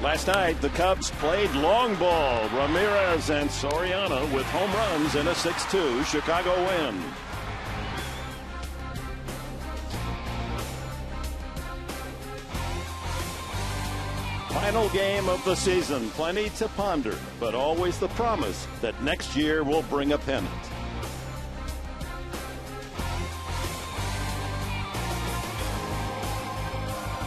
Last night, the Cubs played long ball. Ramirez and Soriano with home runs in a 6-2 Chicago win. Final game of the season. Plenty to ponder, but always the promise that next year will bring a pennant.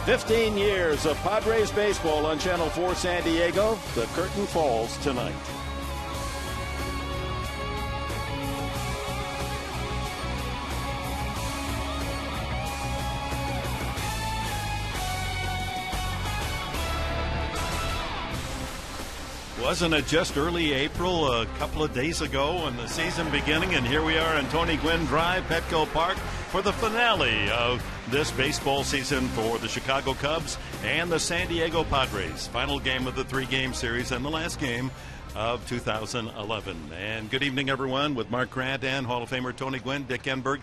"15 years of Padres baseball on Channel 4 San Diego. The curtain falls tonight. Wasn't it just early April, a couple of days ago, and the season beginning, and here we are on Tony Gwynn Drive, Petco Park, for the finale of this baseball season for the Chicago Cubs and the San Diego Padres. Final game of the three-game series and the last game of 2011. And good evening, everyone, with Mark Grant and Hall of Famer Tony Gwynn, Dick Enberg.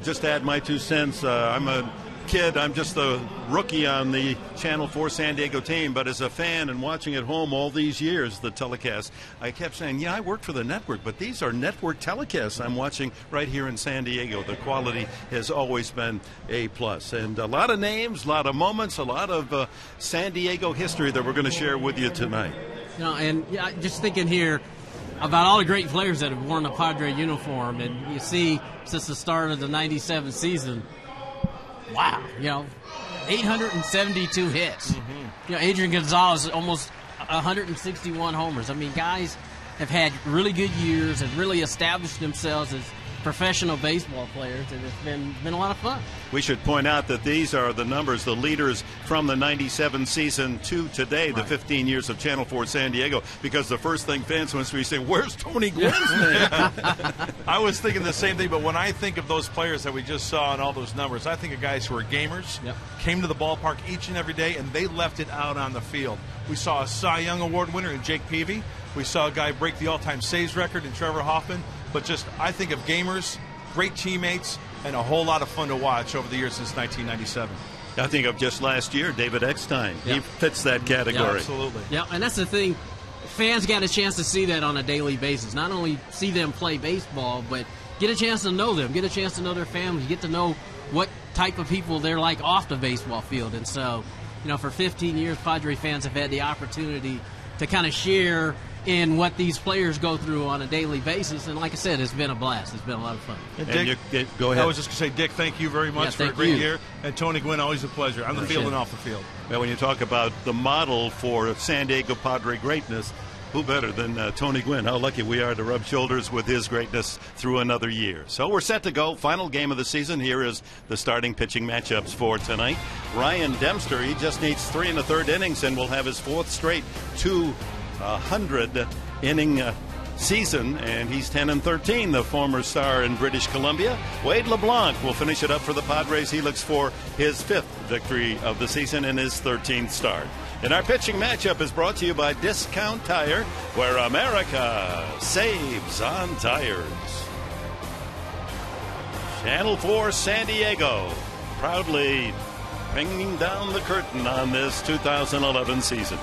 Just add my 2 cents. I'm a kid. I'm just a rookie on the Channel 4 San Diego team, but as a fan and watching at home all these years, the telecast, I kept saying, yeah, I work for the network, but these are network telecasts I'm watching right here in San Diego. The quality has always been A+. And a lot of names, a lot of moments, a lot of San Diego history that we're going to share with you tonight. You know, and yeah, just thinking here about all the great players that have worn the Padre uniform, and you see since the start of the '97 season, wow, 872 hits. Mm-hmm. Adrian Gonzalez almost 161 homers. I mean, guys have had really good years and really established themselves as professional baseball players, and it's been a lot of fun. We should point out that these are the numbers, the leaders from the '97 season to today, the 15 years of Channel 4 San Diego, because the first thing fans want to be saying, where's Tony Gwynn's name? I was thinking the same thing, but when I think of those players that we just saw and all those numbers, I think of guys who are gamers, came to the ballpark each and every day, and they left it out on the field. We saw a Cy Young Award winner in Jake Peavy. We saw a guy break the all-time saves record in Trevor Hoffman. But just, I think of gamers, great teammates, and a whole lot of fun to watch over the years since 1997. I think of just last year, David Eckstein. He fits that category. Yeah, absolutely. Yeah, and that's the thing. Fans got a chance to see that on a daily basis. Not only see them play baseball, but get a chance to know them, get a chance to know their families, get to know what type of people they're like off the baseball field. And so, for 15 years, Padre fans have had the opportunity to kind of share in what these players go through on a daily basis. And like I said, it's been a blast. It's been a lot of fun. And Dick, go ahead. I was just going to say, Dick, thank you very much for a great year. And Tony Gwynn, always a pleasure on the field and off the field. Well, when you talk about the model for San Diego Padre greatness, who better than Tony Gwynn? How lucky we are to rub shoulders with his greatness through another year. So we're set to go. Final game of the season. Here is the starting pitching matchups for tonight. Ryan Dempster, he just needs 3 1/3 innings and will have his 4th straight 200-inning season, and he's 10-13, the former star in British Columbia. Wade LeBlanc will finish it up for the Padres. He looks for his 5th victory of the season and his 13th start. And our pitching matchup is brought to you by Discount Tire, where America saves on tires. Channel 4 San Diego, proudly bringing down the curtain on this 2011 season.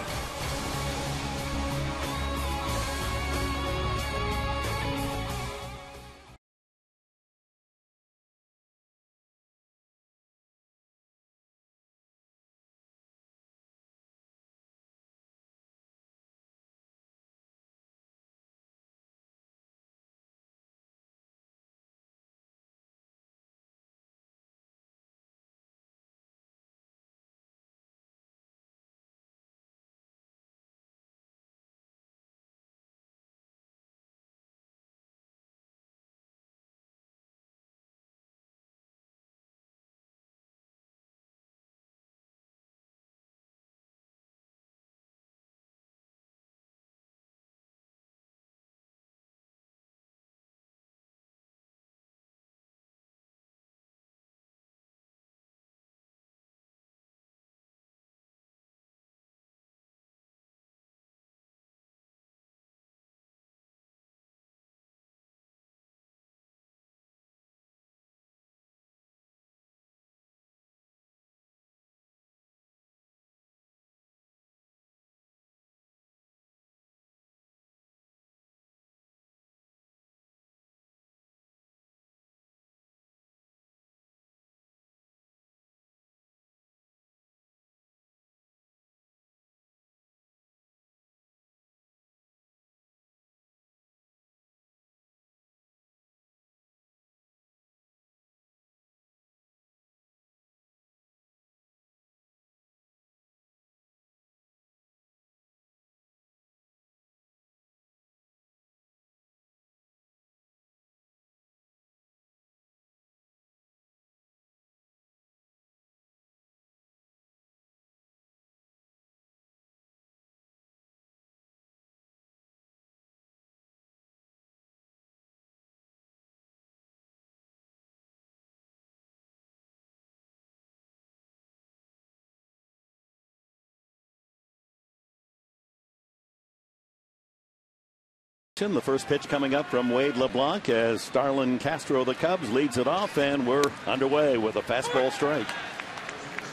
The first pitch coming up from Wade LeBlanc as Starlin Castro, the Cubs, leads it off, and we're underway with a fastball strike.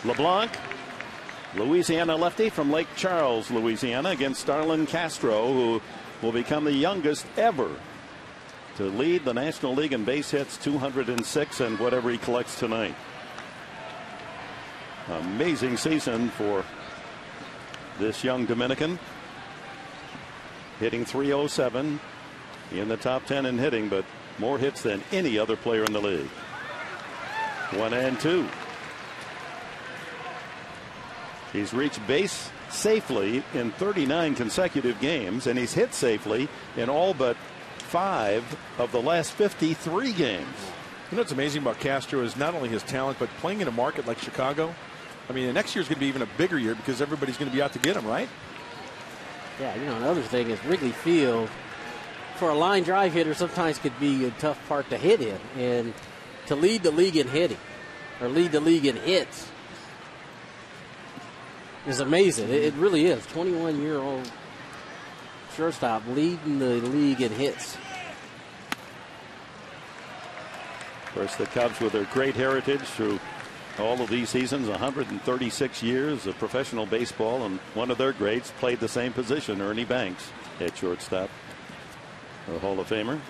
LeBlanc, Louisiana lefty from Lake Charles, Louisiana, against Starlin Castro, who will become the youngest ever to lead the National League in base hits, 206, and whatever he collects tonight. Amazing season for this young Dominican. Hitting .307, in the top 10 in hitting, but more hits than any other player in the league. 1-2. He's reached base safely in 39 consecutive games, and he's hit safely in all but 5 of the last 53 games. You know what's amazing about Castro is not only his talent, but playing in a market like Chicago. I mean, next year's going to be even a bigger year because everybody's going to be out to get him, right? Yeah, you know, another thing is Wrigley Field, for a line drive hitter, sometimes could be a tough part to hit in. And to lead the league in hitting, or lead the league in hits, is amazing. It really is. 21-year-old shortstop leading the league in hits. Of course, the Cubs, with their great heritage through all of these seasons, 136 years of professional baseball, and one of their greats played the same position, Ernie Banks, at shortstop, a Hall of Famer.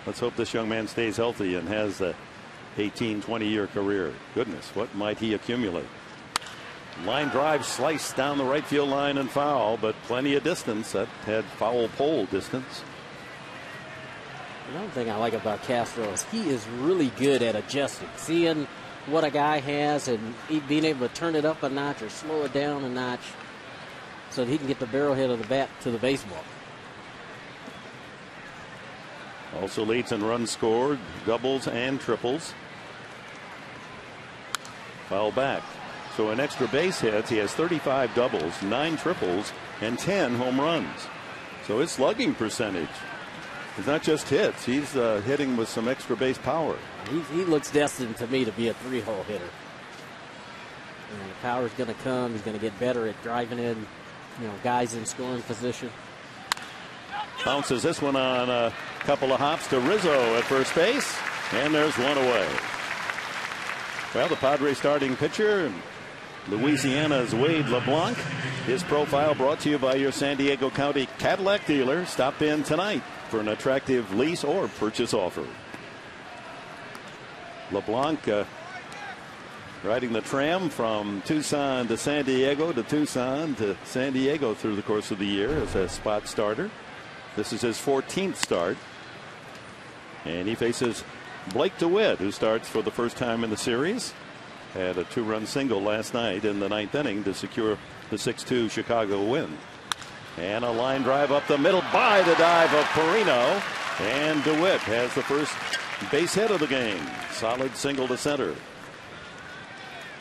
Let's hope this young man stays healthy and has a 18-20-year career. Goodness, what might he accumulate? Line drive sliced down the right field line and foul, but plenty of distance. That had foul pole distance. Another thing I like about Castro is he is really good at adjusting, seeing what a guy has and being able to turn it up a notch or slow it down a notch so that he can get the barrel head of the bat to the baseball. Also leads in runs scored, doubles and triples. Foul back. So in extra base hits, he has 35 doubles, 9 triples, and 10 home runs. So his slugging percentage is not just hits. He's hitting with some extra base power. He looks destined to me to be a 3-hole hitter. And the power's going to come. He's going to get better at driving in, guys in scoring position. Bounces this one on a couple of hops to Rizzo at first base, and there's one away. Well, the Padres starting pitcher, Louisiana's Wade LeBlanc. His profile brought to you by your San Diego County Cadillac dealer. Stop in tonight for an attractive lease or purchase offer. LeBlanc riding the tram from Tucson to San Diego to Tucson to San Diego through the course of the year as a spot starter. This is his 14th start. And he faces Blake DeWitt, who starts for the first time in the series. Had a 2-run single last night in the 9th inning to secure the 6-2 Chicago win. And a line drive up the middle by the dive of Perino. And DeWitt has the first base hit of the game. Solid single to center.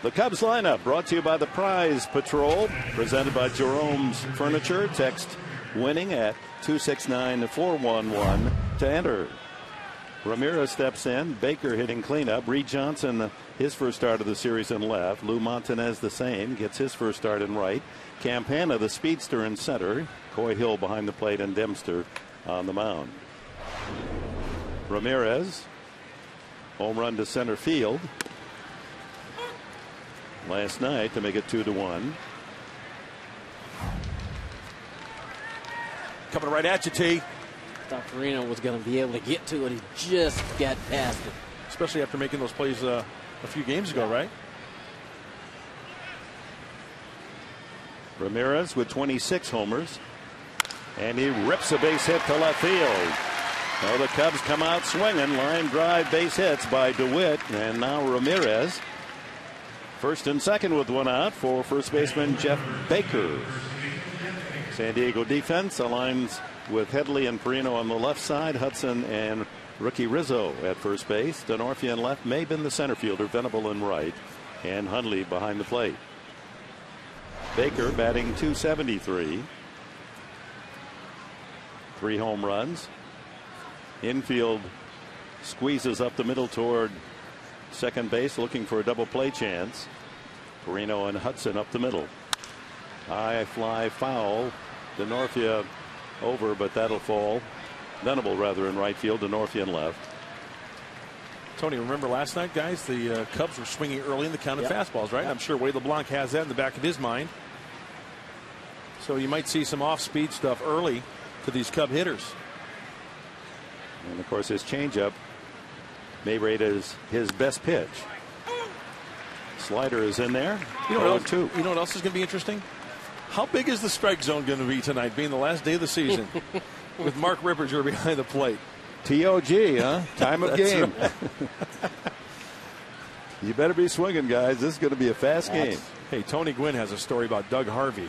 The Cubs lineup brought to you by the Prize Patrol, presented by Jerome's Furniture. Text winning at 269-411 to enter. Ramirez steps in. Baker hitting cleanup. Reed Johnson, his first start of the series in left. Lou Montanez the same, gets his first start in right. Campana, the speedster, in center. Coy Hill behind the plate, and Dempster on the mound. Ramirez, home run to center field last night to make it 2-1. Coming right at you, T. Thought Perino was going to be able to get to it. He just got past it. Especially after making those plays a few games ago, right? Ramirez with 26 homers. And he rips a base hit to left field. Well, the Cubs come out swinging. Line drive base hits by DeWitt. And now Ramirez. First and second with one out for first baseman Jeff Baker. San Diego defense aligns with Headley and Perino on the left side. Hudson and rookie Rizzo at first base. Denorfia in left. Maben the center fielder. Venable in right. And Hundley behind the plate. Baker batting .273. 3 home runs. Infield squeezes up the middle toward second base, looking for a double play chance. Perino and Hudson up the middle. High fly foul. Denorfia over, but that'll fall. Venable rather in right field to Northian left. Tony, remember last night, guys? The Cubs were swinging early in the count of fastballs, right? I'm sure Wade LeBlanc has that in the back of his mind. So you might see some off-speed stuff early to these Cub hitters. And of course, his changeup may rate as his best pitch. Slider is in there. You know what else is going to be interesting? How big is the strike zone going to be tonight, being the last day of the season, with Mark Ripperger behind the plate? TOG, huh? Time of game. Right. You better be swinging, guys. This is going to be a fast game. Hey, Tony Gwynn has a story about Doug Harvey.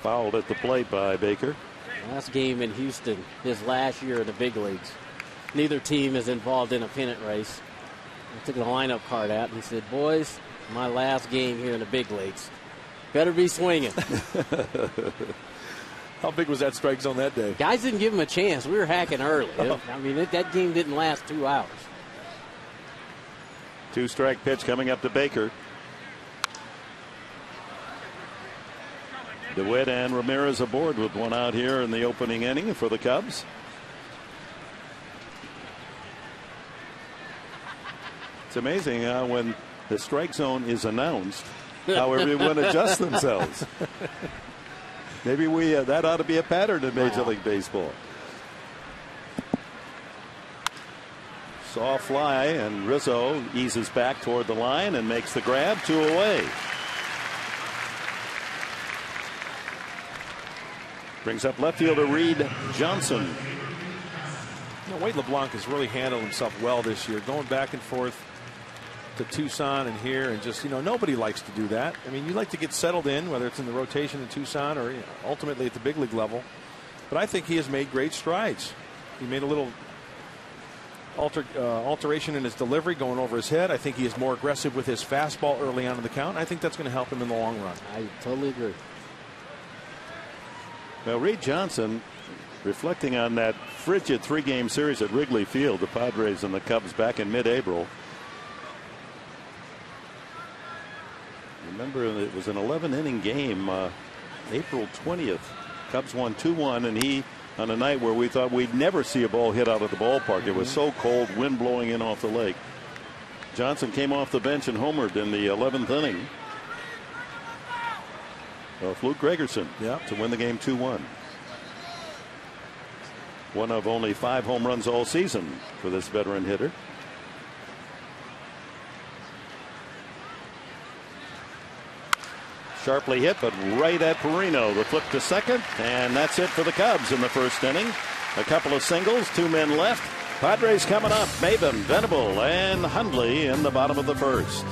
Fouled at the plate by Baker. Last game in Houston, his last year in the big leagues. Neither team is involved in a pennant race. He took the lineup card out and he said, boys, my last game here in the big leagues. Better be swinging. How big was that strike zone that day? Guys didn't give him a chance. We were hacking early. I mean, that game didn't last 2 hours. 2-strike pitch coming up to Baker. DeWitt and Ramirez aboard with one out here in the opening inning for the Cubs. It's amazing how when the strike zone is announced, how everyone adjusts themselves. Maybe that ought to be a pattern in Major League Baseball. Saw fly, and Rizzo eases back toward the line and makes the grab. 2 away. Brings up left fielder Reed Johnson. Wade LeBlanc has really handled himself well this year, going back and forth to Tucson and here, and just, nobody likes to do that. I mean, you like to get settled in, whether it's in the rotation in Tucson or ultimately at the big league level. But I think he has made great strides. He made a little alteration in his delivery, going over his head. I think he is more aggressive with his fastball early on in the count. I think that's going to help him in the long run. I totally agree. Well, Reed Johnson, reflecting on that frigid 3-game series at Wrigley Field, the Padres and the Cubs back in mid-April. Remember, it was an 11-inning game, April 20th. Cubs won 2-1, and he, on a night where we thought we'd never see a ball hit out of the ballpark. It was so cold, wind blowing in off the lake. Johnson came off the bench and homered in the 11th inning. Luke Gregerson to win the game 2-1. One of only 5 home runs all season for this veteran hitter. Sharply hit, but right at Perino. The flip to second, and that's it for the Cubs in the first inning. A couple of singles, 2 men left. Padres coming up. Maben, Venable, and Hundley in the bottom of the first.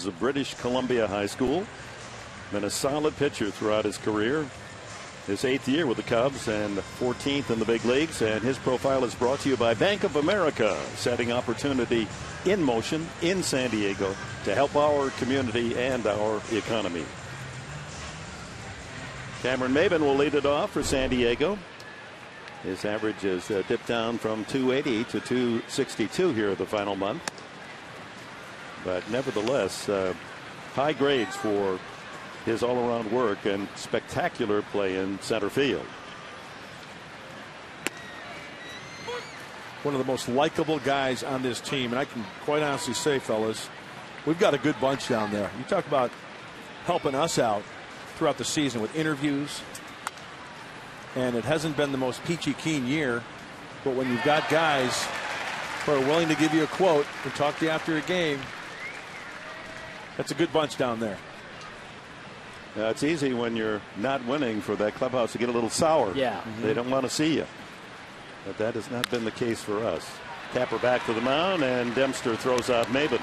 Hills of British Columbia High School. Been a solid pitcher throughout his career. His 8th year with the Cubs and 14th in the big leagues. And his profile is brought to you by Bank of America, setting opportunity in motion in San Diego to help our community and our economy. Cameron Maben will lead it off for San Diego. His average is dipped down from 280 to 262 here the final month. But nevertheless, high grades for his all-around work and spectacular play in center field. One of the most likable guys on this team, and I can quite honestly say, fellas, we've got a good bunch down there. You talk about helping us out throughout the season with interviews, and it hasn't been the most peachy keen year, but when you've got guys who are willing to give you a quote and talk to you after a game, that's a good bunch down there. It's easy when you're not winning for that clubhouse to get a little sour. Yeah. They don't want to see you. But that has not been the case for us. Tapper back to the mound, and Dempster throws out Maben.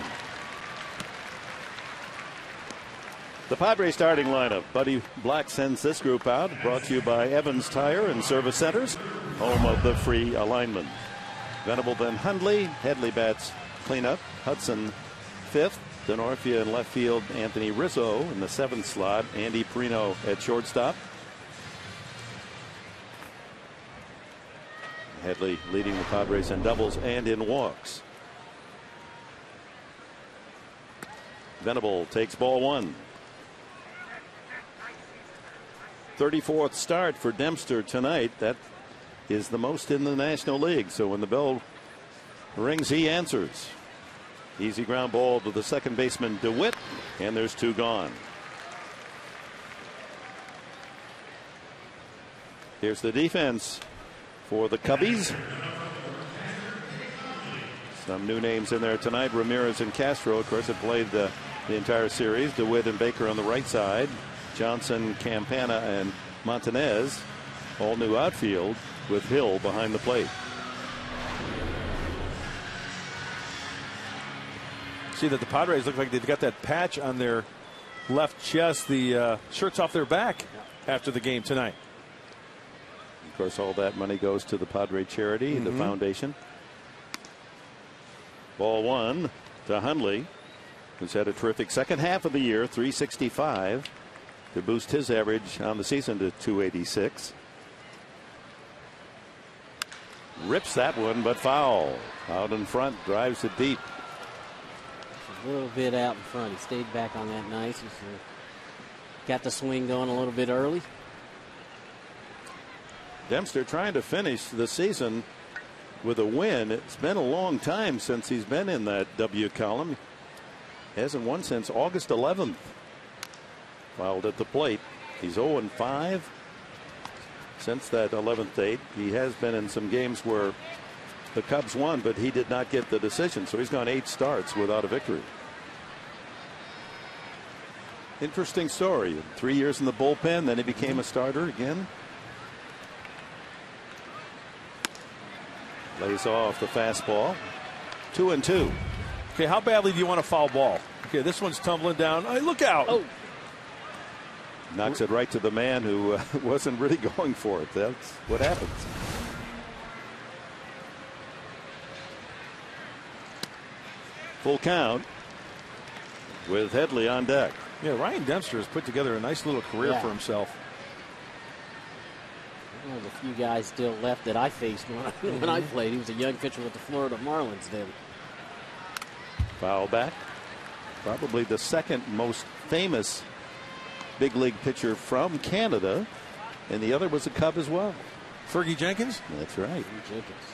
The Padres starting lineup. Buddy Black sends this group out. Brought to you by Evans Tire and Service Centers, home of the free alignment. Venable then Hundley. Headley bats cleanup. Hudson 5th. Denorfia in left field. Anthony Rizzo in the 7th slot. Andy Perino at shortstop. Headley leading the Padres in doubles and in walks. Venable takes ball 1. 34th start for Dempster tonight. That is the most in the National League. So when the bell rings, he answers. Easy ground ball to the second baseman DeWitt, and there's 2 gone. Here's the defense for the Cubbies. Some new names in there tonight. Ramirez and Castro, of course, have played the entire series. DeWitt and Baker on the right side. Johnson, Campana, and Montanez. All new outfield with Hill behind the plate. See that the Padres look like they've got that patch on their left chest. The shirt's off their back after the game tonight. Of course, all that money goes to the Padre charity, the foundation. Ball 1 to Hundley, who's had a terrific second half of the year, 365, to boost his average on the season to 286. Rips that one, but foul. Out in front, drives it deep. A little bit out in front. He stayed back on that nice. He's got the swing going a little bit early. Dempster trying to finish the season with a win. It's been a long time since he's been in that W column. Hasn't won since August 11th. Fouled at the plate. He's 0-5 since that 11th date. He has been in some games where the Cubs won, but he did not get the decision. So he's gone 8 starts without a victory. Interesting story. 3 years in the bullpen, then he became a starter again. Lays off the fastball. 2-2. Okay, how badly do you want a foul ball? Okay, this one's tumbling down. Hey, look out. Oh. Knocks it right to the man who wasn't really going for it. That's what happens. Full count with Headley on deck. Yeah, Ryan Dempster has put together a nice little career for himself. One of the few guys still left that I faced when I played. He was a young pitcher with the Florida Marlins then. Foul back. Probably the second most famous big league pitcher from Canada, and the other was a Cub as well. Fergie Jenkins? That's right. Fergie Jenkins.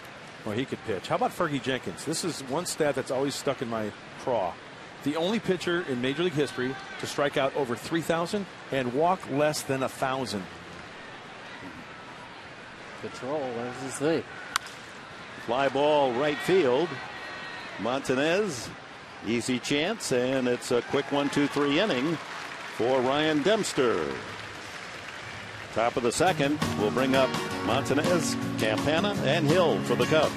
Well, he could pitch. How about Fergie Jenkins? This is one stat that's always stuck in my craw. The only pitcher in Major League history to strike out over 3,000 and walk less than 1,000. Control, that's his thing. Fly ball right field. Montanez, easy chance, and it's a quick 1-2-3 inning for Ryan Dempster. Top of the second, we'll bring up Montanez, Campana, and Hill for the Cubs.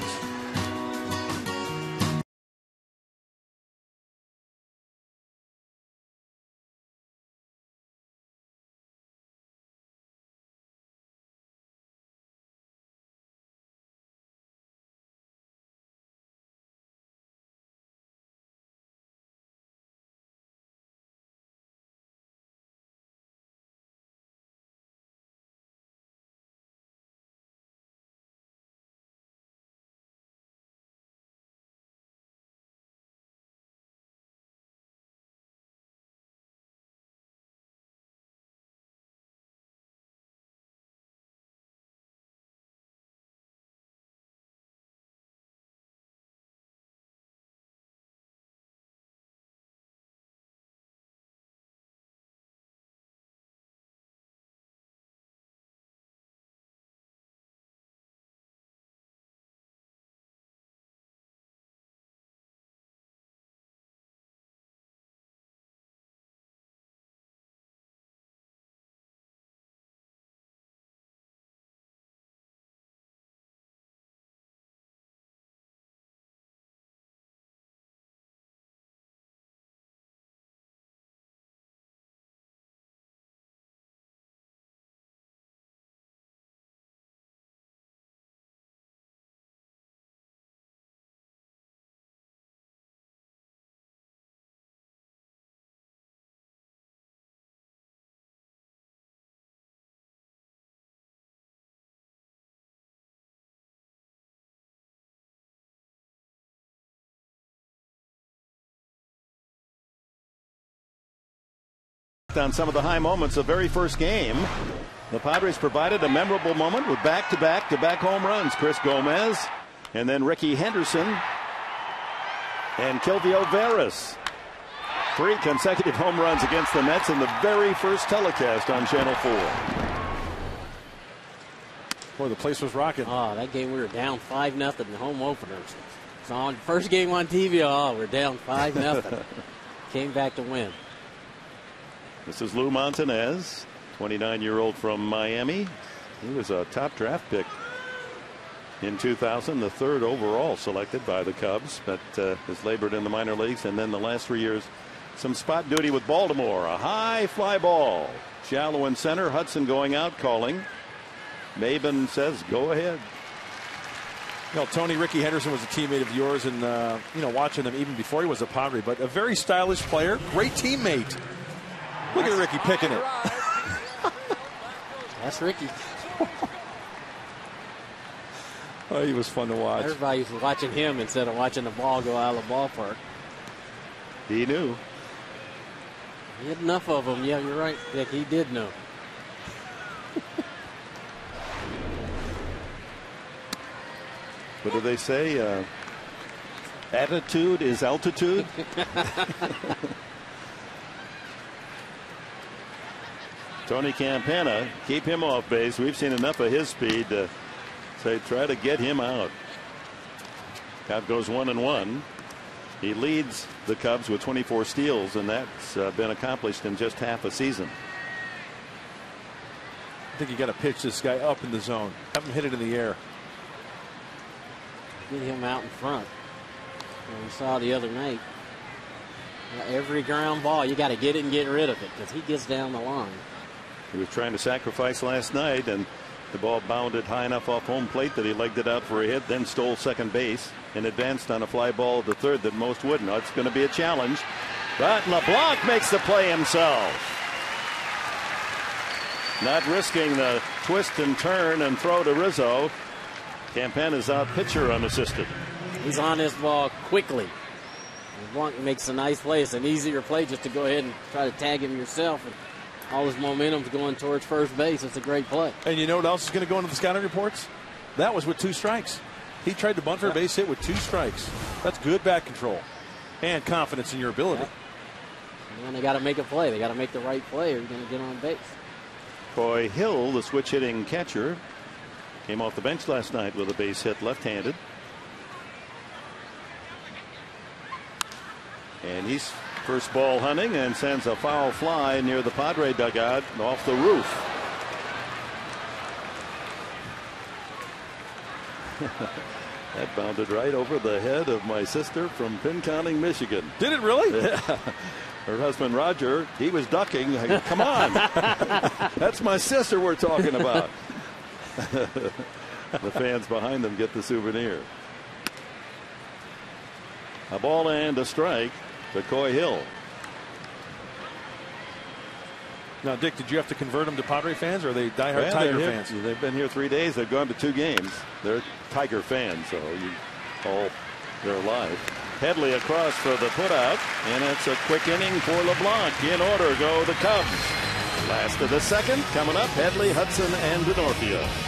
On some of the high moments of the very first game, the Padres provided a memorable moment with back-to-back home runs. Chris Gomez and then Ricky Henderson and Kilvio Veras. 3 consecutive home runs against the Mets in the very first telecast on Channel 4. Boy, the place was rocking. Oh, that game we were down 5-0 in the home openers. So on first game on TV, we're down 5-0. Came back to win. This is Lou Montanez, 29-year-old from Miami. He was a top draft pick in 2000, the 3rd overall selected by the Cubs, but has labored in the minor leagues, and then the last 3 years some spot duty with Baltimore. A high fly ball, shallow in center. Hudson going out, calling. Maben says go ahead. Tony, Ricky Henderson was a teammate of yours, and watching him even before he was a Padre, but a very stylish player, great teammate. Look at Ricky picking it. That's Ricky. Oh, he was fun to watch. Everybody was watching him instead of watching the ball go out of the ballpark. He knew. He had enough of them. Yeah, you're right, Dick. He did know. What do they say? Attitude is altitude. Tony Campana, keep him off base. We've seen enough of his speed to say try to get him out. Cobb goes 1-1. He leads the Cubs with 24 steals, and that's been accomplished in just half a season. I think you got to pitch this guy up in the zone. Have him hit it in the air. Get him out in front. And we saw the other night. Every ground ball, you got to get it and get rid of it because he gets down the line. He was trying to sacrifice last night, and the ball bounded high enough off home plate that he legged it out for a hit, then stole second base and advanced on a fly ball to third that most wouldn't. It's going to be a challenge, but LeBlanc makes the play himself. Not risking the twist and turn and throw to Rizzo. Campana's out pitcher unassisted. He's on this ball quickly. LeBlanc makes a nice play. It's an easier play just to go ahead and try to tag him yourself. And all his momentum's going towards first base. It's a great play. And you know what else is going to go into the scouting reports? That was with 2 strikes. He tried to bunt for a base hit with 2 strikes. That's good bat control and confidence in your ability. And they got to make a play. They got to make the right play or you're going to get on base. Coy Hill, the switch hitting catcher, came off the bench last night with a base hit left-handed. And he's first ball hunting and sends a foul fly near the Padre dugout off the roof. That bounded right over the head of my sister from Pinconning, Michigan. Did it really? Her husband Roger, he was ducking. Come on. That's my sister we're talking about. The fans behind them get the souvenir. A ball and a strike to Coy Hill. Now, Dick, did you have to convert them to Padre fans, or are they diehard Tiger fans? They've been here 3 days. They've gone to 2 games. They're Tiger fans, so all their life. Headley across for the putout, and it's a quick inning for LeBlanc. In order go the Cubs. Last of the second coming up. Headley, Hudson, and Denorfia.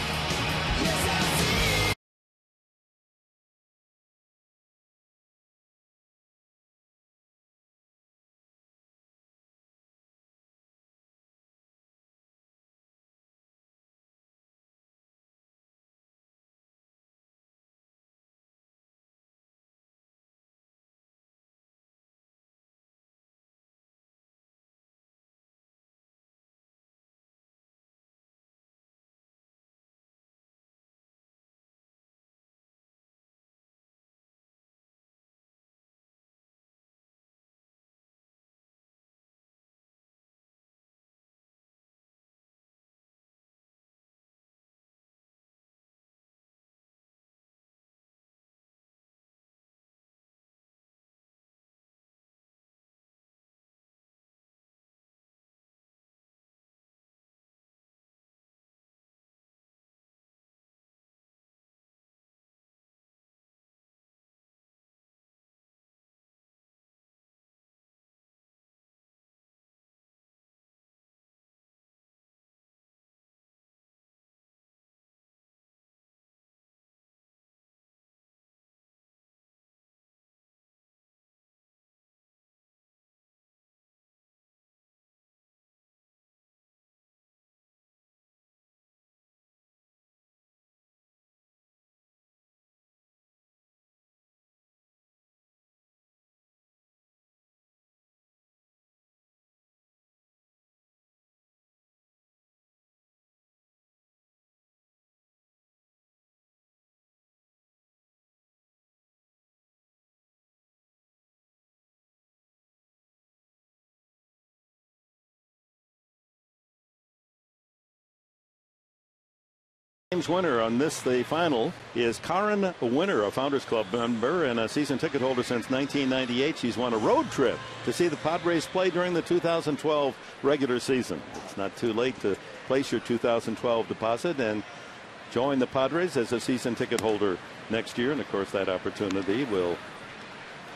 Game's winner on this, the final, is Karen Winner, a Founders Club member and a season ticket holder since 1998. She's won a road trip to see the Padres play during the 2012 regular season. It's not too late to place your 2012 deposit and join the Padres as a season ticket holder next year. And of course, that opportunity will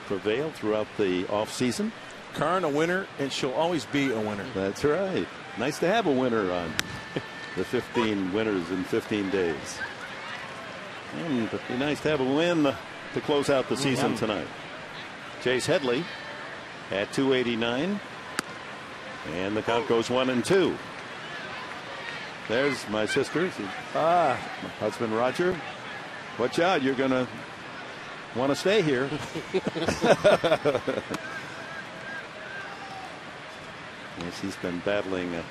prevail throughout the off season. Karen a winner, and she'll always be a winner. That's right. Nice to have a winner on the 15 winners in 15 days. And it'd be nice to have a win to close out the season tonight. Chase Headley at 289. And the count goes 1-2. There's my sister. My husband Roger. Watch out, you're going to want to stay here. Yes, he's been battling a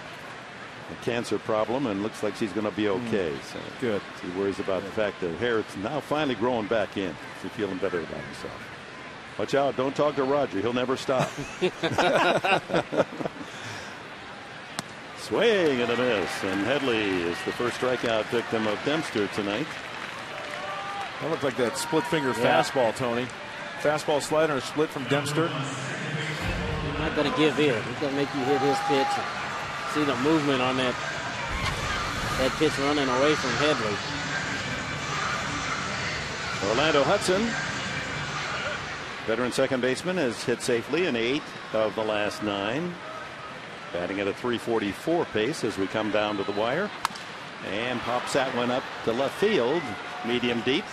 cancer problem and looks like she's going to be okay. So good. He worries about the fact that hair is now finally growing back in. He's feeling better about himself. Watch out, don't talk to Roger. He'll never stop. Swing and a miss. And Headley is the first strikeout victim of Dempster tonight. That looked like that split finger fastball, Tony. Fastball slider and a split from Dempster. He's not going to give in. He's going to make you hit his pitch. And see the movement on that pitch running away from Headley. Orlando Hudson, veteran second baseman, has hit safely in 8 of the last 9. Batting at a .344 pace as we come down to the wire. And pops that one up to left field, medium deep.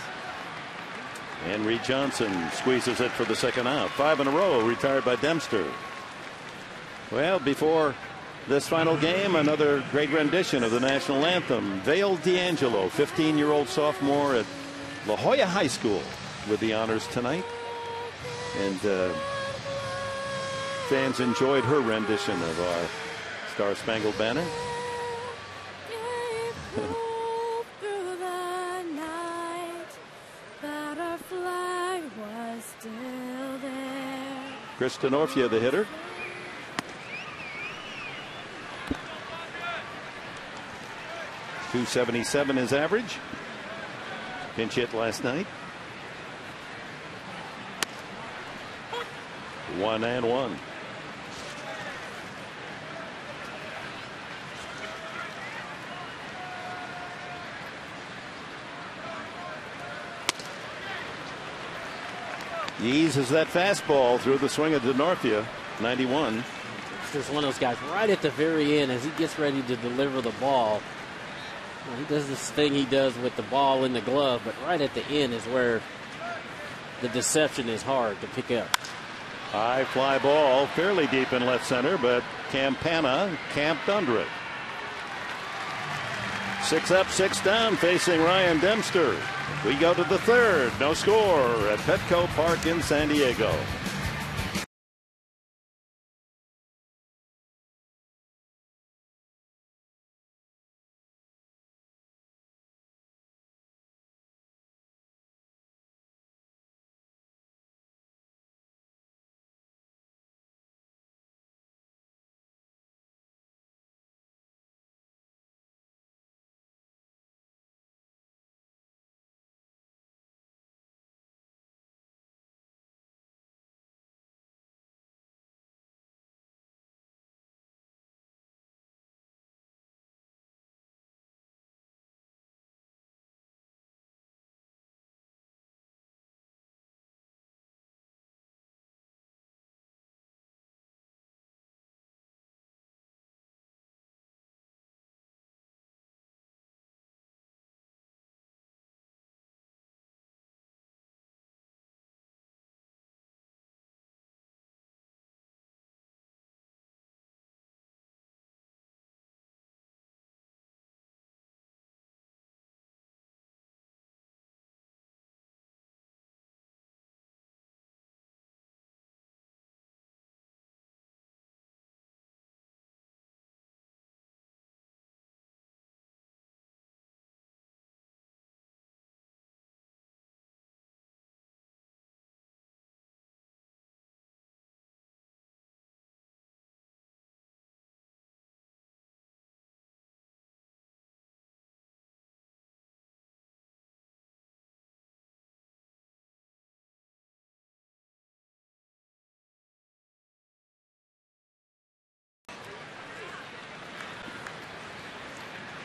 And Reed Johnson squeezes it for the second out. 5 in a row retired by Dempster. Well, before this final game, another great rendition of the national anthem. Vale D'Angelo, 15-year-old sophomore at La Jolla High School, with the honors tonight. And fans enjoyed her rendition of our Star Spangled Banner. Chris Denorfia, the hitter. .277 his average. Pinch hit last night. 1-1. He eases that fastball through the swing of Denorfia. 91. There's one of those guys right at the very end as he gets ready to deliver the ball. Well, he does this thing he does with the ball in the glove, but right at the end is where the deception is hard to pick up. High fly ball, fairly deep in left center, but Campana camped under it. 6 up, 6 down, facing Ryan Dempster. We go to the third. No score at Petco Park in San Diego.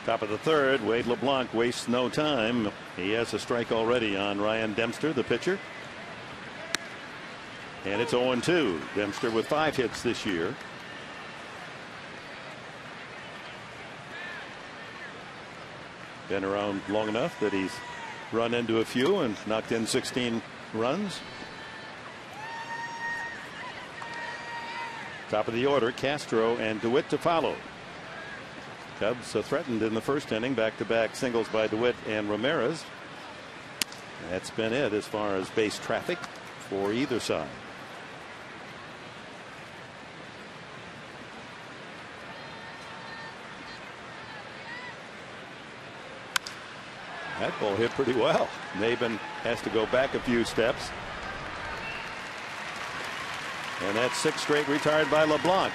Top of the third, Wade LeBlanc wastes no time. He has a strike already on Ryan Dempster, the pitcher. And it's 0-2. Dempster with 5 hits this year. Been around long enough that he's run into a few and knocked in 16 runs. Top of the order, Castro and DeWitt to follow. Cubs threatened in the first inning. Back-to-back singles by DeWitt and Ramirez. That's been it as far as base traffic for either side. That ball hit pretty well. Nabin has to go back a few steps. And that's 6 straight retired by LeBlanc.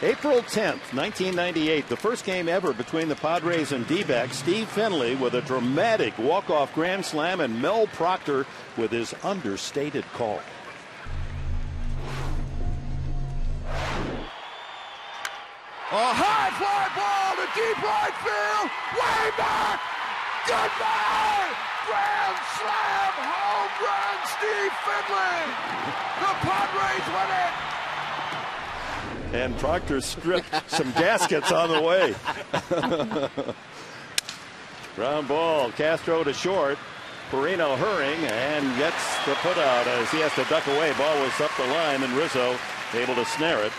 April 10th, 1998, the first game ever between the Padres and D-backs. Steve Finley with a dramatic walk-off grand slam, and Mel Proctor with his understated call. A high fly ball to deep right field, way back, goodbye, grand slam, home run, Steve Finley. The Padres win it. And Proctor stripped some gaskets on the way. Ground ball, Castro to short. Perino hurrying and gets the putout as he has to duck away. Ball was up the line, and Rizzo able to snare it.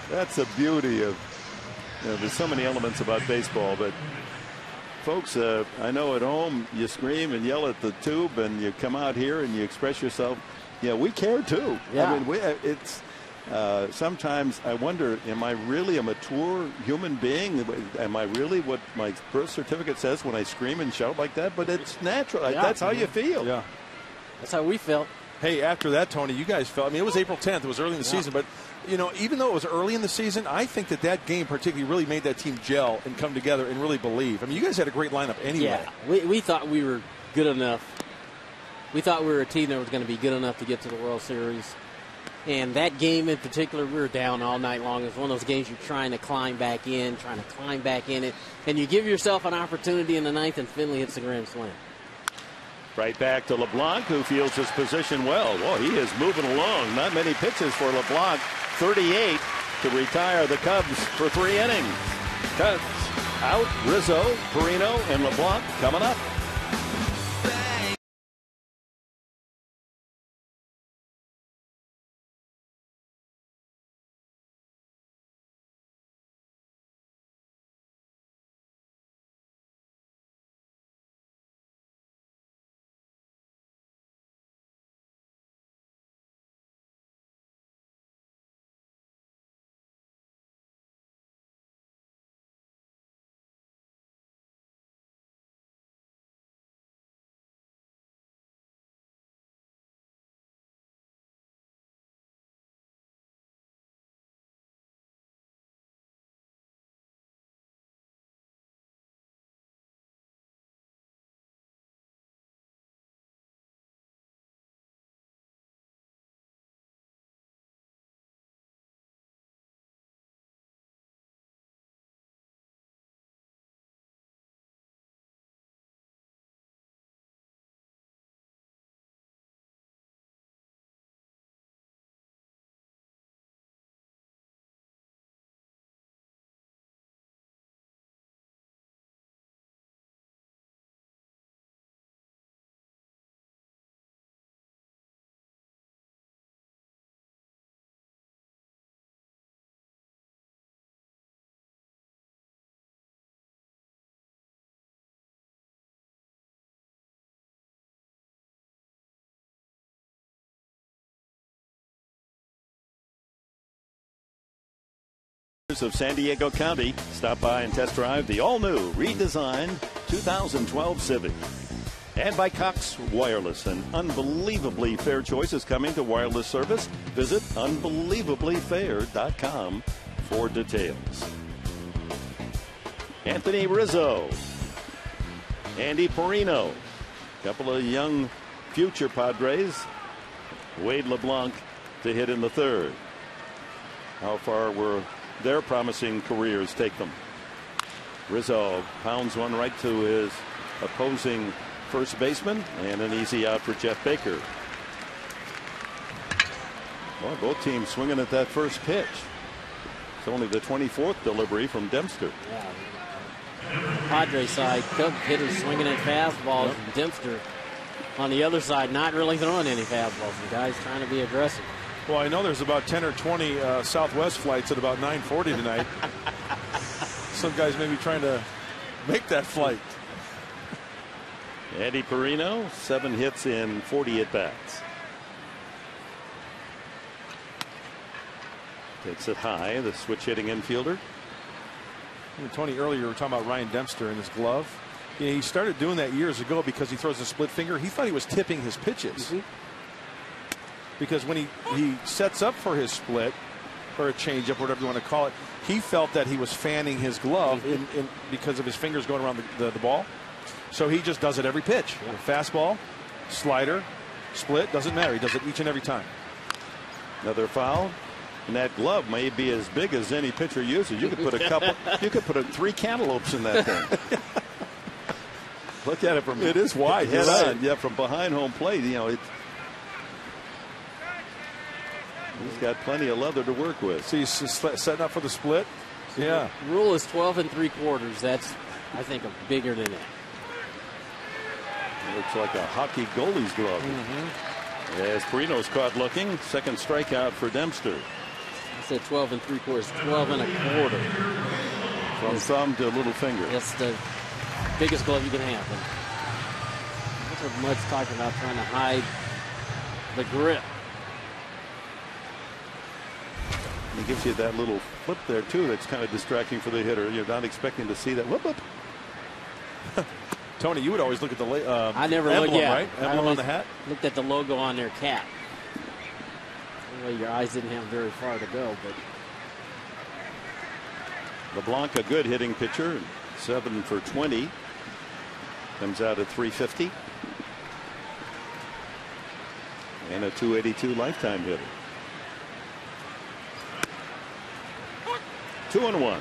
That's the beauty of, there's so many elements about baseball, but folks, I know at home you scream and yell at the tube, and you come out here and you express yourself. Yeah, we care too. Yeah. I mean, it's sometimes I wonder, am I really a mature human being? Am I really what my birth certificate says when I scream and shout like that? But it's natural. Yeah. That's how you feel. Yeah. That's how we felt. Hey, after that, Tony, you guys felt, I mean, it was April 10th. It was early in the season. But, even though it was early in the season, I think that game particularly really made that team gel and come together and really believe. I mean, you guys had a great lineup anyway. Yeah, we thought we were good enough. We thought we were a team that was going to be good enough to get to the World Series. And that game in particular, we were down all night long. It was one of those games you're trying to climb back in it. And you give yourself an opportunity in the ninth, and Finley hits the grand slam. Right back to LeBlanc, who feels his position well. Well, he is moving along. Not many pitches for LeBlanc. 38 to retire the Cubs for 3 innings. Cubs out. Rizzo, Perino, and LeBlanc coming up. Of San Diego County, stop by and test drive the all-new redesigned 2012 Civic. And by Cox Wireless, an unbelievably fair choice is coming to wireless service. Visit unbelievablyfair.com for details. Anthony Rizzo, Andy Perino, a couple of young future Padres. Wade LeBlanc to hit in the third. How far were their promising careers take them. Rizzo pounds one right to his opposing first baseman, and an easy out for Jeff Baker. Well, both teams swinging at that first pitch. It's only the 24th delivery from Dempster. Yeah. Padres side, Cub hitters swinging at fastballs, and Dempster on the other side not really throwing any fastballs. The guy's trying to be aggressive. Well, I know there's about 10 or 20 Southwest flights at about 9:40 tonight. Some guys may be trying to make that flight. Andy Perino, 7 hits in 40 at-bats. Takes it high, the switch hitting infielder. Tony, earlier we were talking about Ryan Dempster and his glove. He started doing that years ago because he throws a split finger. He thought he was tipping his pitches. Because when he sets up for his split or a changeup, whatever you want to call it, he felt that he was fanning his glove because of his fingers going around the ball. So he just does it every pitch. Fastball, slider, split, doesn't matter. He does it each and every time. Another foul. And that glove may be as big as any pitcher uses. You could put a couple. You could put 3 cantaloupes in that thing. Look at it from. It is wide. Head on. Yeah, from behind home plate. You know, he's got plenty of leather to work with. So he's setting up for the split. Yeah. The rule is 12 3/4. That's, I think, bigger than that. Looks like a hockey goalie's glove. As Perino's caught looking, second strikeout for Dempster. I said 12 3/4, 12 1/4. From thumb to little finger. That's the biggest glove you can have. And that's what Mud's talking about, trying to hide the grip. He gives you that little flip there too. That's kind of distracting for the hitter. You're not expecting to see that. Whoop, whoop. Tony, you would always look at the I never emblem, looked, right? Emblem on the hat. Looked at the logo on their cap. Well, your eyes didn't have very far to go, but LeBlanc, a good hitting pitcher, 7 for 20. Comes out at 350. And a 282 lifetime hitter. 2-1.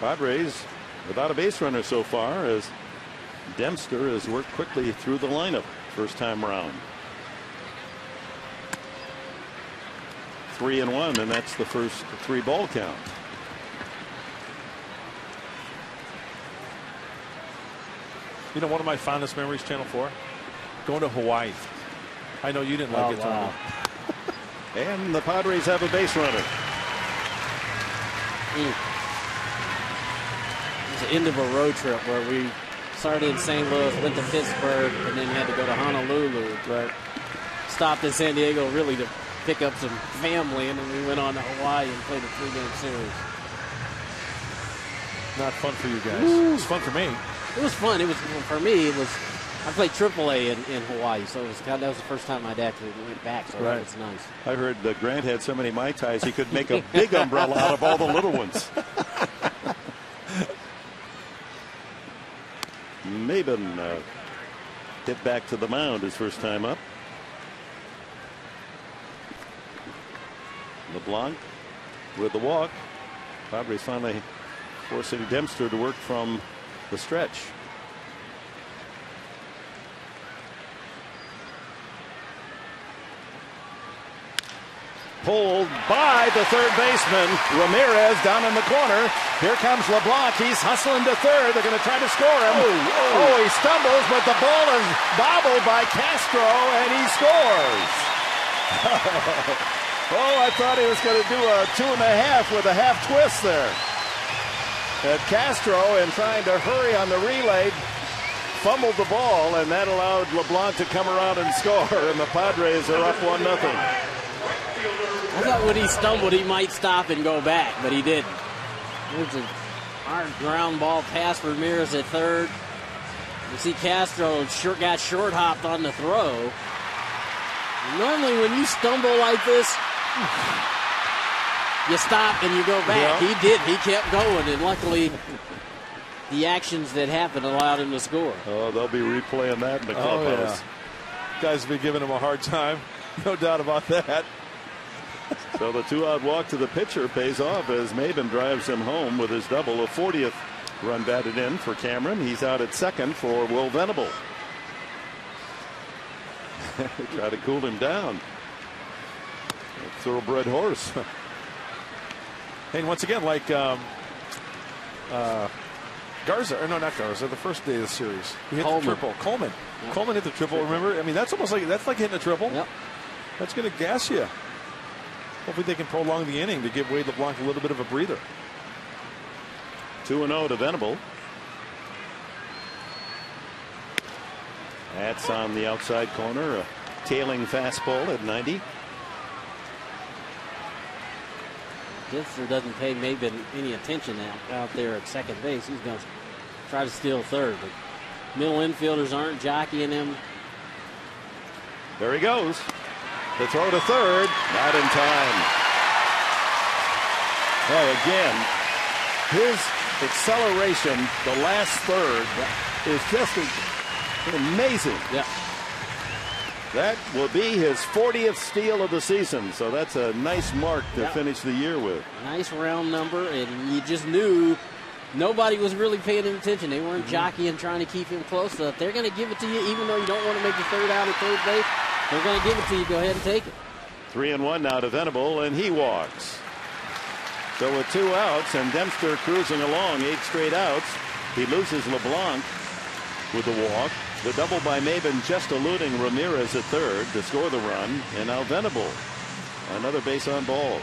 Padres without a base runner so far, as Dempster has worked quickly through the lineup first time around. 3-1, and that's the first 3-ball count. You know, one of my fondest memories, Channel 4, going to Hawaii. I know you didn't like it, Tony. And the Padres have a base runner. It was the end of a road trip where we started in St. Louis, went to Pittsburgh, and then had to go to Honolulu, but stopped in San Diego really to pick up some family, and then we went on to Hawaii and played a 3-game series. Not fun for you guys. It was fun for me. It was fun. It was for me. It was. I played AAA in Hawaii, so that was the first time I'd actually went back. So that was nice. I heard that Grant had so many Mai Tais he could make a big umbrella out of all the little ones. Maben hit back to the mound his first time up. LeBlanc with the walk. Padres finally forcing Dempster to work from the stretch. Pulled by the third baseman. Ramirez down in the corner. Here comes LeBlanc. He's hustling to third. They're going to try to score him. Oh, he stumbles, but the ball is bobbled by Castro, and he scores. Oh, I thought he was going to do a 2.5 with a half twist there. And Castro, in trying to hurry on the relay, fumbled the ball, and that allowed LeBlanc to come around and score, and the Padres are up 1-0. I thought when he stumbled, he might stop and go back, but he didn't. It was a hard ground ball pass for Ramirez at third. You see Castro got short hopped on the throw. Normally, when you stumble like this, you stop and you go back. Yeah. He did. He kept going, and luckily, the actions that happened allowed him to score. Oh, they'll be replaying that in the clubhouse. Yeah. Guys have been giving him a hard time. No doubt about that. So the 2-out walk to the pitcher pays off as Maben drives him home with his double, a 40th run batted in for Cameron. He's out at second for Will Venable. Try to cool him down. A thoroughbred horse. And once again, like Garza, or no, not Garza, the first day of the series. He hit the triple. Coleman. Yep. Coleman hit the triple, remember? I mean, that's almost like, that's like hitting a triple. Yep. That's going to gas you. Hopefully they can prolong the inning to give Wade LeBlanc a little bit of a breather. 2-0 to Venable. That's on the outside corner. A tailing fastball at 90. Gensler doesn't pay Maben any attention out there at second base. He's going to try to steal third. But middle infielders aren't jockeying him. There he goes. The throw to third. Not in time. Boy, again, his acceleration, the last third, is just amazing. Yeah. That will be his 40th steal of the season, so that's a nice mark to finish the year with. Nice round number, and you just knew nobody was really paying attention. They weren't jockeying, trying to keep him close. So if they're going to give it to you, even though you don't want to make the third out at third base, they're going to give it to you. Go ahead and take it. 3-1 now to Venable, and he walks. So with 2 outs and Dempster cruising along, 8 straight outs, he loses LeBlanc with the walk. The double by Maben just eluding Ramirez at third to score the run, and now Venable, another base on balls.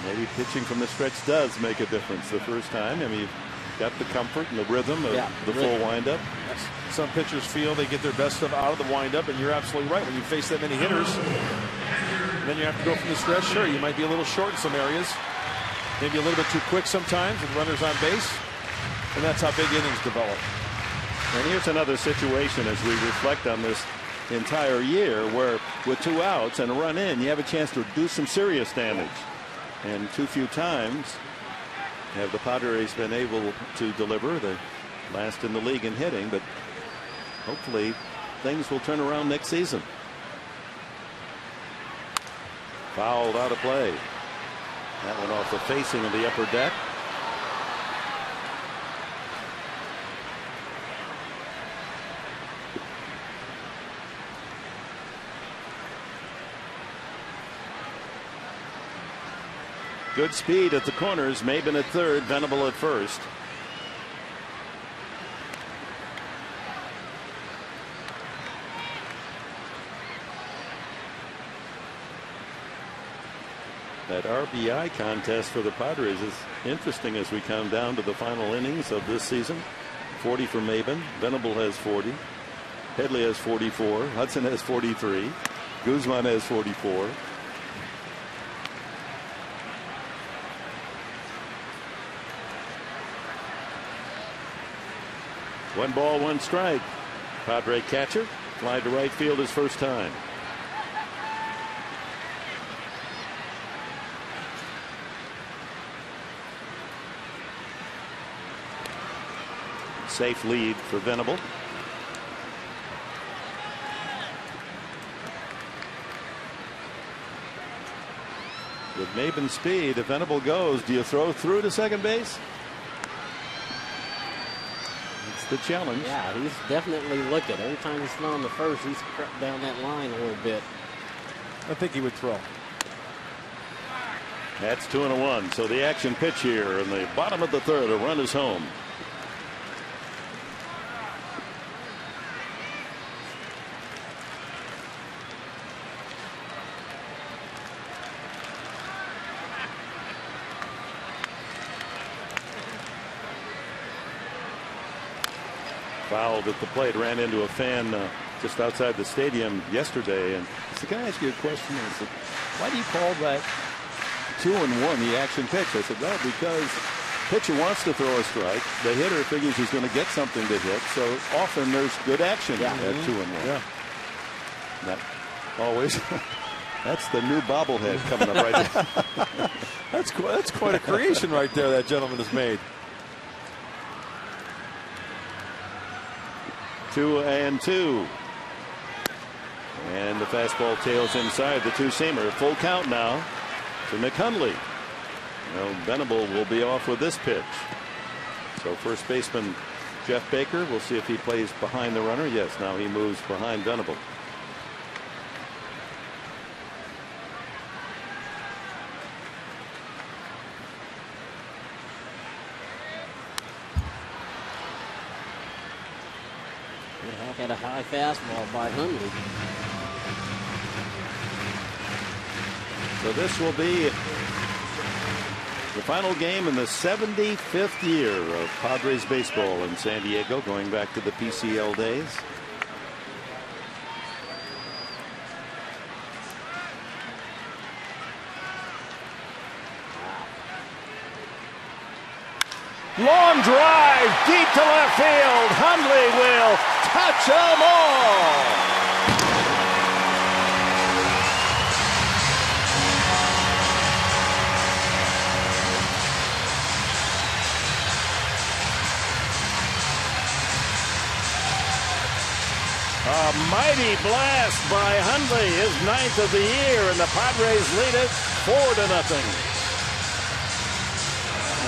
Maybe pitching from the stretch does make a difference the first time. I mean, you've got the comfort and the rhythm of the full windup. Some pitchers feel they get their best stuff out of the windup, and you're absolutely right. When you face that many hitters, then you have to go from the stretch. Sure, you might be a little short in some areas, maybe a little bit too quick sometimes with runners on base, and that's how big innings develop. And here's another situation as we reflect on this entire year where with 2 outs and a run in, you have a chance to do some serious damage. And too few times have the Padres been able to deliver. The last in the league in hitting, but hopefully things will turn around next season. Fouled out of play. That went off the facing of the upper deck. Good speed at the corners. Maben at third, Venable at first. That RBI contest for the Padres is interesting as we come down to the final innings of this season. 40 for Maben. Venable has 40. Headley has 44. Hudson has 43. Guzman has 44. One ball, one strike. Padre catcher fly to right field his first time. Safe lead for Venable. With Maben's speed, if Venable goes, do you throw through to second base? The challenge. Yeah, he's definitely looking. Every time he's throwing the first, he's crept down that line a little bit. I think he would throw. That's 2-1. So the action pitch here in the bottom of the third. A run is home. Fouled at the plate, ran into a fan just outside the stadium yesterday. And I said, can I ask you a question? I said, why do you call that 2-1 the action pitch? I said, well, because pitcher wants to throw a strike. The hitter figures he's going to get something to hit. So often there's good action at 2-1. Yeah. Not always. That's the new bobblehead coming up right there. That's quite a creation right there that gentleman has made. 2-2. And the fastball tails inside the two-seamer. Full count now to McCundley. Well, Venable will be off with this pitch. So first baseman Jeff Baker, we'll see if he plays behind the runner. Yes, now he moves behind Venable. Had a high fastball by Hundley. So this will be the final game in the 75th year of Padres baseball in San Diego, going back to the PCL days. Long drive deep to left field. Hundley will touch them all. A mighty blast by Hundley, his 9th of the year, and the Padres lead it 4-0.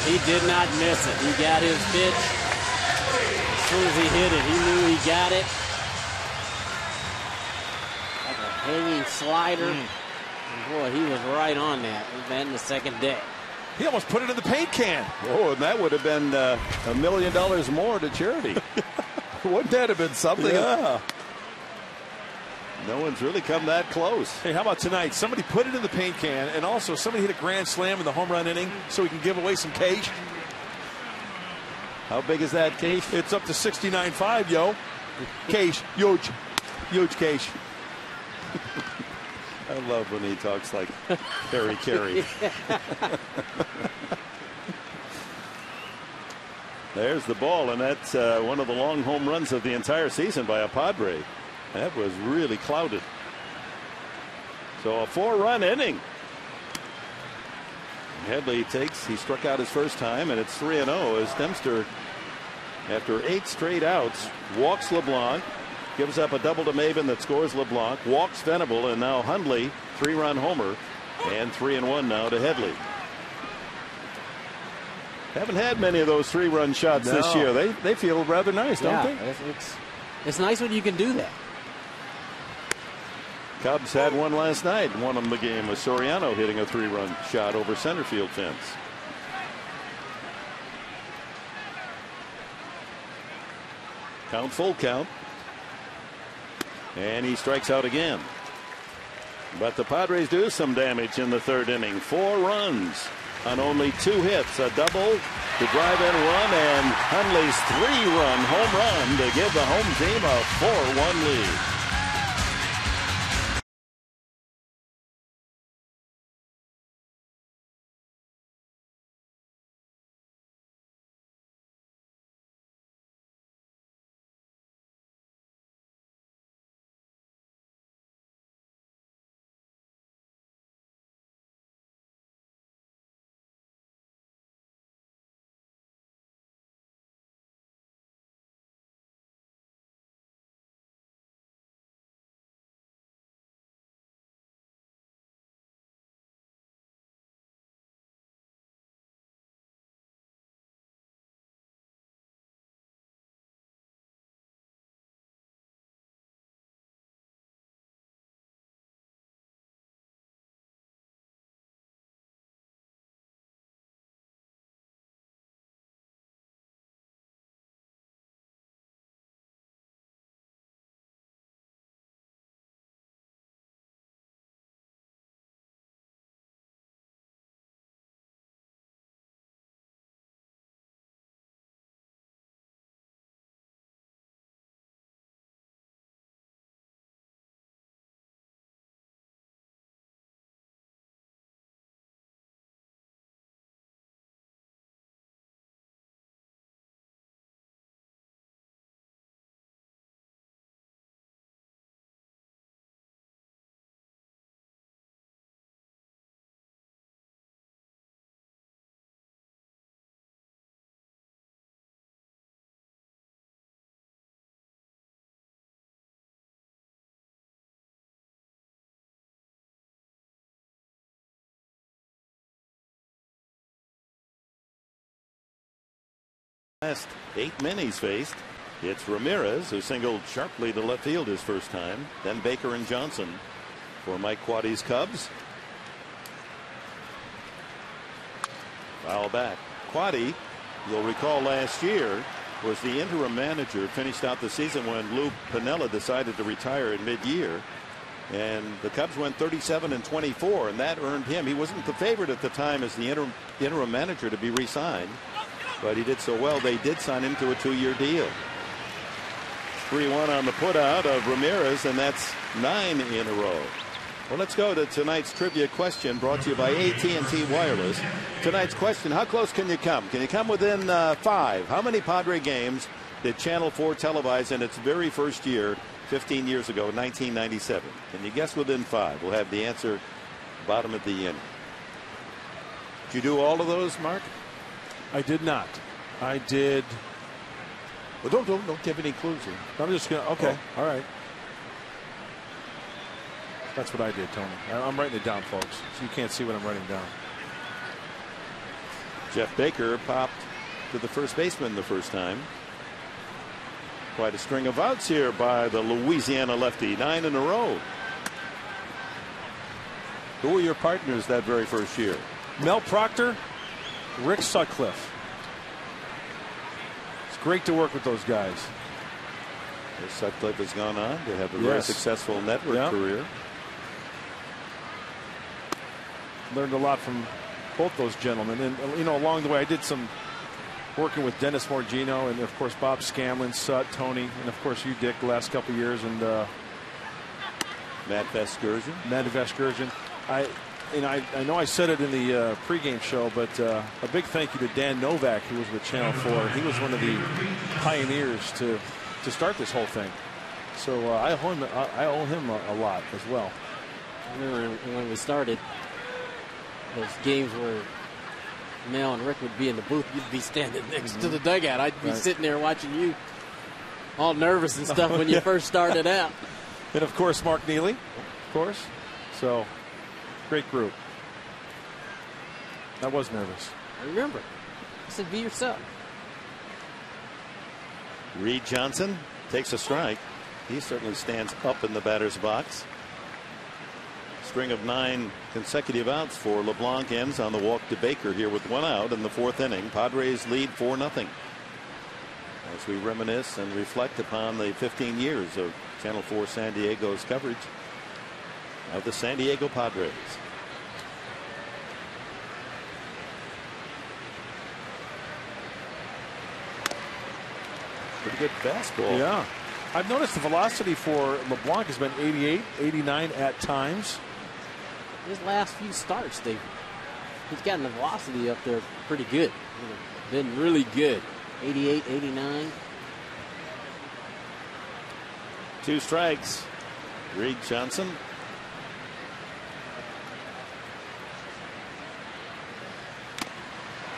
He did not miss it. He got his pitch. As soon as he hit it, he knew he got it. Like a hanging slider. And boy, he was right on that. He's batting the second day. He almost put it in the paint can. Oh, and that would have been $1 million more to charity. Wouldn't that have been something? Yeah. No one's really come that close. Hey, how about tonight? Somebody put it in the paint can, and also somebody hit a grand slam in the home run inning so we can give away some cash. How big is that cash? It's up to 69.5, yo. Cash, huge. Huge cash. I love when he talks like Carey. There's the ball, and that's one of the long home runs of the entire season by a Padre. That was really clouded. So a 4-run inning. Headley he struck out his first time, and it's 3-0 as Dempster, after 8 straight outs, walks LeBlanc, gives up a double to Maven that scores LeBlanc, walks Venable, and now Hundley, 3-run homer, and 3-1 now to Headley. Haven't had many of those 3-run shots this year. They feel rather nice, don't they? It's nice when you can do that. Cubs had one last night, won them the game with Soriano hitting a 3-run shot over center field fence. Full count. And he strikes out again. But the Padres do some damage in the 3rd inning. 4 runs on only 2 hits, a double to drive in run, and Hundley's 3-run home run to give the home team a 4-1 lead. Last 8 men he's faced. It's Ramirez, who singled sharply to left field his first time. Then Baker and Johnson for Mike Quaddy's Cubs. Foul back. Quaddy, you'll recall last year, was the interim manager, finished out the season when Lou Piniella decided to retire in mid-year. And the Cubs went 37-24, and that earned him. He wasn't the favorite at the time as the interim manager to be re-signed, but he did so well they did sign him to a 2-year deal. 3-1 on the putout of Ramirez, and that's 9 in a row. Well, let's go to tonight's trivia question brought to you by AT&T Wireless. Tonight's question: how close can you come? Can you come within 5? How many Padre games did Channel 4 televise in its very first year 15 years ago, 1997? Can you guess within 5? We'll have the answer bottom of the inning. Did you do all of those, Mark? I did not. I did. Well, don't give any clues here. I'm just gonna. Okay. All right. That's what I did, Tony. I'm writing it down, folks, so you can't see what I'm writing down. Jeff Baker popped to the first baseman the first time. Quite a string of outs here by the Louisiana lefty. 9 in a row. Who were your partners that very first year? Mel Proctor, Rick Sutcliffe. It's great to work with those guys. Sutcliffe has gone on to have a very successful network career. Learned a lot from both those gentlemen, and you know, along the way I did some working with Dennis Morgino and of course Bob Scanlon, Sut, Tony, and of course you, Dick, the last couple of years, and Matt Vescursion. I know I said it in the pregame show, but a big thank you to Dan Novak, who was with Channel 4. He was one of the pioneers to start this whole thing. So I owe him a lot as well. I remember when we started, those games where Mel and Rick would be in the booth, you'd be standing next to the dugout. I'd be sitting there watching you, all nervous and stuff when you first started out. And of course Mark Neely, of course. So great group. I was nervous. I remember. I said, be yourself. Reed Johnson takes a strike. He certainly stands up in the batter's box. String of 9 consecutive outs for LeBlanc ends on the walk to Baker here with 1 out in the 4th inning. Padres lead 4-0. As we reminisce and reflect upon the 15 years of Channel 4 San Diego's coverage of the San Diego Padres. Pretty good fastball. Yeah. I've noticed the velocity for LeBlanc has been 88, 89 at times. His last few starts, he's gotten the velocity up there pretty good. Been really good. 88, 89. 2 strikes. Reed Johnson.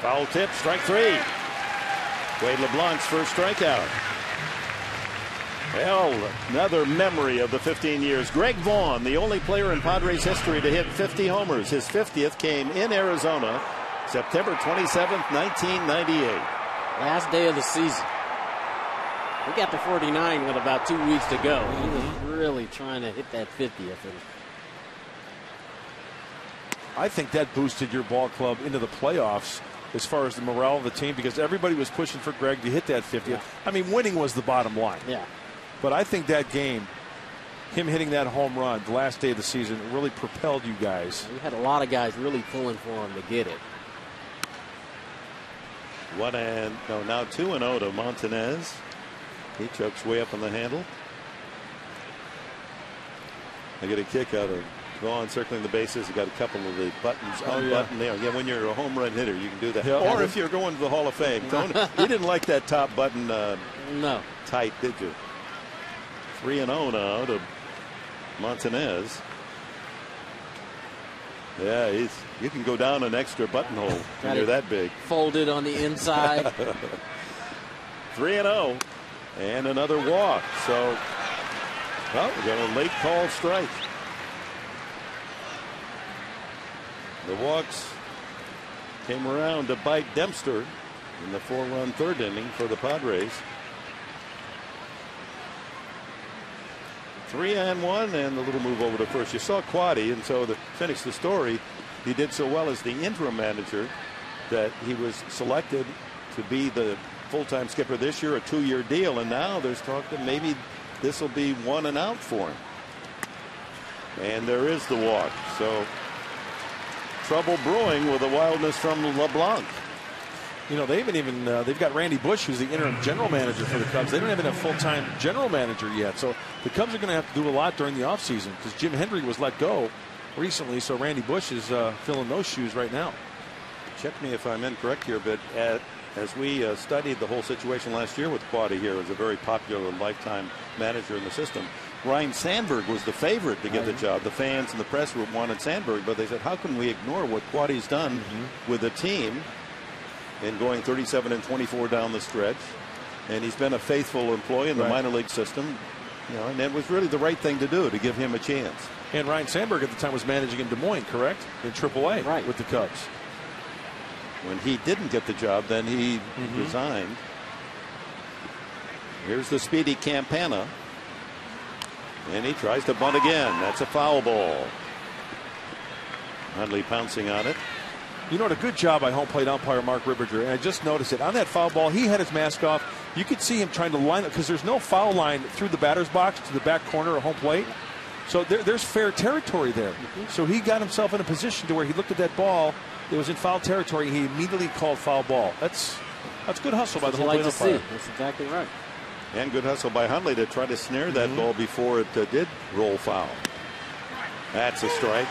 Foul tip, strike 3. Wade LeBlanc's first strikeout. Well, another memory of the 15 years. Greg Vaughn, the only player in Padres history to hit 50 homers. His 50th came in Arizona, September 27th, 1998. Last day of the season. We got to 49 with about 2 weeks to go. He was really trying to hit that 50th. And I think that boosted your ball club into the playoffs as far as the morale of the team, because everybody was pushing for Greg to hit that 50th. Yeah. I mean, winning was the bottom line. Yeah. But I think that game, him hitting that home run the last day of the season, really propelled you guys. We had a lot of guys really pulling for him to get it. Now 2-0 to Montanez. He chokes way up on the handle. I get a kick out of Vaughn circling the bases. He got a couple of the buttons unbuttoned there. Yeah, when you're a home run hitter, you can do that. Yeah. Or if you're going to the Hall of Fame. You didn't like that top button no. tight, did you? 3-0 now to Montanez. Yeah, you can go down an extra buttonhole when you're that big. Folded on the inside. 3-0 and another walk. So, well, we got a late call strike. The walks came around to bite Dempster. in the 4-run third inning for the Padres. 3-1, and a little move over to first. You saw Quaddy, and so to finish the story, he did so well as the interim manager that he was selected to be the full-time skipper this year, a 2-year deal, and now there's talk that maybe this will be 1 and out for him. And there is the walk. So trouble brewing with the wildness from LeBlanc. You know, they've got Randy Bush, who's the interim general manager for the Cubs. They don't even have a full-time general manager yet. So the Cubs are going to have to do a lot during the offseason because Jim Hendry was let go recently. So Randy Bush is filling those shoes right now. Check me if I'm incorrect here, but as we studied the whole situation last year with Quaddy here as a very popular lifetime manager in the system, Ryan Sandberg was the favorite to get the job. The fans and the press wanted Sandberg, but they said, how can we ignore what Quaddy's done with the team in going 37-24 down the stretch? And he's been a faithful employee in the minor league system, you know, and it was really the right thing to do to give him a chance. And Ryan Sandberg at the time was managing in Des Moines, correct? In AAA with the Cubs. When he didn't get the job, then he resigned. Here's the speedy Campana. And he tries to bunt again. That's a foul ball. Hundley pouncing on it. You know what? A good job by home plate umpire Mark Ribberger. And I just noticed it. On that foul ball, he had his mask off. You could see him trying to line up because there's no foul line through the batter's box to the back corner of home plate. So there's fair territory there. So he got himself in a position to where he looked at that ball. It was in foul territory. He immediately called foul ball. That's good hustle by the home plate umpire. That's exactly right. And good hustle by Hundley to try to snare that ball before it did roll foul. That's a strike.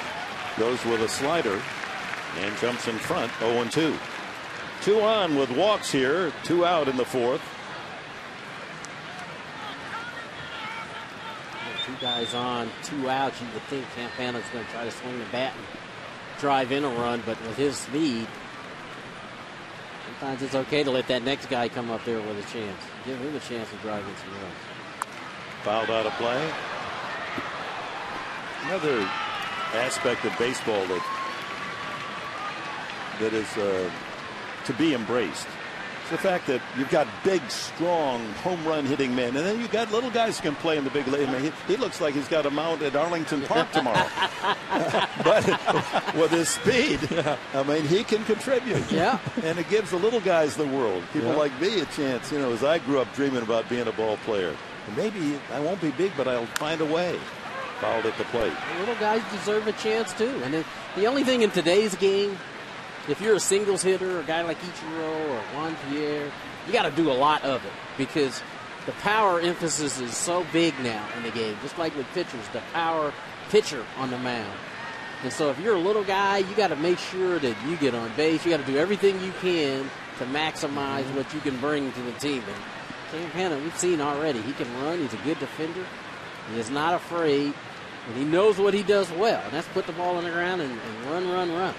Goes with a slider and jumps in front. 0-2. 2 on with walks here. 2 out in the 4th. 2 guys on, 2 outs. You would think Campana's going to try to swing the bat and drive in a run, but with his speed, sometimes it's okay to let that next guy come up there with a chance. Give him a chance to drive in some runs. Fouled out of play. Another aspect of baseball that is to be embraced. It's the fact that you've got big, strong, home run hitting men, and then you've got little guys who can play in the big league. I mean, he looks like he's got a mount at Arlington Park tomorrow. But with his speed, I mean, he can contribute. Yeah. And it gives the little guys the world. People like me a chance. You know, as I grew up dreaming about being a ball player. And maybe I won't be big, but I'll find a way. Fouled at the plate. The little guys deserve a chance, too. And the only thing in today's game, if you're a singles hitter, a guy like Ichiro or Juan Pierre, you got to do a lot of it because the power emphasis is so big now in the game. Just like with pitchers, the power pitcher on the mound. And so if you're a little guy, you got to make sure that you get on base. You got to do everything you can to maximize what you can bring to the team. And Campana, we've seen already, he can run. He's a good defender. He is not afraid. And he knows what he does well, and that's put the ball on the ground and run.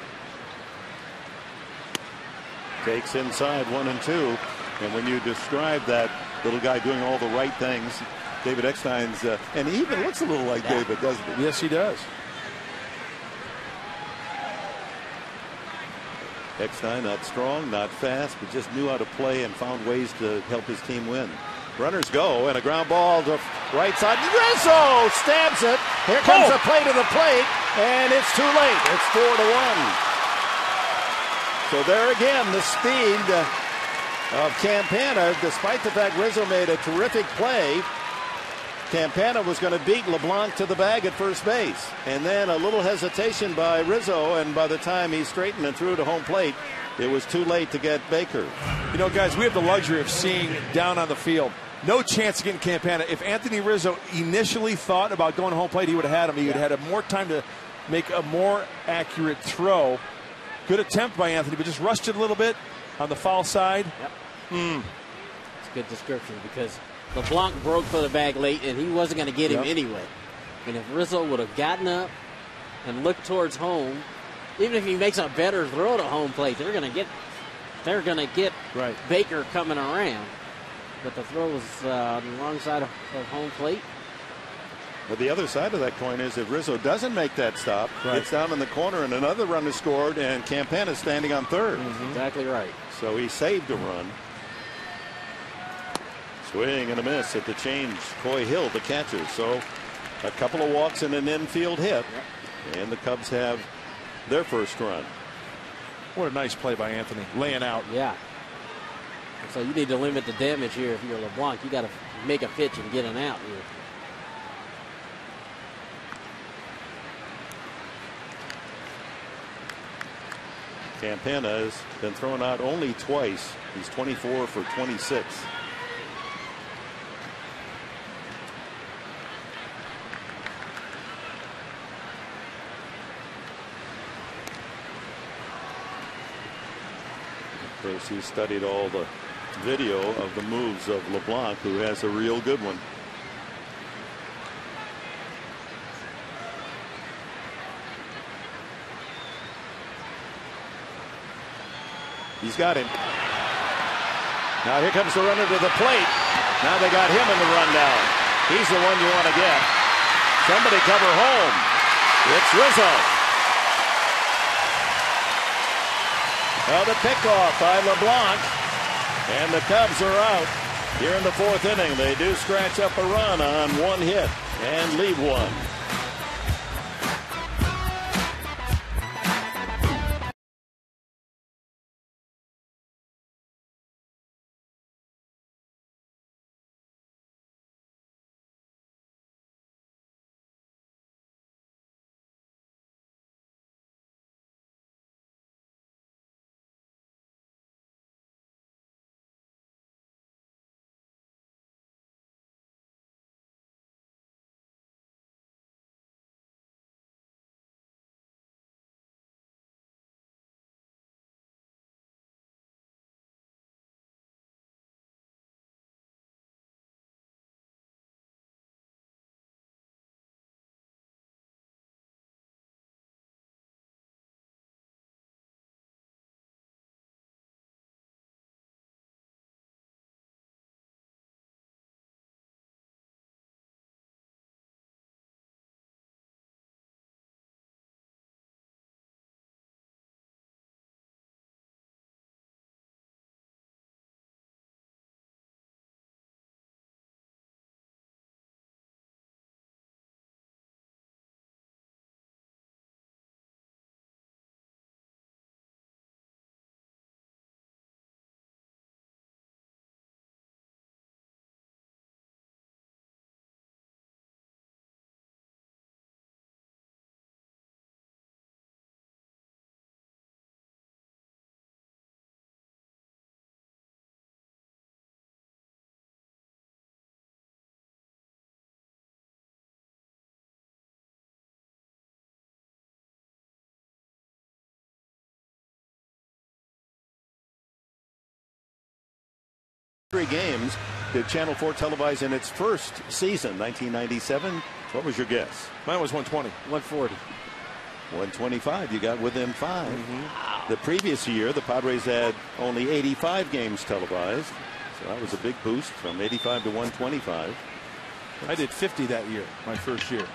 Takes inside 1-2. And when you describe that little guy doing all the right things, David Eckstein's, and he even looks a little like David, doesn't he? Yes, he does. Eckstein, not strong, not fast, but just knew how to play and found ways to help his team win. Runners go, and a ground ball to right side. Rizzo stabs it. Here comes the play to the plate, and it's too late. It's 4-1. So there again, the speed of Campana, despite the fact Rizzo made a terrific play, Campana was going to beat LeBlanc to the bag at first base. And then a little hesitation by Rizzo, and by the time he straightened and threw to home plate, it was too late to get Baker. You know, guys, we have the luxury of seeing down on the field. No chance of getting Campana. If Anthony Rizzo initially thought about going home plate, he would have had him. He would have had more time to make a more accurate throw. Good attempt by Anthony, but just rushed it a little bit on the foul side. Yep. It's a good description because LeBlanc broke for the bag late, and he wasn't going to get him anyway. And if Rizzo would have gotten up and looked towards home, even if he makes a better throw to home plate, they're going to get Baker coming around. But the throw was on the wrong side of home plate. But the other side of that coin is if Rizzo doesn't make that stop, gets down in the corner and another run is scored, and Campana's standing on third. Exactly right. So he saved a run. Swing and a miss at the change. Coy Hill, the catcher. So a couple of walks and an infield hit. And the Cubs have their first run. What a nice play by Anthony, laying out. Yeah. So you need to limit the damage here. If you're LeBlanc, you got to make a pitch and get an out here. Campana has been thrown out only twice. He's 24 for 26. Of course, he studied all the video of the moves of LeBlanc, who has a real good one. He's got him. Now here comes the runner to the plate. Now they got him in the rundown. He's the one you want to get. Somebody cover home. It's Rizzo. Well, the pickoff by LeBlanc. And the Cubs are out here in the fourth inning. They do scratch up a run on one hit and leave one. Three games did Channel 4 televise in its first season, 1997. What was your guess? Mine was 120. 140. 125. You got within 5. The previous year, the Padres had only 85 games televised. So that was a big boost from 85 to 125. I did 50 that year, my first year.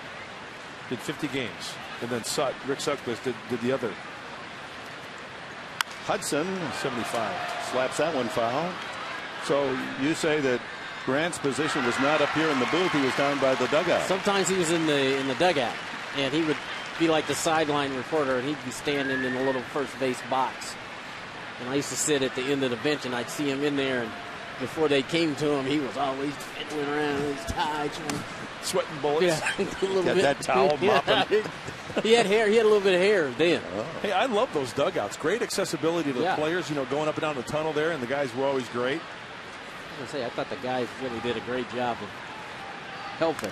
Did 50 games. And then Rick Sutcliffe did the other. Hudson, 75. slaps that one foul. So you say that Grant's position was not up here in the booth. He was down by the dugout. Sometimes he was in the dugout, and he would be like the sideline reporter, and he'd be standing in a little first base box. And I used to sit at the end of the bench, and I'd see him in there. And before they came to him, he was always fiddling around with his tie, sweating bullets. Yeah, a little Got bit. that towel mopping. He had hair. He had a little bit of hair then. Oh. Hey, I love those dugouts. Great accessibility to the players. You know, going up and down the tunnel there, and the guys were always great. I thought the guys really did a great job of helping.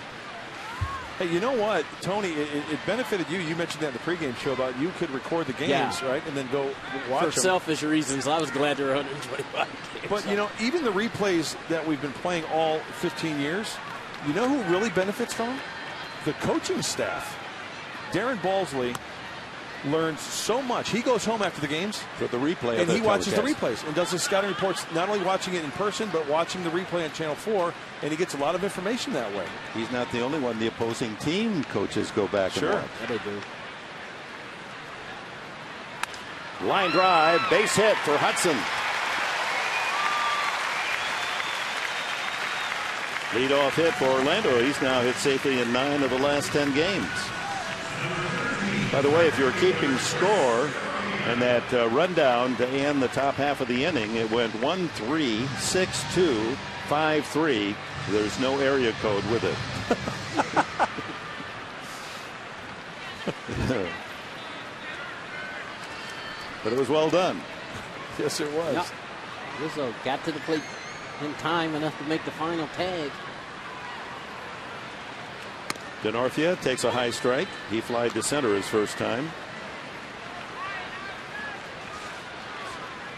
Hey, you know what, Tony? It benefited you. You mentioned that in the pregame show about you could record the games, right, and then go watch them. For selfish reasons, I was glad there were 125 games. But, you know, even the replays that we've been playing all 15 years, you know who really benefits from them? The coaching staff. Darren Balsley learns so much. He goes home after the games for the replay, and he watches the replays and does his scouting reports, not only watching it in person, but watching the replay on Channel 4, and he gets a lot of information that way. He's not the only one. The opposing team coaches go back and watch. Yeah, they do. Line drive, base hit for Hudson. Leadoff hit for Orlando. He's now hit safely in 9 of the last 10 games. By the way, if you're keeping score and that rundown to end the top half of the inning, it went 1-3, 6-2, 5-3. There's no area code with it. But it was well done. Yes, it was. Yep. Rizzo got to the plate in time enough to make the final tag. Denorfia takes a high strike. He flied to center his first time.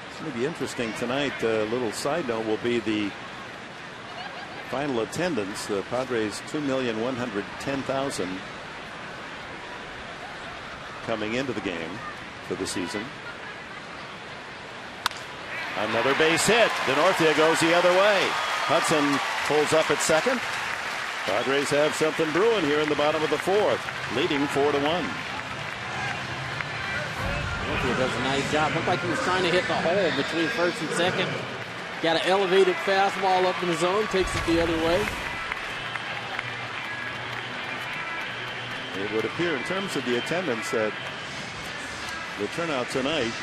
It's going to be interesting tonight. A little side note will be the final attendance. The Padres 2,110,000 coming into the game for the season. Another base hit. Denorfia goes the other way. Hudson pulls up at second. Padres have something brewing here in the bottom of the 4th, leading 4-1. Denorfia does a nice job. Looked like he was trying to hit the hole between first and second. Got an elevated fastball up in the zone, takes it the other way. It would appear in terms of the attendance that the turnout tonight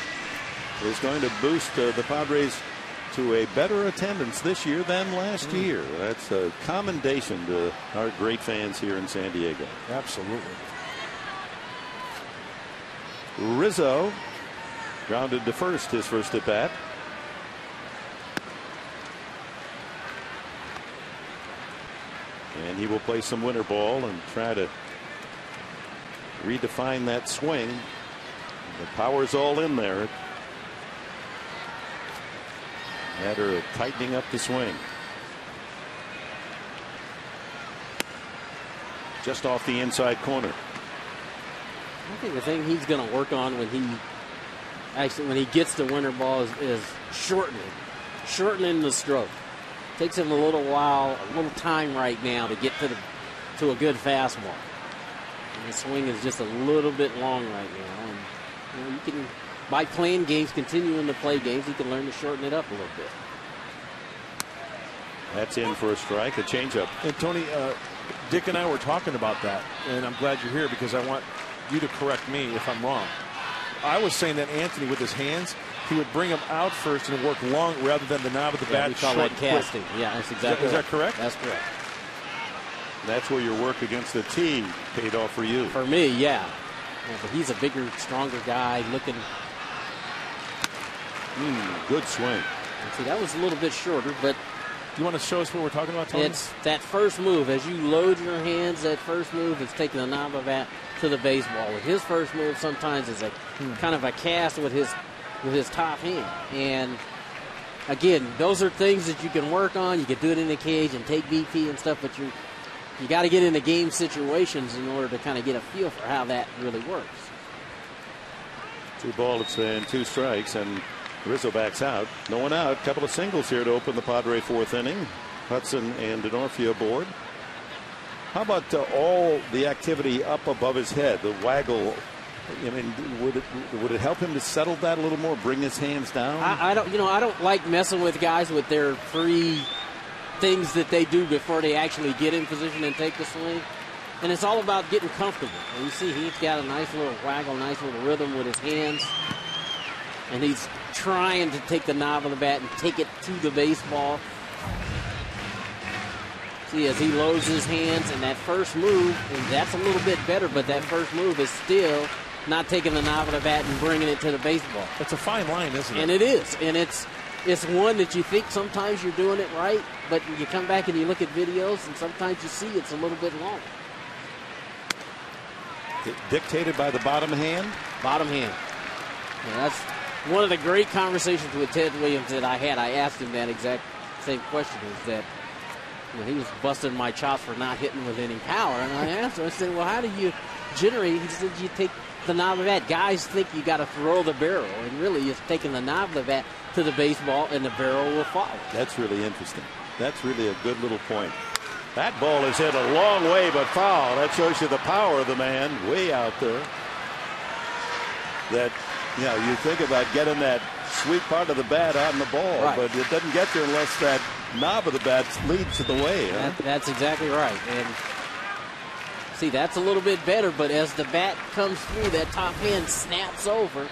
is going to boost the Padres to a better attendance this year than last year. That's a commendation to our great fans here in San Diego. Absolutely. Rizzo grounded to first, his first at bat. And he will play some winter ball and try to redefine that swing. The power's all in there. Matter of tightening up the swing. Just off the inside corner. I think the thing he's going to work on when he gets the winter ball is shortening the stroke. Takes him a little while, a little time right now to get to a good fastball. And the swing is just a little bit long right now. And you can, by playing games, continuing to play games, he can learn to shorten it up a little bit. That's in for a strike, a changeup. And Tony, Dick and I were talking about that, and I'm glad you're here because I want you to correct me if I'm wrong. I was saying that Anthony, with his hands, he would bring them out first and work long rather than the knob of the bat. We call that casting. Yeah, that's exactly. Is that correct? That's correct. That's where your work against the tee paid off for you. For me, yeah. But he's a bigger, stronger guy looking. Good swing. See, that was a little bit shorter, but. You want to show us what we're talking about, Tony? It's that first move. As you load your hands, that first move is taking the knob of that to the baseball. With his first move, sometimes is a kind of a cast with his top hand. And again, those are things that you can work on. You can do it in the cage and take BP and stuff, but you got to get into game situations in order to kind of get a feel for how that really works. 2 balls and 2 strikes, and Rizzo backs out. No one out. Couple of singles here to open the Padre 4th inning. Hudson and Denorfia aboard. How about all the activity up above his head, the waggle? I mean, would it help him to settle that a little more, bring his hands down? I don't like messing with guys with their free things that they do before they actually get in position and take the swing. And it's all about getting comfortable. And you see he's got a nice little waggle, nice little rhythm with his hands. And he's trying to take the knob of the bat and take it to the baseball. See, as he loads his hands, and that first move, and that's a little bit better, but that first move is still not taking the knob of the bat and bringing it to the baseball. It's a fine line, isn't it? And it is. And it's one that you think sometimes you're doing it right, but you come back and you look at videos, and sometimes you see it's a little bit long. Dictated by the bottom hand? Bottom hand. Yeah, that's one of the great conversations with Ted Williams that I had. I asked him that exact same question, is that he was busting my chops for not hitting with any power. And I asked him, I said, well, how do generally, he said you take the knob of the bat. Guys think you got to throw the barrel, and really it's taking the knob of the bat to the baseball, and the barrel will follow. That's really interesting. That's really a good little point. That ball is hit a long way, but foul. That shows you the power of the man way out there. That, you think about getting that sweet part of the bat on the ball, right, but it doesn't get there unless that knob of the bat leads to the way. Huh? That's exactly right. And see, that's a little bit better, but as the bat comes through, that top hand snaps over.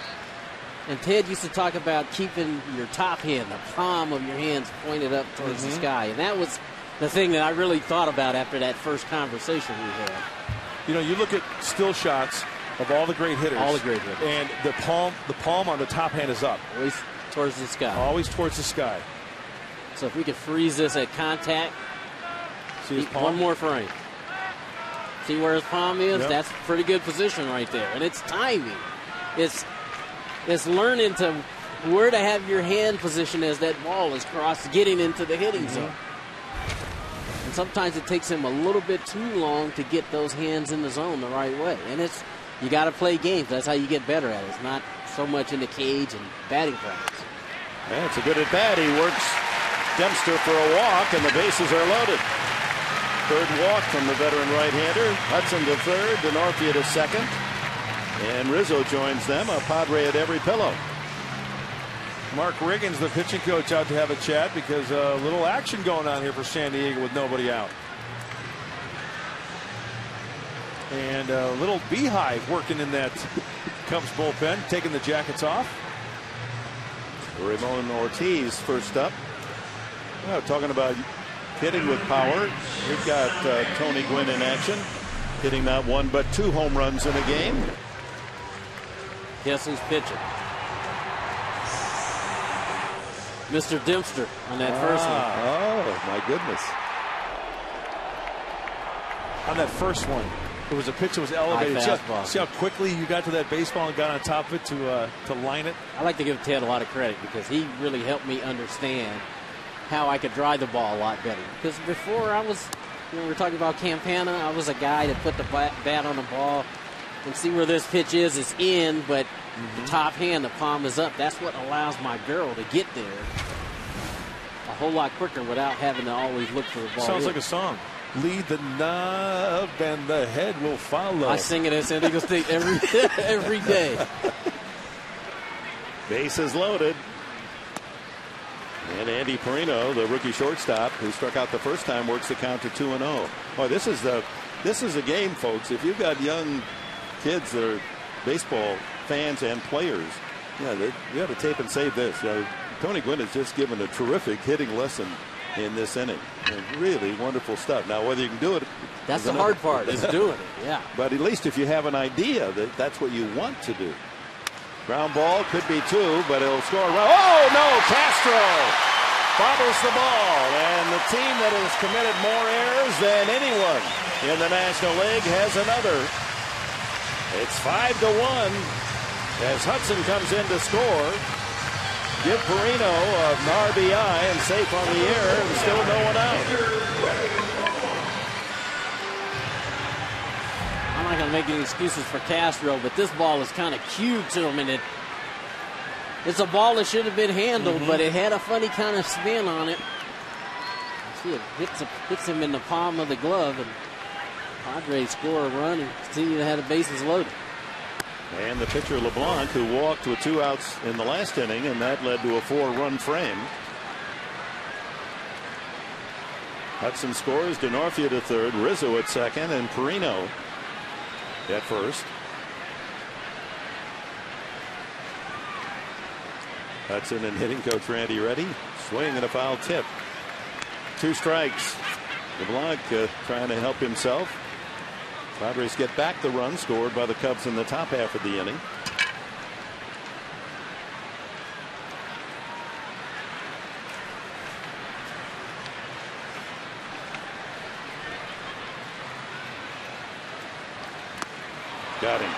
And Ted used to talk about keeping your top hand, the palm of your hands pointed up towards the sky. And that was the thing that I really thought about after that first conversation we had. You look at still shots of all the great hitters. All the great hitters. And the palm on the top hand is up. Always towards the sky. Always towards the sky. So if we could freeze this at contact. See his palm? One more frame. See where his palm is? Yep. That's pretty good position right there. And it's timing. It's learning to where to have your hand position as that ball is crossed, getting into the hitting zone. And sometimes it takes him a little bit too long to get those hands in the zone the right way. And you got to play games. That's how you get better at it. It's not so much in the cage and batting practice. Yeah, it's a good at bat. He works Dempster for a walk, and the bases are loaded. Third walk from the veteran right-hander. Hudson to third, Denorfia to second. And Rizzo joins them, a Padre at every pillow. Mark Riggins, the pitching coach, out to have a chat because a little action going on here for San Diego with nobody out. And a little beehive working in that Cubs bullpen, taking the jackets off. Ramon Ortiz first up. Well, talking about hitting with power. We've got Tony Gwynn in action, hitting not one but 2 home runs in a game. Guess who's pitching? Mr. Dempster on that first one. Oh, my goodness. On that first one, it was a pitch that was elevated. See how quickly you got to that baseball and got on top of it to line it? I like to give Ted a lot of credit because he really helped me understand how I could drive the ball a lot better. Because before I was, we were talking about Campana, I was a guy that put the bat on the ball and see where this pitch is. It's in, but the top hand, the palm is up. That's what allows my barrel to get there a whole lot quicker without having to always look for the ball. Sounds like a song. Lead the knob and the head will follow. I sing it at San Diego State every day. Bases loaded. And Andy Perino, the rookie shortstop, who struck out the first time, works the count to 2-0. Boy, this is a game, folks. If you've got young kids that are baseball fans and players, you got to tape and save this. Tony Gwynn has just given a terrific hitting lesson in this inning. And really wonderful stuff. Now, whether you can do it, that's the hard part, is doing it. Yeah. But at least if you have an idea that that's what you want to do. Ground ball could be 2, but it'll score. Oh, no, Castro bobbles the ball. And the team that has committed more errors than anyone in the National League has another. It's 5-1 as Hudson comes in to score. Give Perino an RBI and safe on the air, and still no one out. I'm not going to make any excuses for Castro, but this ball is kind of cued to him, and it's a ball that should have been handled, but it had a funny kind of spin on it. See, it hits him in the palm of the glove, and Padres score a run and continue to have the bases loaded. And the pitcher LeBlanc, who walked with 2 outs in the last inning, and that led to a 4-run frame. Hudson scores, Denorfia to third, Rizzo at second, and Perino at first. Hudson and hitting coach Randy Reddy. Swing and a foul tip. 2 strikes. LeBlanc trying to help himself. Padres get back the run scored by the Cubs in the top half of the inning. Got him.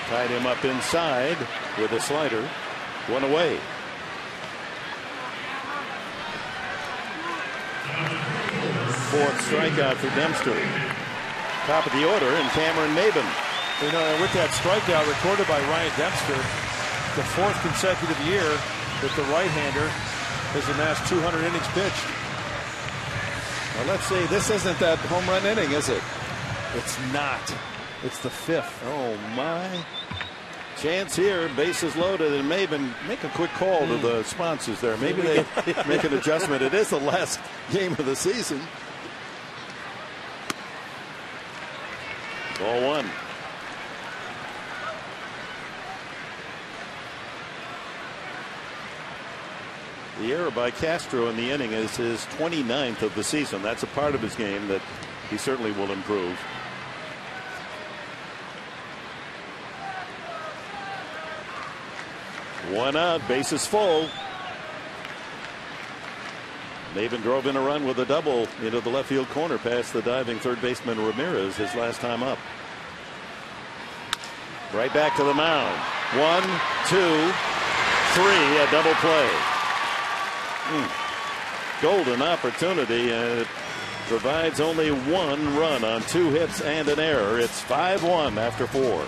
Tied him up inside with a slider. 1 away. Fourth strikeout for Dempster. Top of the order, and Cameron Maben You know, and with that strikeout recorded by Ryan Dempster, the 4th consecutive year that the right-hander has amassed 200 innings pitched. Well, let's see. This isn't that home run inning, is it? It's not. It's the 5th. Oh, my. Chance here, bases loaded, and maybe make a quick call to the sponsors there. Maybe they make an adjustment. It is the last game of the season. Ball 1. The error by Castro in the inning is his 29th of the season. That's a part of his game that he certainly will improve. One out, bases full. Maven drove in a run with a double into the left field corner past the diving third baseman Ramirez his last time up. Right back to the mound. 1, 2, 3, a double play. Golden opportunity, and it provides only 1 run on 2 hits and an error. It's 5-1 after 4.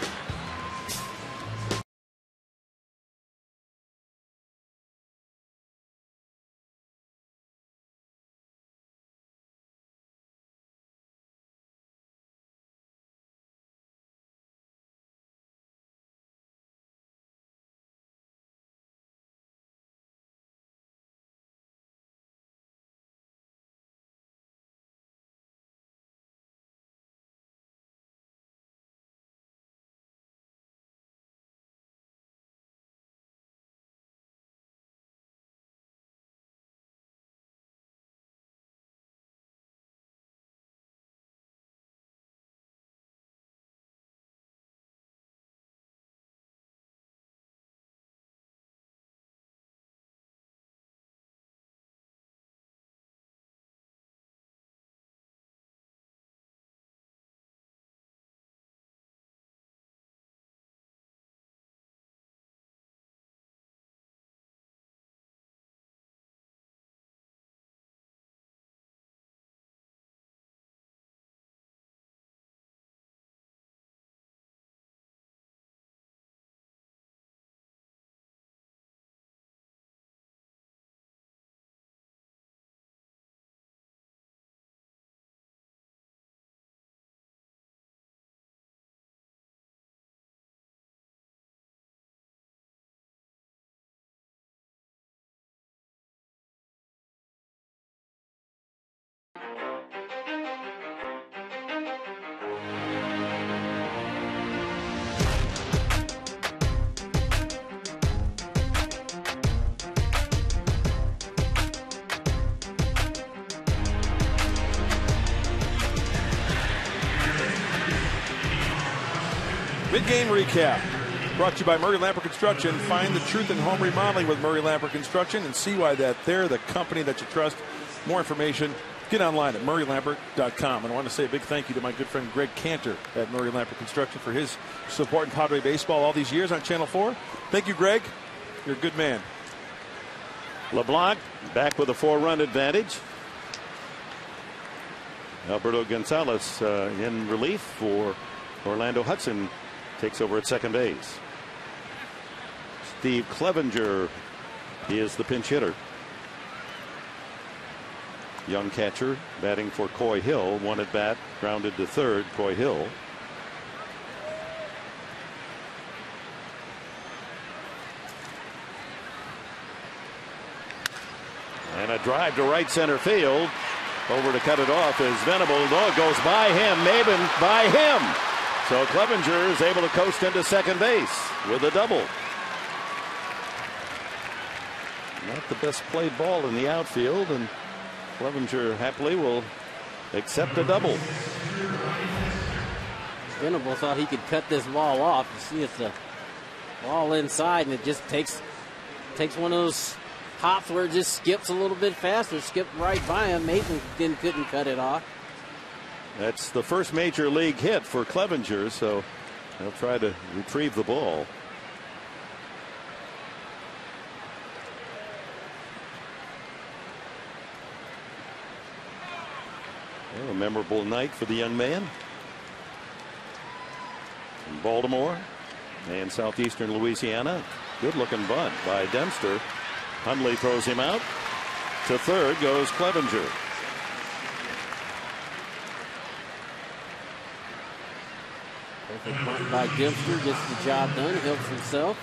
Mid-game recap brought to you by Murray Lamper Construction. Find the truth in home remodeling with Murray Lamper Construction and see why that they're the company that you trust. More information, get online at murraylamper.com. And I want to say a big thank you to my good friend Greg Cantor at Murray Lamper Construction for his support in Padre baseball all these years on Channel 4. Thank you, Greg. You're a good man. LeBlanc back with a 4-run advantage. Alberto Gonzalez in relief for Orlando Hudson. Takes over at second base. Steve Clevenger, he is the pinch hitter. Young catcher batting for Coy Hill. One at bat, grounded to third. Coy Hill. And a drive to right center field. Over to cut it off is Venable. Oh, it goes by him. Maben by him. So Clevenger is able to coast into second base with a double. Not the best played ball in the outfield, and Clevenger happily will accept a double. Venable thought he could cut this ball off. You see it's a ball inside, and it just takes one of those hops where it just skips a little bit faster. Skipped right by him. Mason couldn't cut it off. That's the first major league hit for Clevenger, so they'll try to retrieve the ball. Well, a memorable night for the young man. Baltimore and southeastern Louisiana. Good looking bunt by Dempster. Hundley throws him out. To third goes Clevenger. Perfect bunt by Dempster, gets the job done, helps himself.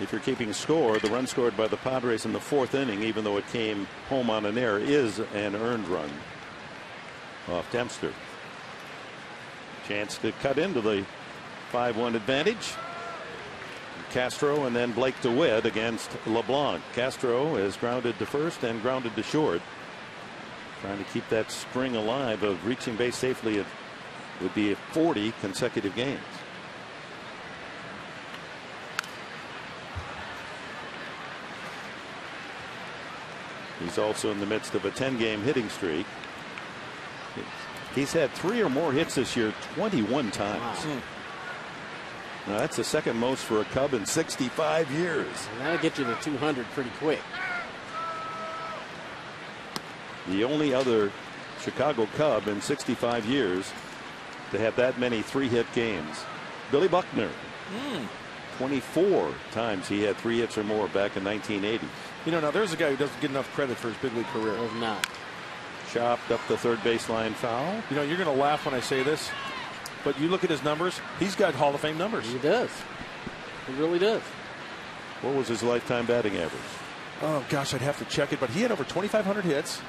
If you're keeping score, the run scored by the Padres in the 4th inning, even though it came home on an error, is an earned run off Dempster. Chance to cut into the 5-1 advantage. Castro and then Blake DeWitt against LeBlanc. Castro is grounded to first and grounded to short. Trying to keep that string alive of reaching base safely. It would be 40 consecutive games. He's also in the midst of a 10-game hitting streak. He's had 3 or more hits this year 21 times. Wow. Now that's the second most for a Cub in 65 years. And that'll get you to 200 pretty quick. The only other Chicago Cub in 65 years to have that many 3-hit games. Billy Buckner. 24 times he had 3 hits or more back in 1980. You know, now there's a guy who doesn't get enough credit for his big league career. Does not. Chopped up the third baseline foul. You know, you're going to laugh when I say this, but you look at his numbers, he's got Hall of Fame numbers. He does. He really does. What was his lifetime batting average? Oh, gosh, I'd have to check it, but he had over 2,500 hits.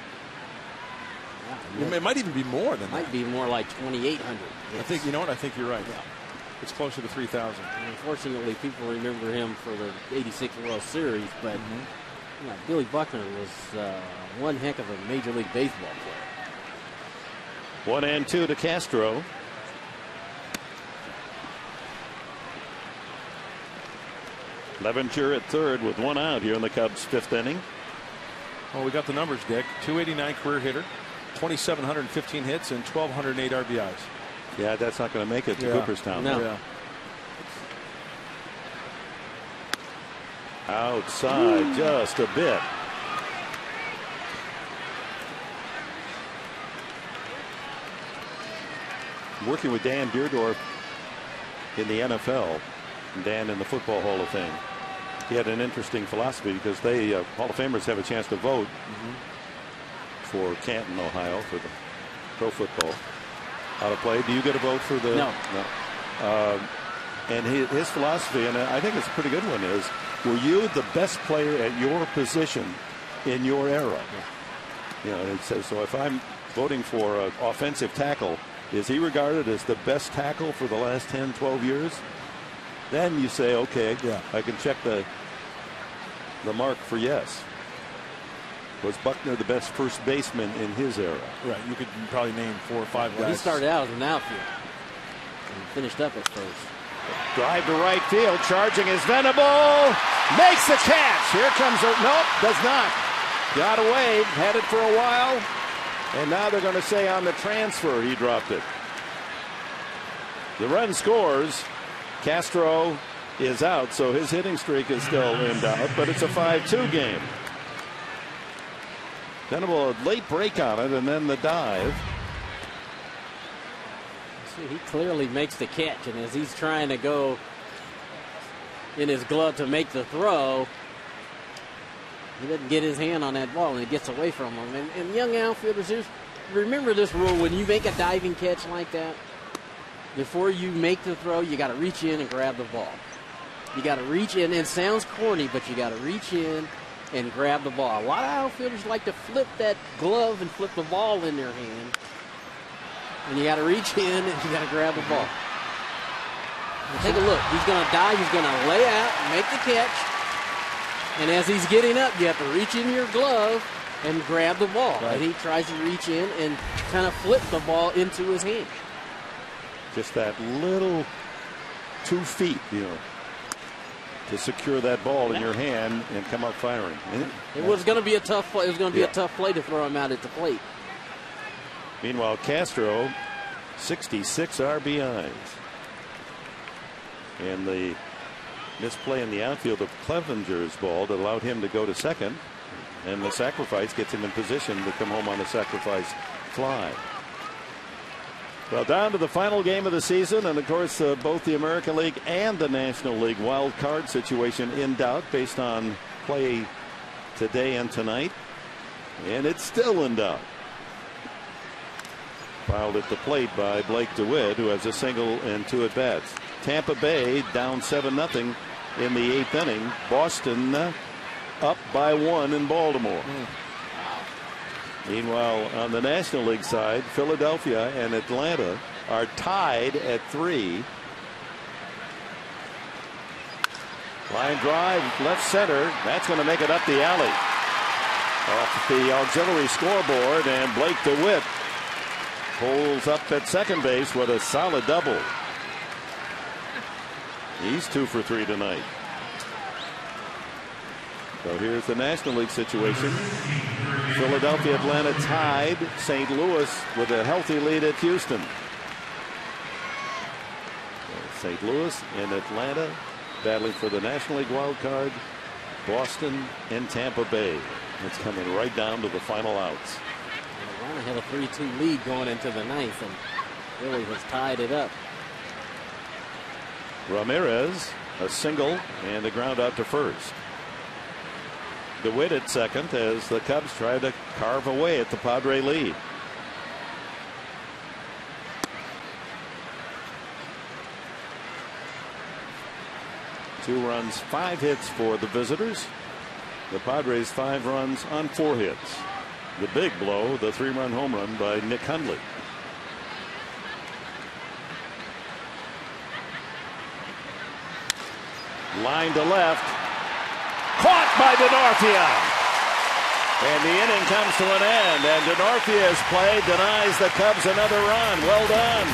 It might even be more than that. Might be more like 2,800. I think, you know what? I think you're right. Yeah. It's closer to 3,000. Unfortunately, people remember him for the '86 World Series, but Billy Buckner was one heck of a Major League Baseball player. 1-2 to Castro. Clevenger at third with 1 out here in the Cubs' 5th inning. Well, we got the numbers, Dick. 289 career hitter, 2,715 hits, and 1,208 RBIs. Yeah, that's not going to make it to Cooperstown. No. Yeah. Outside just a bit. Working with Dan Beardorf in the NFL, and Dan in the Football Hall of Fame. He had an interesting philosophy because they Hall of Famers have a chance to vote for Canton, Ohio, for the pro football. Out of play. Do you get a vote for the? No. And his philosophy, and I think it's a pretty good one, is: were you the best player at your position in your era? You know, it says, so if I'm voting for an offensive tackle, is he regarded as the best tackle for the last 10, 12 years? Then you say, okay, I can check the mark for yes. Was Buckner the best first baseman in his era? Right. You could probably name 4 or 5 guys. He started out as an outfield and finished up at first. Drive to right field, charging is Venable, makes the catch. Here comes nope, does not. Got away, had it for a while, and now they're going to say on the transfer he dropped it. The run scores. Castro is out, so his hitting streak is still in doubt, but it's a 5-2 game. Venable, a late break on it, and then the dive. See, he clearly makes the catch, and as he's trying to go in his glove to make the throw, he doesn't get his hand on that ball, and it gets away from him. And young outfielders, remember this rule: when you make a diving catch like that, before you make the throw, you got to reach in and grab the ball. You got to reach in. It sounds corny, but you got to reach in and grab the ball. A lot of outfielders like to flip that glove and flip the ball in their hand. And you got to reach in and you got to grab the ball. Now take a look. He's going to dive. He's going to lay out and make the catch. And as he's getting up, you have to reach in your glove and grab the ball. Right. And he tries to reach in and kind of flip the ball into his hand. Just that little 2 feet, you know, to secure that ball in your hand and come up firing. It was going to be a tough play. It was going to be a tough play to throw him out at the plate. Meanwhile, Castro, 66 RBIs. And the misplay in the outfield of Clevenger's ball that allowed him to go to second. And the sacrifice gets him in position to come home on a sacrifice fly. Well, down to the final game of the season, and of course both the American League and the National League wild card situation in doubt based on play today and tonight, and it's still in doubt. Filed at the plate by Blake DeWitt, who has a single and 2 at bats. Tampa Bay down 7-0 in the 8th inning. Boston up by 1 in Baltimore. Meanwhile, on the National League side, Philadelphia and Atlanta are tied at 3. Line drive, left center. That's going to make it up the alley. Off the auxiliary scoreboard, and Blake DeWitt pulls up at second base with a solid double. He's 2 for 3 tonight. So here's the National League situation. Philadelphia, Atlanta tied. St. Louis with a healthy lead at Houston. St. Louis and Atlanta battling for the National League wild card. Boston and Tampa Bay. It's coming right down to the final outs. Atlanta had a 3-2 lead going into the 9th, and Philly has tied it up. Ramirez, a single and a ground out to first. DeWitt at second as the Cubs try to carve away at the Padre lead. Two runs, 5 hits for the visitors. The Padres 5 runs on 4 hits. The big blow, the 3-run home run by Nick Hundley. Line to left. Caught by Denorfia. And the inning comes to an end. And Denorfia's play denies the Cubs another run. Well done.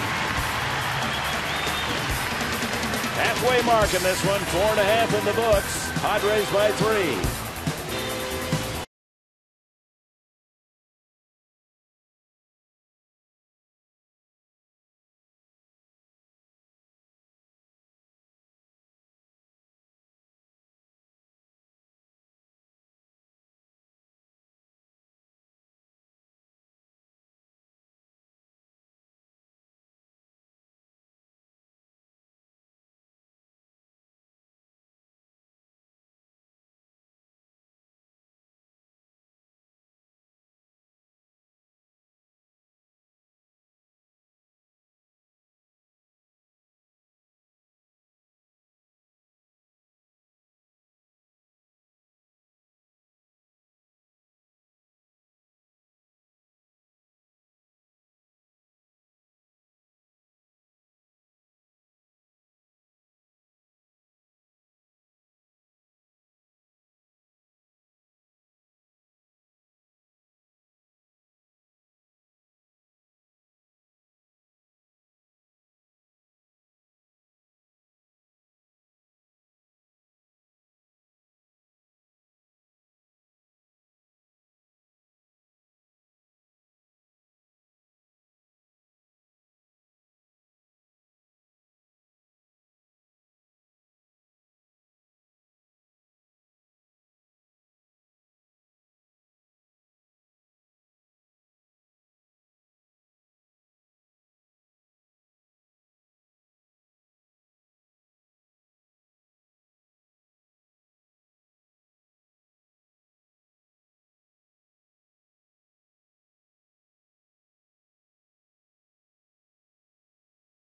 Halfway mark in this one. 4.5 in the books. Padres by 3.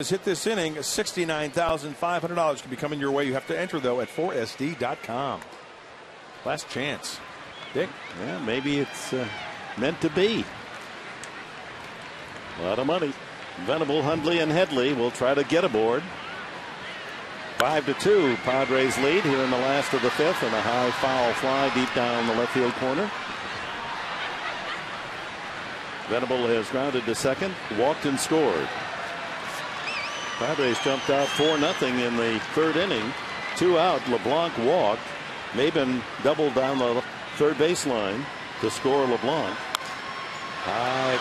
Hit this inning, $69,500 can be coming your way. You have to enter, though, at 4SD.com. Last chance. Dick? Yeah, maybe it's meant to be. A lot of money. Venable, Hundley, and Headley will try to get aboard. 5-2, Padres lead here in the last of the 5th, and a high foul fly deep down the left field corner. Venable has grounded to second, walked and scored. Padres jumped out 4-0 in the 3rd inning. 2 out. LeBlanc walked. Maben doubled down the third baseline to score LeBlanc. High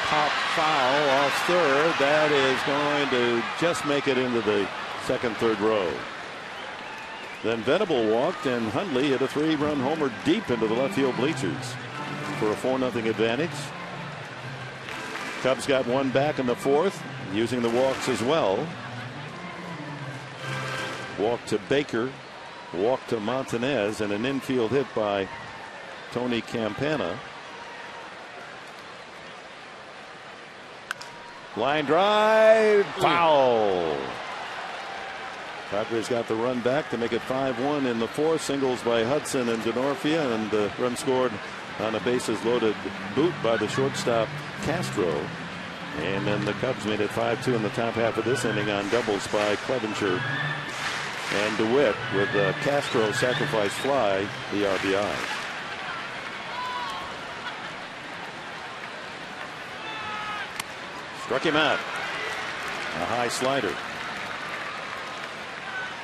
pop foul off third. That is going to just make it into the second, third row. Then Venable walked, and Hundley hit a 3-run homer deep into the left field bleachers for a 4-0 advantage. Cubs got one back in the 4th, using the walks as well. Walk to Baker, walk to Montanez, and an infield hit by Tony Campana. Line drive, foul. Padres got the run back to make it 5-1 in the 4th. Singles by Hudson and Denorfia, and the run scored on a bases loaded boot by the shortstop Castro. And then the Cubs made it 5-2 in the top half of this inning on doubles by Clevenger and DeWitt, with Castro sacrifice fly the RBI. Struck him out. A high slider.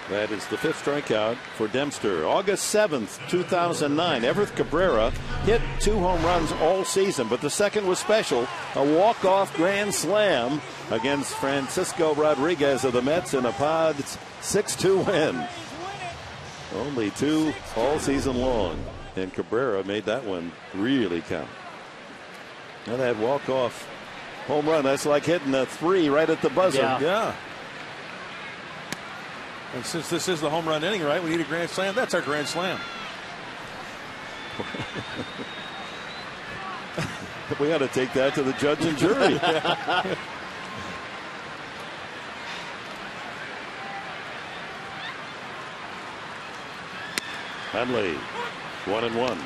That is the 5th strikeout for Dempster. August 7th, 2009. Everett Cabrera hit 2 home runs all season, but the second was special. A walk-off grand slam against Francisco Rodriguez of the Mets in a Padres 6-2 win. Only 2 all season long, and Cabrera made that one really count. Now that walk-off home run, that's like hitting a 3 right at the buzzer. Yeah. And since this is the home run inning, right, we need a grand slam. That's our grand slam. We ought to take that to the judge and jury. Hundley, 1-1.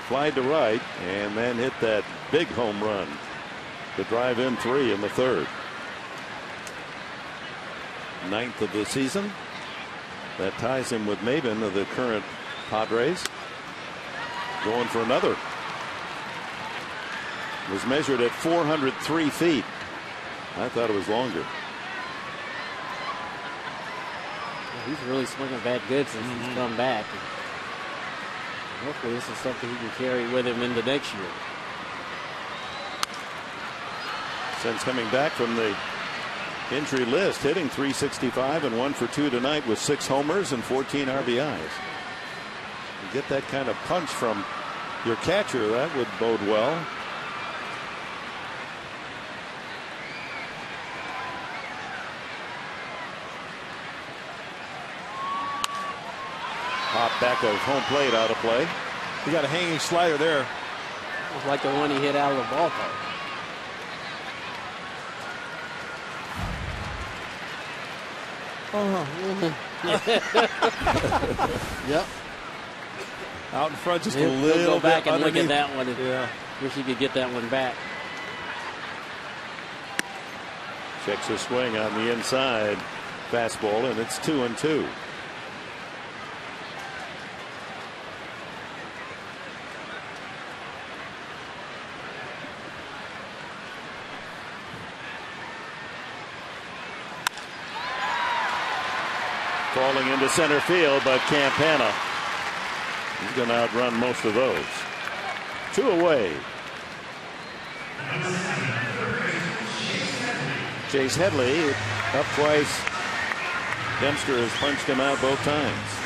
Fly to right, and then hit that big home run to drive in 3 in the 3rd. 9th of the season. That ties him with Maben of the current Padres. Going for another. Was measured at 403 feet. I thought it was longer. He's really swinging bat good since he's come back. Hopefully this is something he can carry with him into next year. Since coming back from the injury list, hitting .365 and 1 for 2 tonight with 6 homers and 14 RBIs. You get that kind of punch from your catcher, that would bode well. Pop back of home plate, out of play. He got a hanging slider there. It was like the one he hit out of the ballpark. Yep. Out in front, just a He'll little go back bit and underneath. look at that one. Yeah. Wish he could get that one back. Checks a swing on the inside fastball, and it's 2-2. Falling into center field, but Campana, he's going to outrun most of those. 2 away. Chase Headley up twice. Dempster has punched him out both times.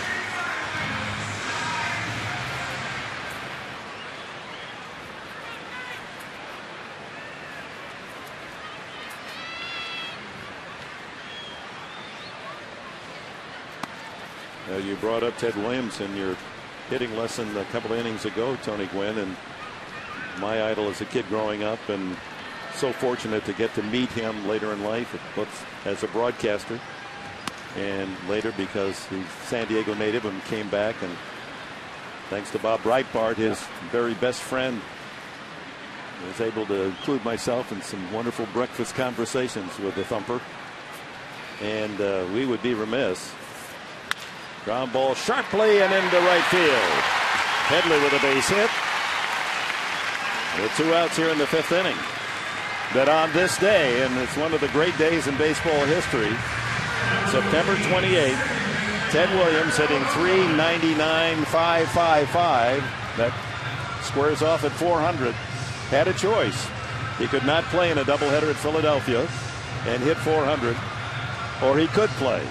You brought up Ted Williams in your hitting lesson a couple of innings ago, Tony Gwynn, and my idol as a kid growing up, and so fortunate to get to meet him later in life, both as a broadcaster and later because he's San Diego native and came back, and thanks to Bob Breitbart, his very best friend, was able to include myself in some wonderful breakfast conversations with the Thumper. And we would be remiss. Ground ball sharply and into right field. Headley with a base hit. With 2 outs here in the 5th inning. That on this day, and it's one of the great days in baseball history, September 28th, Ted Williams hitting .399, .555. That squares off at 400. Had a choice. He could not play in a doubleheader at Philadelphia and hit 400, or he could play.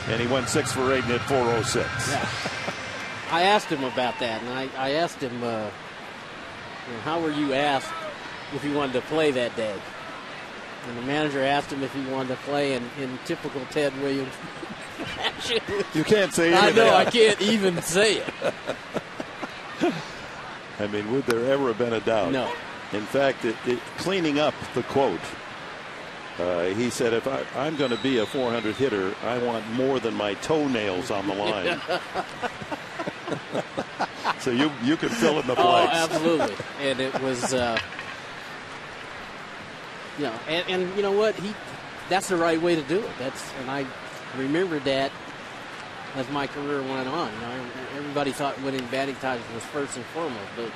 And he went 6 for 8 and hit 406. Yeah. I asked him about that, and I asked him, how were you asked if he wanted to play that day? And the manager asked him if he wanted to play in typical Ted Williams fashion. You can't say anything. I know, I can't even say it. I mean, would there ever have been a doubt? No. In fact, cleaning up the quote, he said, if I'm going to be a 400 hitter, I want more than my toenails on the line. So you can fill in the blanks. Oh, absolutely. And it was, and you know what? That's the right way to do it. And I remembered that as my career went on. Everybody thought winning batting titles was first and foremost, but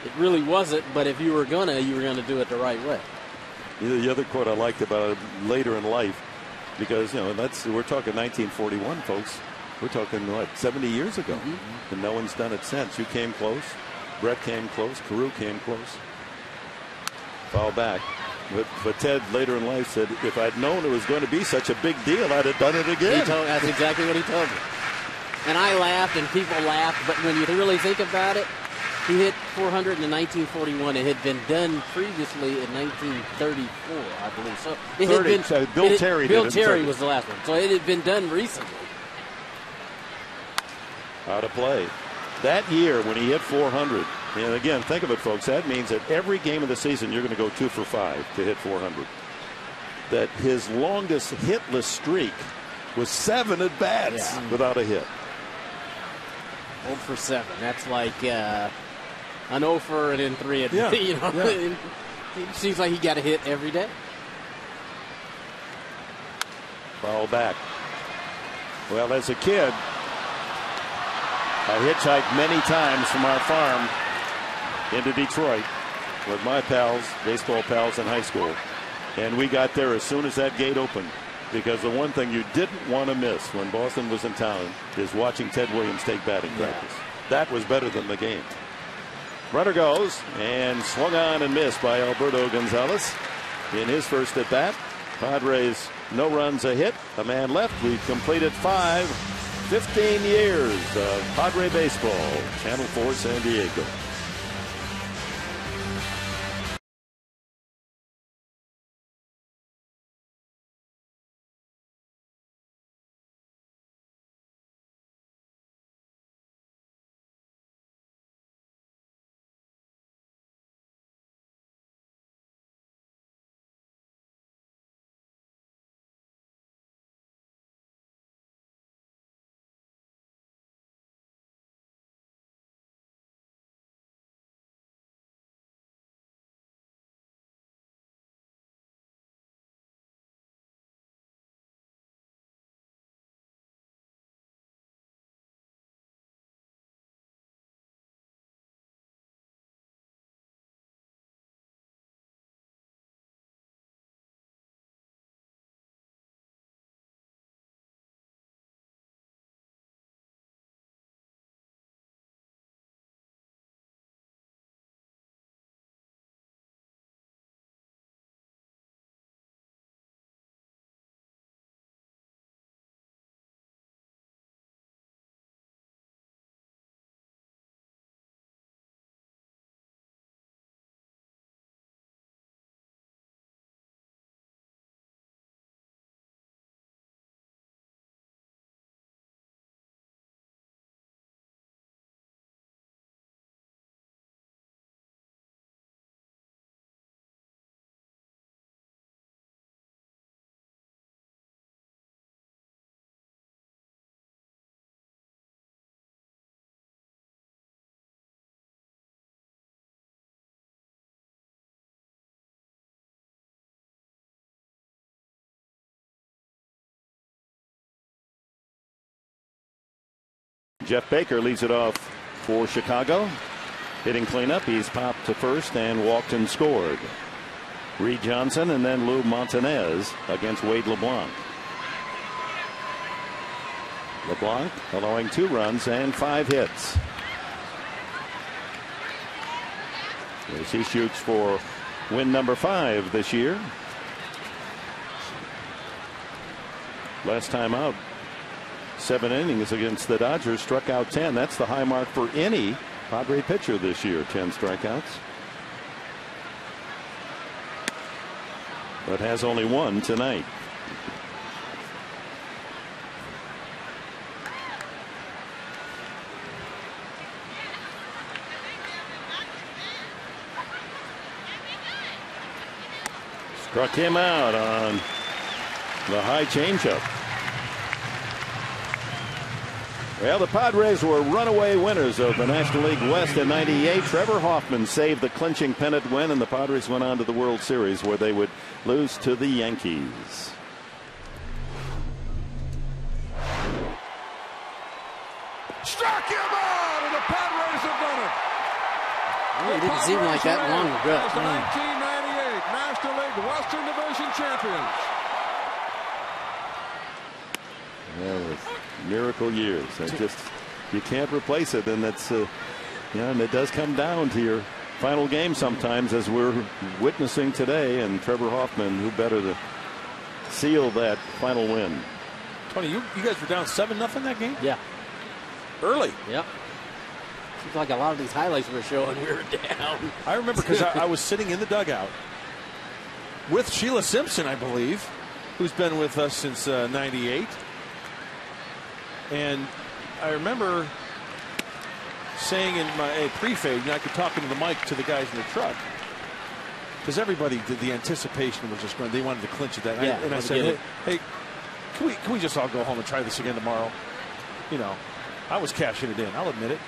it really wasn't. But if you were gonna do it the right way. The other quote I liked about it later in life, because we're talking 1941, folks. We're talking 70 years ago, and no one's done it since. You came close, Brett came close, Carew came close. Foul back. But Ted later in life said, if I'd known it was going to be such a big deal, I'd have done it again. That's exactly what he told me. And I laughed and people laughed, but when you really think about it, he hit 400 in 1941. It had been done previously in 1934, I believe. So it had been. So Bill Terry was the last one. So it had been done recently. Out of play. That year when he hit 400, and again, think of it, folks, that means that every game of the season you're going to go 2 for 5 to hit 400. That his longest hitless streak was 7 at bats without a hit. 0 for 7. That's like an 0 for and then 3 at It seems like he got a hit every day. Foul back. Well, as a kid, I hitchhiked many times from our farm into Detroit with my pals, baseball pals in high school. And we got there as soon as that gate opened, because the one thing you didn't want to miss when Boston was in town is watching Ted Williams take batting practice. That was better than the game. Runner goes, and swung on and missed by Alberto Gonzalez in his first at bat. Padres, no runs, a hit, a man left. We've completed 15 years of Padre baseball. Channel 4 San Diego. Jeff Baker leads it off for Chicago. Hitting cleanup, he's popped to first and walked and scored. Reed Johnson and then Lou Montanez against Wade LeBlanc. LeBlanc allowing 2 runs and 5 hits. As he shoots for win number 5 this year. Last time out, 7 innings against the Dodgers, struck out 10. That's the high mark for any Padre pitcher this year, 10 strikeouts. But has only one tonight. Struck him out on the high changeup. Well, the Padres were runaway winners of the National League West in '98. Trevor Hoffman saved the clinching pennant win, and the Padres went on to the World Series, where they would lose to the Yankees. Struck him out, and the Padres have done it. Well, it didn't seem like that long ago. As the 1998 National League Western Division champions. Well, it's miracle years. You can't replace it, and that's and it does come down to your final game sometimes, as we're witnessing today. And Trevor Hoffman, who better to seal that final win? Tony, you guys were down 7-0 that game? Yeah. Early. Yep. Seems like a lot of these highlights we're showing, we were down. I remember because I was sitting in the dugout with Sheila Simpson, I believe, who's been with us since '98. And I remember saying in my pre-fade, I could talk into the mic to the guys in the truck, because everybody did, the anticipation was just going. They wanted to clinch it that night. And I said, hey, can we just all go home and try this again tomorrow? You know, I was cashing it in. I'll admit it.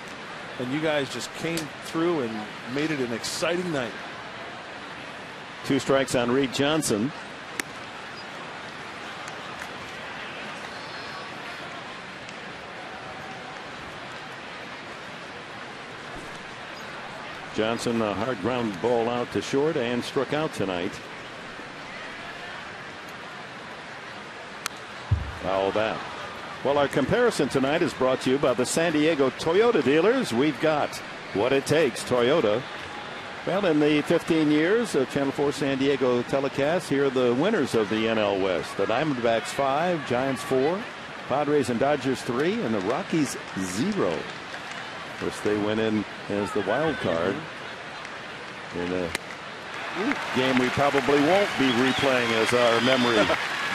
And you guys just came through and made it an exciting night. 2 strikes on Reed Johnson. Johnson, a hard ground ball out to short, and struck out tonight. Foul that. Well, our comparison tonight is brought to you by the San Diego Toyota dealers. We've got what it takes, Toyota. Well, in the 15 years of Channel 4 San Diego telecast, here are the winners of the NL West. The Diamondbacks 5, Giants 4, Padres and Dodgers 3, and the Rockies 0. Of course, they went in as the wild card in a game we probably won't be replaying as our memory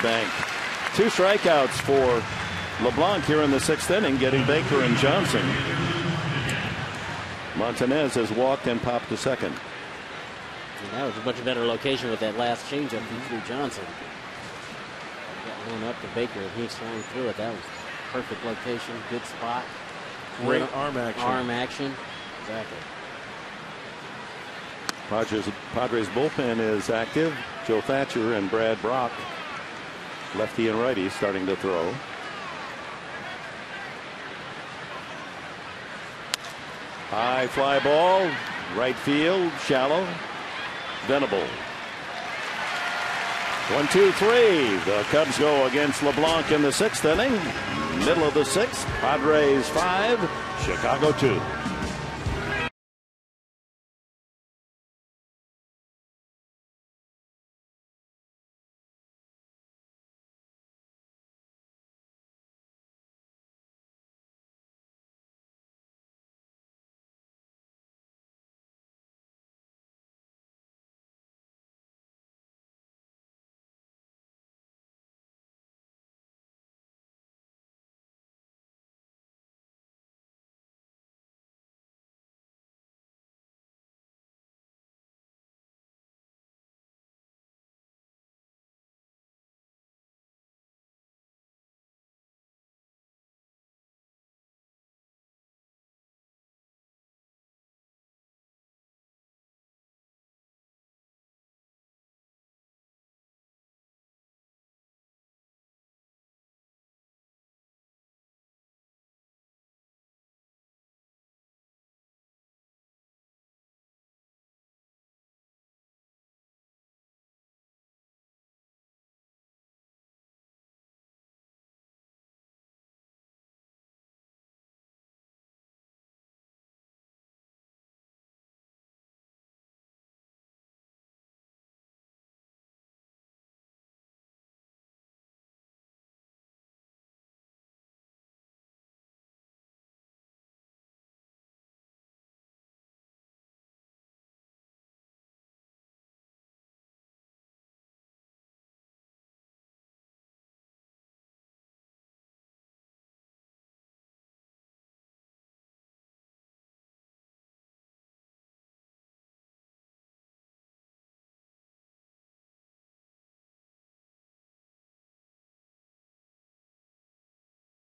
bank. 2 strikeouts for LeBlanc here in the 6th inning, getting Baker and Johnson. Montanez has walked and popped to second. And that was a much better location with that last changeup he threw Johnson. Got one up to Baker, and he swung through it. That was perfect location, good spot. Great arm action. Arm action. Exactly. Padres bullpen is active. Joe Thatcher and Brad Brock, lefty and righty, starting to throw. High fly ball, right field, shallow. Venable. 1, 2, 3. The Cubs go against LeBlanc in the 6th inning. Middle of the 6th. Padres 5, Chicago 2.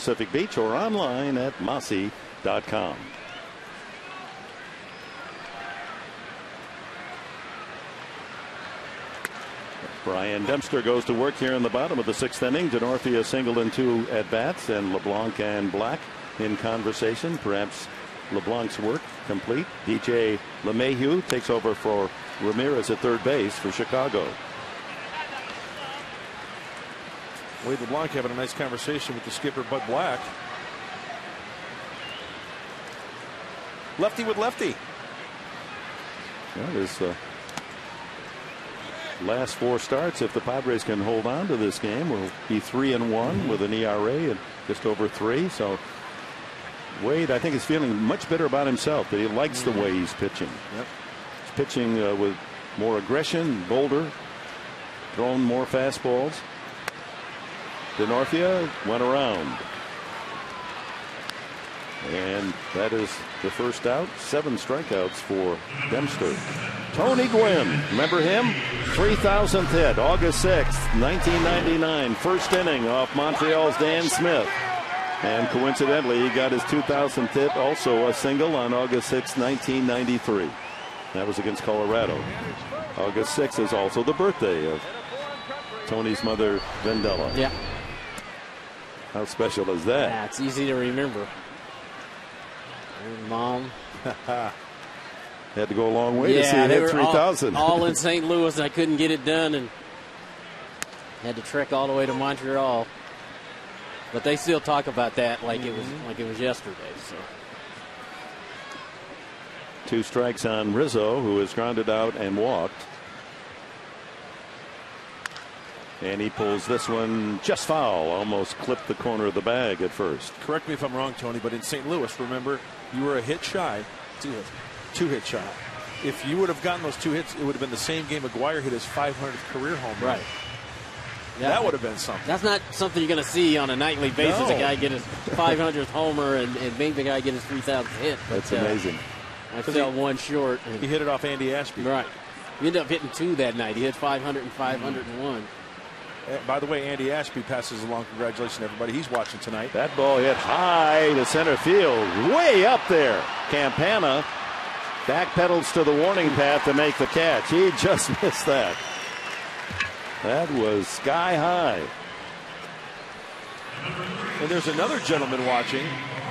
Pacific Beach or online at Mossy.com. Brian Dempster goes to work here in the bottom of the 6th inning. Denorfia singled in 2 at-bats, and LeBlanc and Black in conversation. Perhaps LeBlanc's work complete. DJ LeMahieu takes over for Ramirez at third base for Chicago. Wade LeBlanc having a nice conversation with the skipper, Bud Black. Lefty with lefty. Well, his last 4 starts, if the Padres can hold on to this game, will be 3-1 with an ERA at just over 3. So Wade, I think, is feeling much better about himself, that he likes the way he's pitching. Yep. He's pitching with more aggression, bolder, throwing more fastballs. Denorfia went around. And that is the first out. 7 strikeouts for Dempster. Tony Gwynn, remember him? 3,000th hit, August 6th, 1999. First inning off Montreal's Dan Smith. And coincidentally, he got his 2,000th hit, also a single, on August 6th, 1993. That was against Colorado. August 6th is also the birthday of Tony's mother, Vendella. Yeah. How special is that? Yeah, it's easy to remember. Mom. Had to go a long way to see it hit 3,000. All in St. Louis. I couldn't get it done and had to trek all the way to Montreal. But they still talk about that like it was yesterday. So 2 strikes on Rizzo, who is grounded out and walked. And he pulls this one just foul, almost clipped the corner of the bag at first. Correct me if I'm wrong, Tony, but in St. Louis, remember, you were a hit shy. 2 hit shy. If you would have gotten those 2 hits, it would have been the same game McGuire hit his 500th career home run. right. Yeah, that would have been something. That's not something you're going to see on a nightly basis. No. A guy get his 500th homer and maybe the guy get his 3,000th hit. But, that's amazing. I fell 1 short. He hit it off Andy Ashby. Right. He ended up hitting 2 that night. He hit 500 and 501. By the way, Andy Ashby passes along. Congratulations, everybody. He's watching tonight. That ball hit high to center field, way up there. Campana backpedals to the warning path to make the catch. He just missed that. That was sky high. And there's another gentleman watching,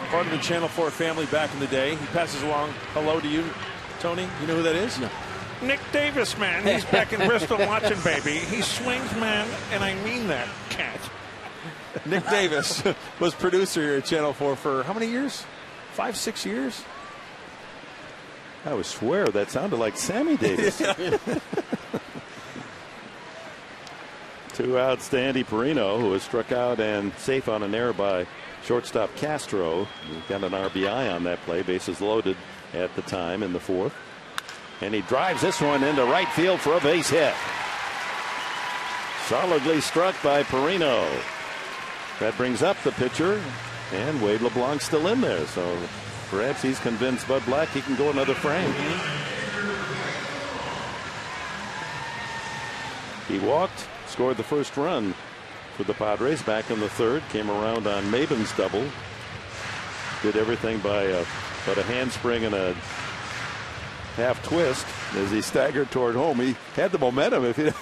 part of the Channel 4 family back in the day. He passes along hello to you, Tony. You know who that is? No. Nick Davis, man. He's back in Bristol watching, baby. He swings, man, and I mean that, cat. Nick Davis was producer here at Channel 4 for how many years? 5, 6 years? I would swear that sounded like Sammy Davis. 2 outs to Andy Perino, who was struck out and safe on an error by shortstop Castro. He got an RBI on that play, bases loaded at the time in the 4th. And he drives this one into right field for a base hit. Solidly struck by Perino. That brings up the pitcher, and Wade LeBlanc still in there. So perhaps he's convinced Bud Black he can go another frame. He walked, scored the first run for the Padres back in the 3rd. Came around on Maben's double. Did everything by but a handspring and a half twist as he staggered toward home. He had the momentum. If he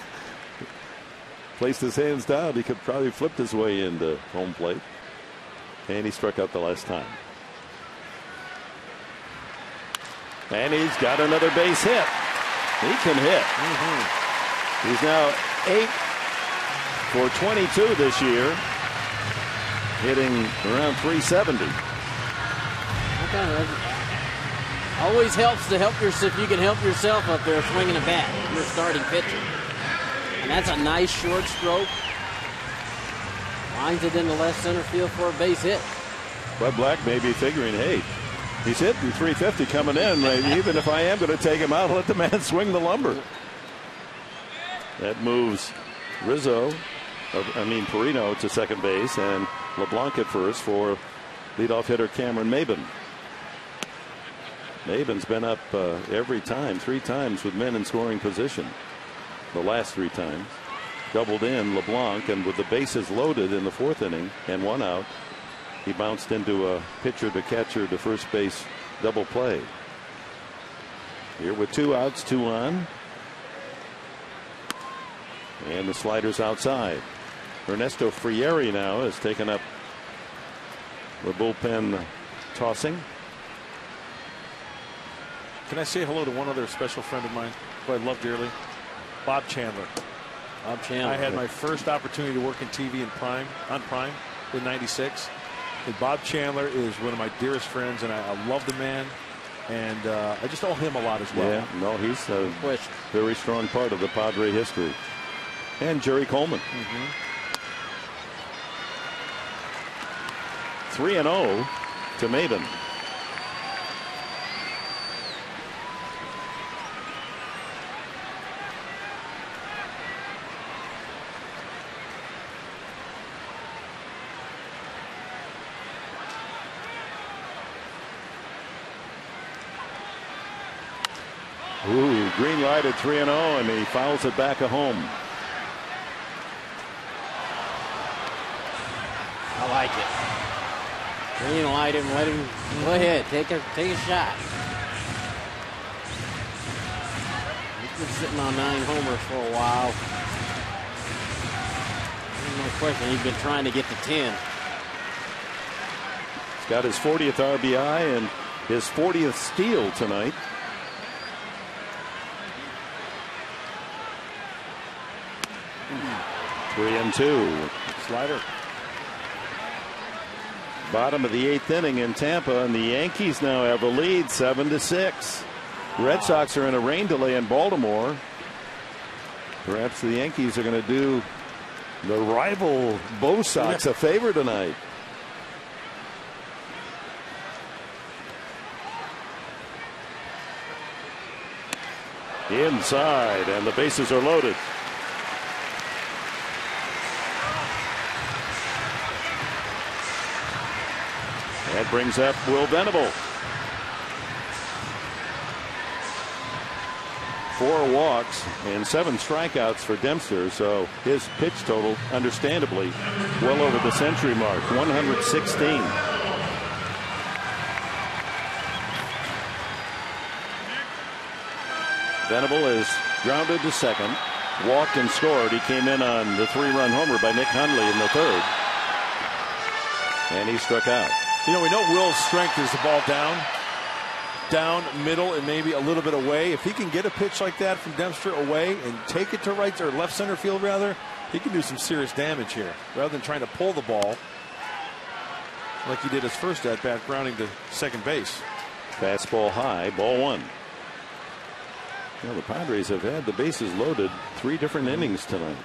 placed his hands down, he could probably flipped his way into home plate. And he struck out the last time. And he's got another base hit. He can hit. He's now 8 for 22 this year, hitting around 370. Always helps to help yourself. If you can help yourself up there swinging a bat, you're starting pitcher. And that's a nice short stroke. Lines it into left center field for a base hit. Bud Black may be figuring, hey, he's hitting 350 coming in. Even if I am going to take him out, let the man swing the lumber. That moves Perino to second base and LeBlanc at first for leadoff hitter Cameron Maben. Maben's been up every time, 3 times with men in scoring position. The last 3 times. Doubled in LeBlanc, and with the bases loaded in the 4th inning and 1 out, He bounced into a pitcher to catcher to first base double play. Here with 2 outs, 2 on. And the slider's outside. Ernesto Frieri now has taken up the bullpen tossing. Can I say hello to one other special friend of mine who I love dearly? Bob Chandler. Bob Chandler. I had my first opportunity to work in TV on Prime in '96. And Bob Chandler is one of my dearest friends, and I love the man. And I just owe him a lot as well. Yeah, no, he's a very strong part of the Padre history. And Jerry Coleman. 3-0 to Maben. Ooh, green light at 3-0, and he fouls it back at home. I like it. Green light him, let him go ahead, take a shot. He's been sitting on 9 homers for a while. No question, he's been trying to get to 10. He's got his 40th RBI and his 40th steal tonight. Three and 2. Slider. Bottom of the 8th inning in Tampa, and the Yankees now have a lead 7-6. Red Sox are in a rain delay in Baltimore. Perhaps the Yankees are going to do the rival Bo Sox a favor tonight. Inside, and the bases are loaded. That brings up Will Venable. 4 walks and 7 strikeouts for Dempster, so his pitch total, understandably, well over the century mark, 116. Venable is grounded to second, walked and scored. He came in on the 3-run homer by Nick Hundley in the 3rd, and he struck out. You know, we know Will's strength is the ball down, middle, and maybe a little bit away. If he can get a pitch like that from Dempster away and take it to right or left center field, rather, he can do some serious damage here rather than trying to pull the ball like he did his first at bat, grounding to second base. Fastball high, ball 1. Well, the Padres have had the bases loaded 3 different innings tonight.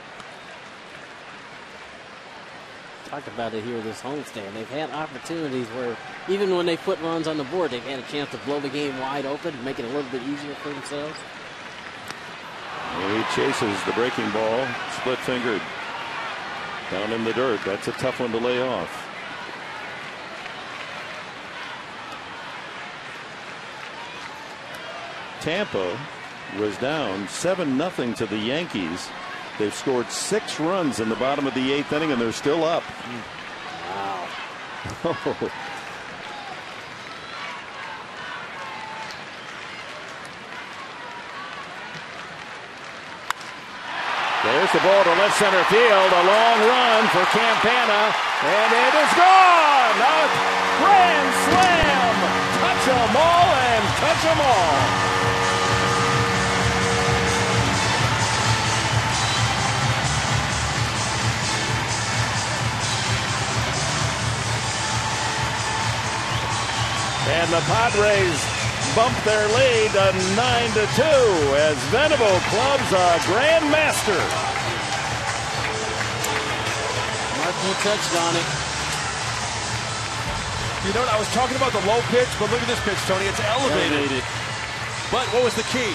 Talked about it here this homestand. They've had opportunities where even when they put runs on the board, they've had a chance to blow the game wide open and make it a little bit easier for themselves. And he chases the breaking ball, split fingered down in the dirt. That's a tough one to lay off. Tampa was down 7-0 to the Yankees. They've scored 6 runs in the bottom of the 8th inning, and they're still up. Wow. There's the ball to left center field. A long run for Campana, and it is gone. A grand slam. Touch 'em all and touch 'em all. And the Padres bump their lead to 9-2 as Venable clubs a grandmaster. Markey touched on it. You know what? I was talking about the low pitch, but look at this pitch, Tony. It's elevated. But what was the key?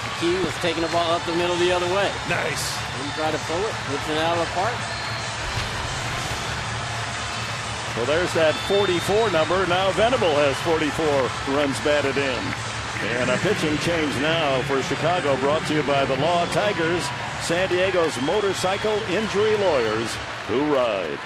The key was taking the ball up the middle the other way. Nice. Didn't try to pull it. Hits it out of the park. Well, there's that 44 number. Now Venable has 44 runs batted in. And a pitching change now for Chicago, brought to you by the Law Tigers, San Diego's motorcycle injury lawyers who ride.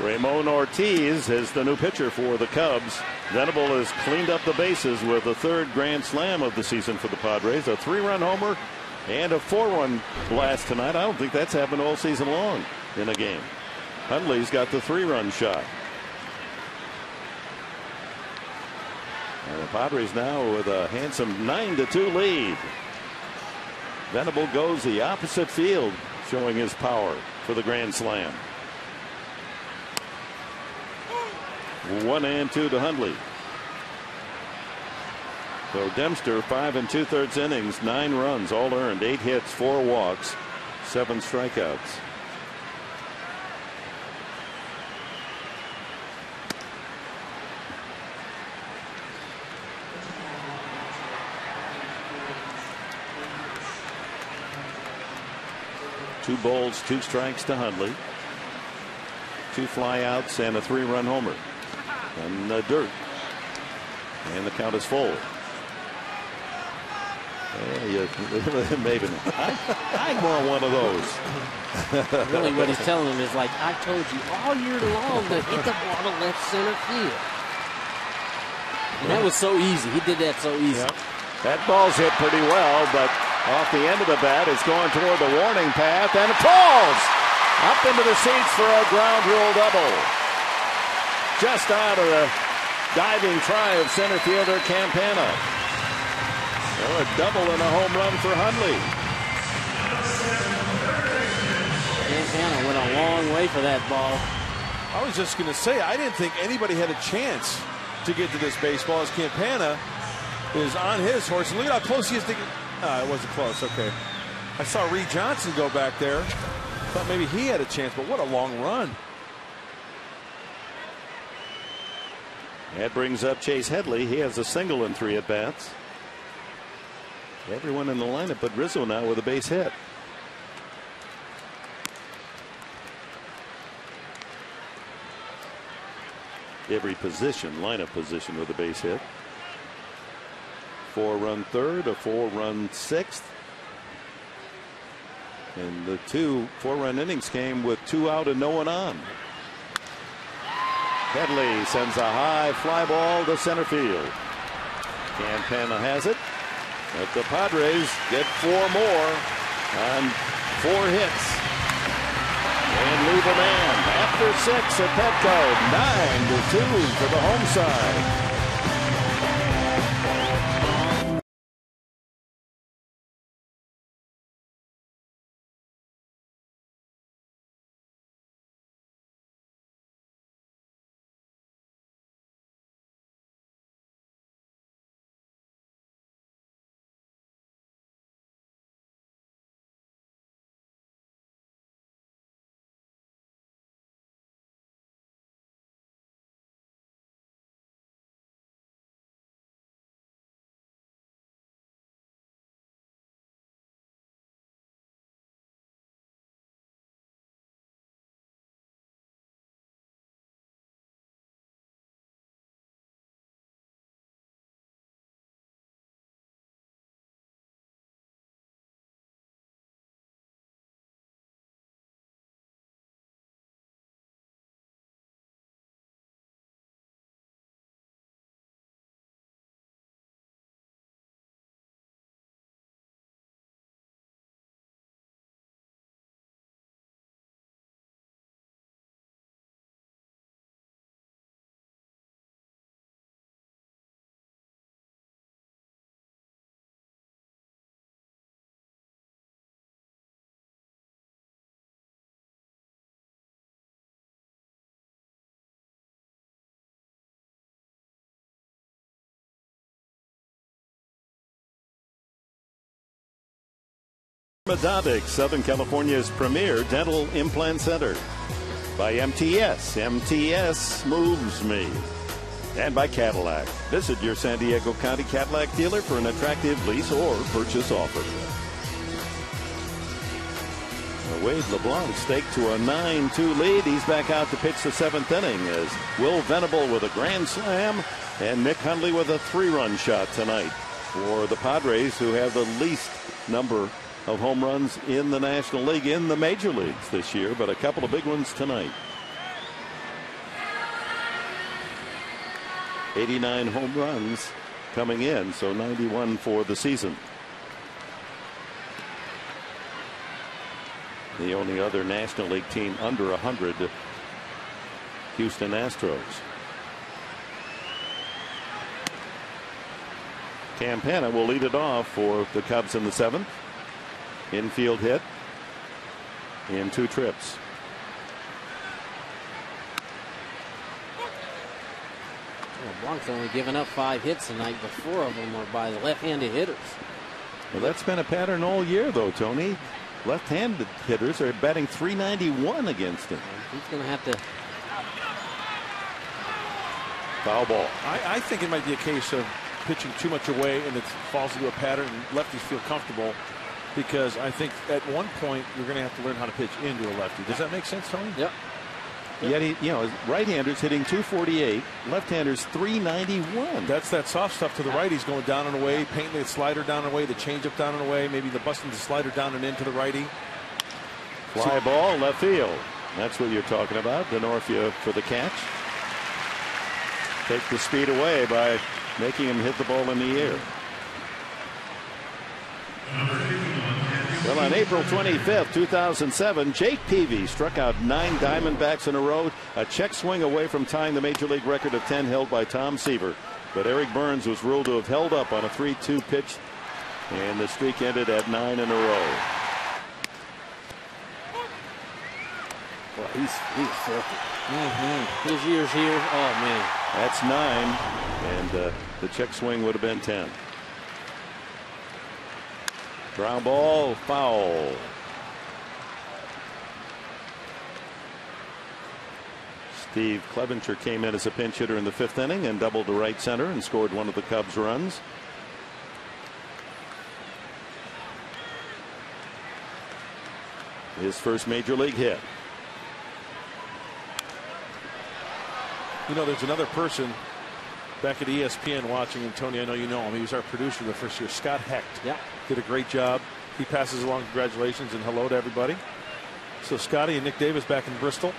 Ramon Ortiz is the new pitcher for the Cubs. Venable has cleaned up the bases with the third grand slam of the season for the Padres. A 3-run homer and a 4-run blast tonight. I don't think that's happened all season long in a game. Hundley's got the 3-run shot. And the Padres now with a handsome 9-2 lead. Venable goes the opposite field, showing his power for the grand slam. 1-2 to Hundley. So Dempster, 5 2/3 innings, 9 runs, all earned, 8 hits, 4 walks, 7 strikeouts. Two balls, 2 strikes to Hundley. 2 flyouts and a 3-run homer. And the dirt. And the count is full. Maybe not. I want one of those. Really, what he's telling him is like, I told you all year long to hit the ball to left center field. And that was so easy. He did that so easy. Yep. That ball's hit pretty well, but off the end of the bat, it's going toward the warning path, and it falls up into the seats for a ground rule double. Just out of the diving try of center fielder Campana. So a double and a home run for Hundley. Campana went a long way for that ball. I was just going to say, I didn't think anybody had a chance to get to this baseball as Campana is on his horse. And look at how close he is to get. It wasn't close. Okay. I saw Reed Johnson go back there. Thought maybe he had a chance, but what a long run. That brings up Chase Headley. He has a single in 3 at-bats. Everyone in the lineup but Rizzo now with a base hit. Every position, lineup position with a base hit. 4-run third, a 4-run 6th. And the 2 4-run innings came with 2 out and no one on. Headley sends a high fly ball to center field. Campana has it. But the Padres get 4 more on 4 hits. And leave a man after 6 at Petco. 9-2 for the home side. Medodic, Southern California's premier dental implant center. By MTS. MTS moves me. And by Cadillac. Visit your San Diego County Cadillac dealer for an attractive lease or purchase offer. Wade LeBlanc staked to a 9-2 lead. He's back out to pitch the 7th inning as Will Venable with a grand slam and Nick Hundley with a 3-run shot tonight for the Padres, who have the least number of home runs in the National League, in the major leagues this year, but a couple of big ones tonight. 89 home runs coming in, so 91 for the season. The only other National League team under 100, Houston Astros. Campana will lead it off for the Cubs in the 7th. Infield hit in 2 trips. Well, Blanc's only given up 5 hits tonight, but 4 of them are by the left-handed hitters. Well, that's been a pattern all year, though, Tony. Left-handed hitters are batting .391 against him. He's going to have to. Foul ball. I think it might be a case of pitching too much away and it falls into a pattern and lefties feel comfortable, because I think at one point you're going to have to learn how to pitch into a lefty. Does that make sense, Tony? Yep. Yet right-handers hitting .248, left-handers .391. That's that soft stuff to the right. He's going down and away, painting the slider down and away, the changeup down and away, maybe the busting the slider down and into the righty. Fly ball left field. That's what you're talking about. Denorfia for the catch. Take the speed away by making him hit the ball in the air. Well, on April 25th, 2007, Jake Peavy struck out 9 Diamondbacks in a row, a check swing away from tying the major league record of 10 held by Tom Seaver. But Eric Burns was ruled to have held up on a 3-2 pitch, and the streak ended at 9 in a row. Well, he's filthy. His years here, oh man. That's 9, and the check swing would have been 10. Ground ball, foul. Steve Clevenger came in as a pinch hitter in the 5th inning and doubled to right center and scored one of the Cubs' runs. His first major league hit. You know, there's another person back at ESPN watching, and Tony, I know you know him. He was our producer the first year, Scott Hecht. Yeah. Did a great job. He passes along congratulations and hello to everybody. So Scotty and Nick Davis back in Bristol.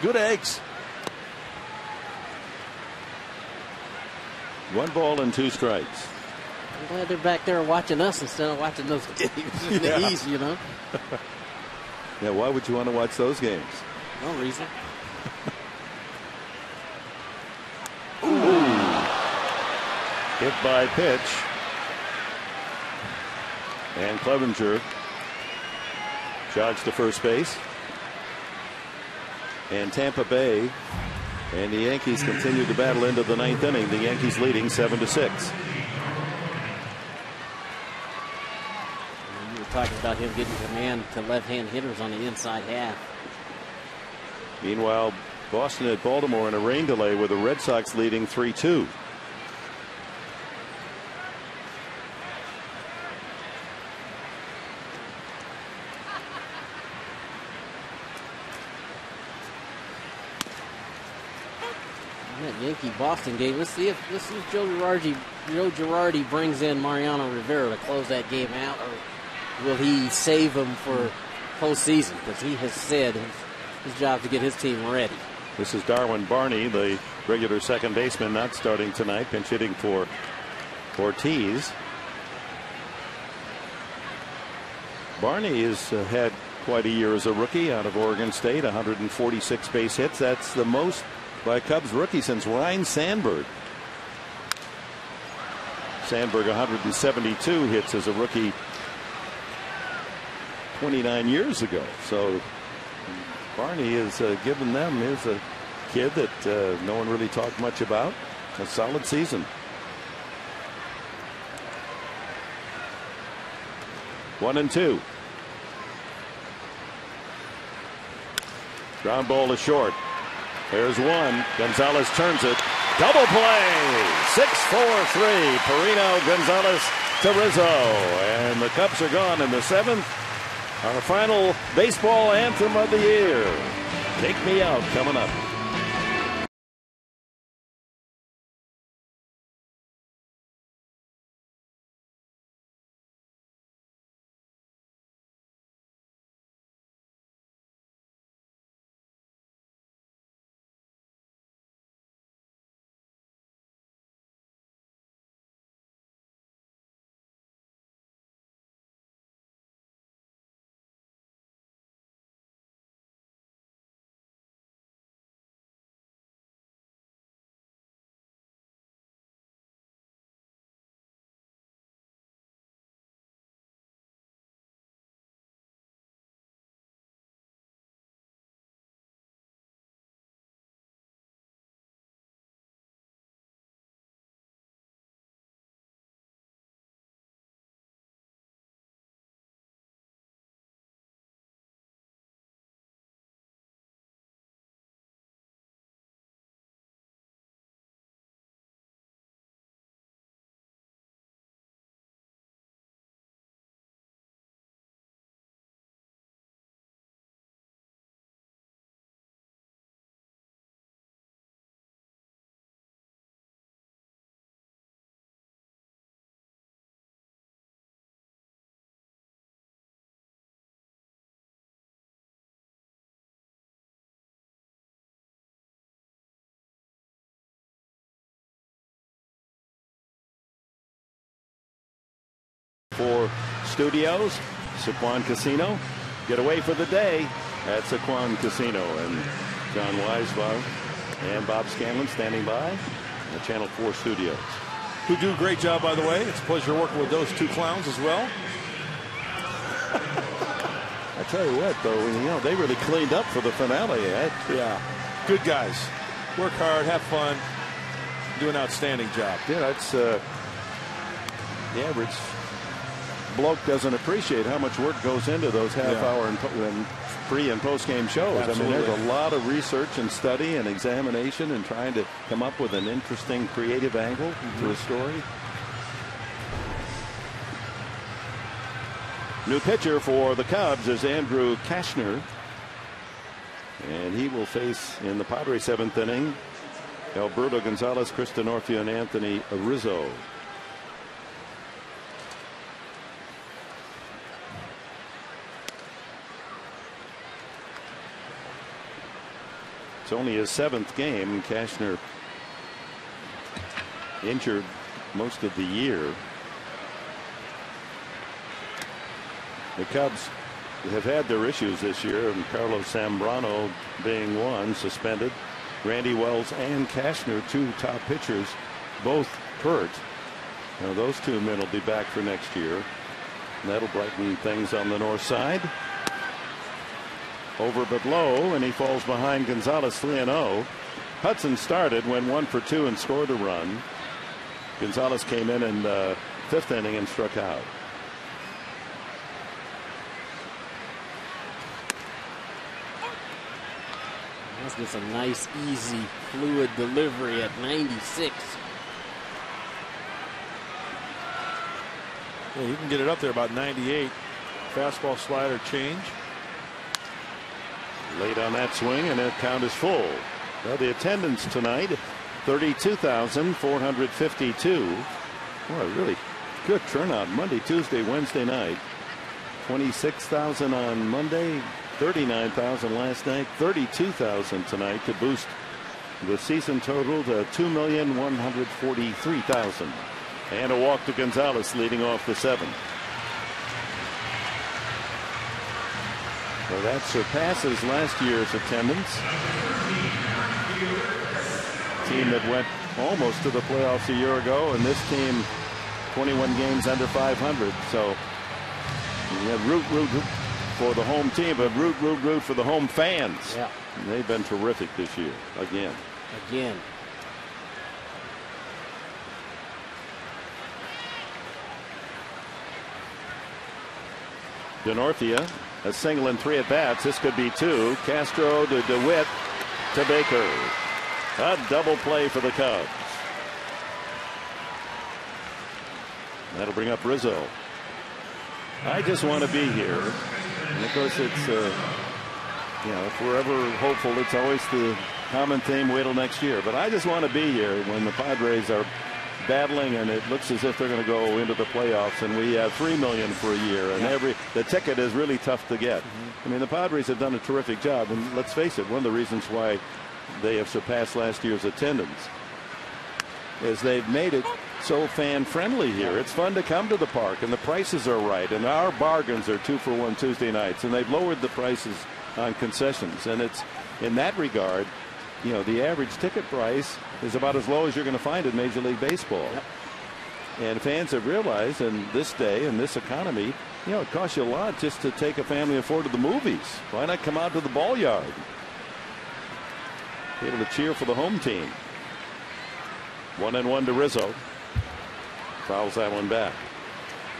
Good eggs. 1 ball and 2 strikes. I'm glad they're back there watching us instead of watching those games in the East, you know. Yeah, why would you want to watch those games? No reason. Hit by pitch. And Clevenger jogs to first base. And Tampa Bay and the Yankees continue to battle into the 9th inning. The Yankees leading 7-6. You were talking about him getting command to left-hand hitters on the inside half. Meanwhile, Boston at Baltimore in a rain delay with the Red Sox leading 3-2. That Yankee-Boston game. Let's see if Joe Girardi brings in Mariano Rivera to close that game out, or will he save him for postseason? Because he has said his job to get his team ready. This is Darwin Barney, the regular second baseman, not starting tonight, pinch hitting for Ortiz. Barney has had quite a year as a rookie out of Oregon State, 146 base hits. That's the most by a Cubs rookie since Ryne Sandberg. Sandberg 172 hits as a rookie 29 years ago. So Barney has given them, here's a kid that no one really talked much about, a solid season. 1-2. Ground ball is short. There's one. Gonzalez turns it. Double play. 6-4-3. Perino, Gonzalez to Rizzo. And the Cubs are gone in the 7th. Our final baseball anthem of the year. Take Me Out coming up. 4 studios, Sequan Casino. Get away for the day at Sequan Casino. And John Weisbach and Bob Scanlon standing by the Channel 4 studios. Who do a great job, by the way. It's a pleasure working with those 2 clowns as well. I tell you what, though, they really cleaned up for the finale. Yeah. Good guys. Work hard, have fun, do an outstanding job. Yeah, that's the average bloke doesn't appreciate how much work goes into those half-hour and pre- and post-game shows. Absolutely. I mean, there's a lot of research and study and examination and trying to come up with an interesting, creative angle to a story. New pitcher for the Cubs is Andrew Kashner. And he will face in the Padres 7th inning Alberto Gonzalez, Chris Denorfia, and Anthony Rizzo. It's only his 7th game. Kashner injured most of the year. The Cubs have had their issues this year, and Carlos Zambrano being one, suspended. Randy Wells and Kashner, 2 top pitchers, both hurt. Now those 2 men will be back for next year. That'll brighten things on the north side. Over but low, and he falls behind Gonzalez 3-0. Hudson started, went 1 for 2 and scored a run. Gonzalez came in the 5th inning and struck out. That's just a nice, easy, fluid delivery at 96. Yeah, you can get it up there about 98. Fastball, slider, change. Late on that swing, and that count is full. Well, the attendance tonight, 32,452. Well, a really good turnout Monday, Tuesday, Wednesday night. 26,000 on Monday, 39,000 last night, 32,000 tonight to boost the season total to 2,143,000. And a walk to Gonzalez leading off the 7th. Well, that surpasses last year's attendance. Team that went almost to the playoffs a year ago, and this team 21 games under 500. So you have root for the home team, but root for the home fans. Yeah. And they've been terrific this year again. Denorfia, a single and 3 at bats. This could be 2. Castro to DeWitt to Baker. A double play for the Cubs. That'll bring up Rizzo. I just want to be here. And of course, it's, if we're ever hopeful, it's always the common theme, wait till next year. But I just want to be here when the Padres are battling, and it looks as if they're going to go into the playoffs, and we have $3 million for a year, and the ticket is really tough to get. I mean, the Padres have done a terrific job, and let's face it, one of the reasons why they have surpassed last year's attendance is they've made it so fan friendly here. It's fun to come to the park, and the prices are right, and our bargains are 2 for $1 Tuesday nights, and they've lowered the prices on concessions, and it's in that regard, the average ticket price is about as low as you're going to find in Major League Baseball. And fans have realized in this day, in this economy, it costs you a lot just to take a family of 4 to the movies. Why not come out to the ball yard? Be able to cheer for the home team. 1-1 to Rizzo. Fouls that one back.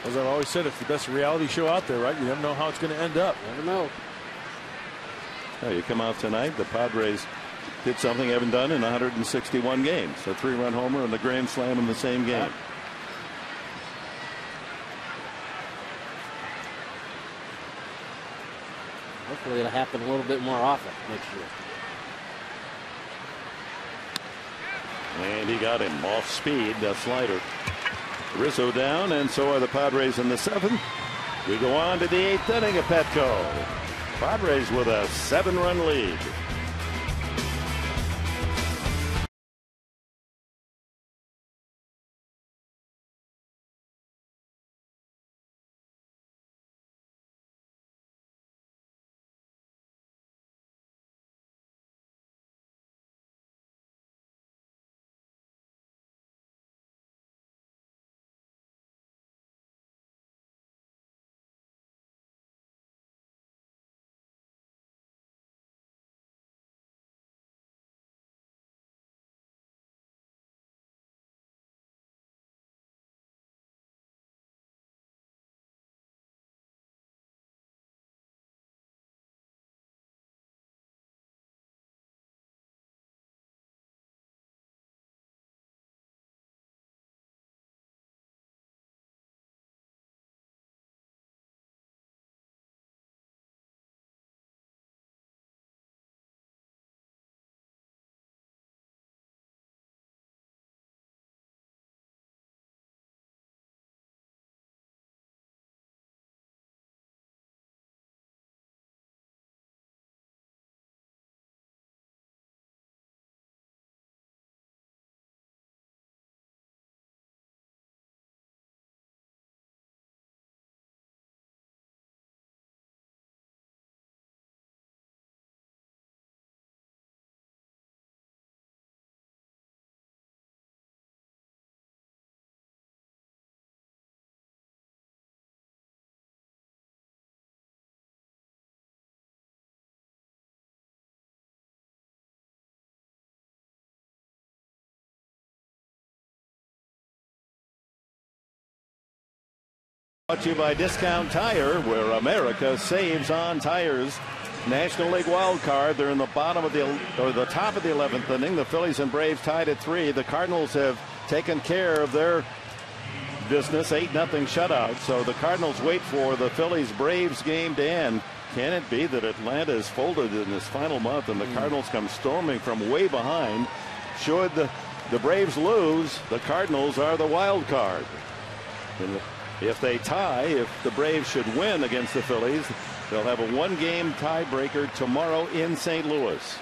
As I've always said, it's the best reality show out there, right? You never know how it's going to end up. Never know. Now you come out tonight, the Padres did something they haven't done in 161 games. A 3-run homer and the grand slam in the same game. Hopefully it'll happen a little bit more often next year. And he got him off speed, that slider. Rizzo down, and so are the Padres in the 7th. We go on to the 8th inning of Petco. Padres with a 7-run lead. Brought to you by Discount Tire, where America saves on tires. National League wild card. They're in the top of the 11th inning. The Phillies and Braves tied at 3. The Cardinals have taken care of their business, 8-0 shutout. So the Cardinals wait for the Phillies-Braves game to end. Can it be that Atlanta is folded in this final month and the Cardinals come storming from way behind? Should the Braves lose, the Cardinals are the wild card. And if they tie, if the Braves should win against the Phillies, they'll have a 1-game tiebreaker tomorrow in St. Louis.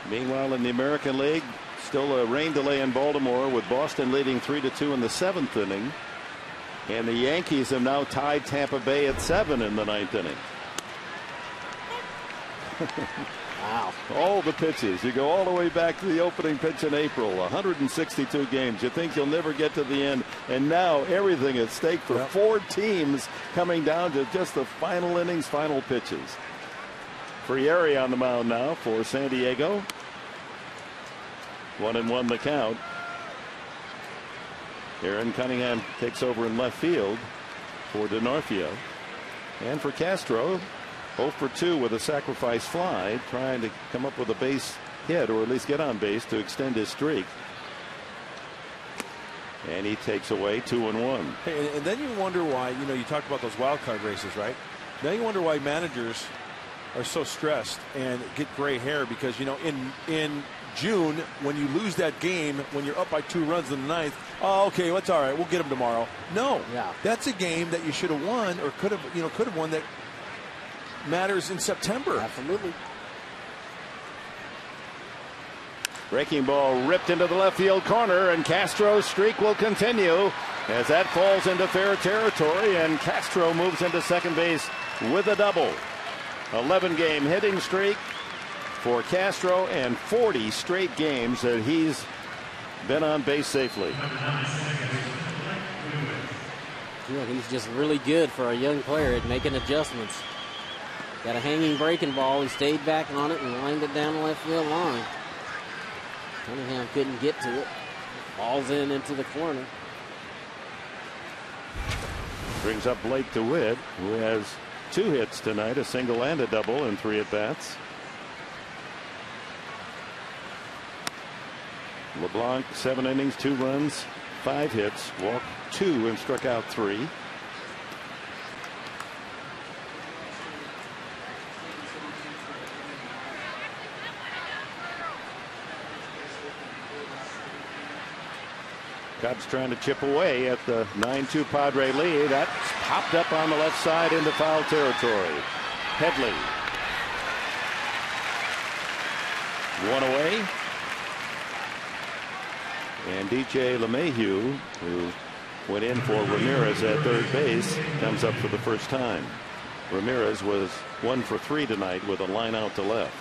Meanwhile, in the American League, still a rain delay in Baltimore with Boston leading 3-2 in the 7th inning. And the Yankees have now tied Tampa Bay at 7 in the 9th inning. Wow. All the pitches. You go all the way back to the opening pitch in April. 162 games. You think you'll never get to the end. And now everything at stake for 4 teams coming down to just the final innings, final pitches. Frieri on the mound now for San Diego. 1-1 the count. Aaron Cunningham takes over in left field for DiNarfio. And for Castro, 0 for 2 with a sacrifice fly, trying to come up with a base hit or at least get on base to extend his streak. And he takes away 2-1. Hey, and then you wonder why, you talked about those wild card races, right? Now you wonder why managers are so stressed and get gray hair because, in June, when you lose that game, when you're up by 2 runs in the 9th, oh, okay, that's all right. We'll get them tomorrow. No, that's a game that you should have won or could have won that matters in September. Absolutely. Breaking ball ripped into the left field corner, and Castro's streak will continue as that falls into fair territory, and Castro moves into second base with a double. 11-game hitting streak for Castro and 40 straight games that he's been on base safely. Yeah, he's just really good for a young player at making adjustments. Got a hanging breaking ball. He stayed back on it and lined it down the left field line. Cunningham couldn't get to it. Falls into the corner. Brings up Blake DeWitt, who has 2 hits tonight, a single and a double in 3 at-bats. LeBlanc, 7 innings, 2 runs, 5 hits, walked 2 and struck out 3. Cubs trying to chip away at the 9-2 Padre lead. That's popped up on the left side into foul territory. Headley. 1 away. And DJ LeMahieu, who went in for Ramirez at third base, comes up for the first time. Ramirez was 1 for 3 tonight with a line out to left.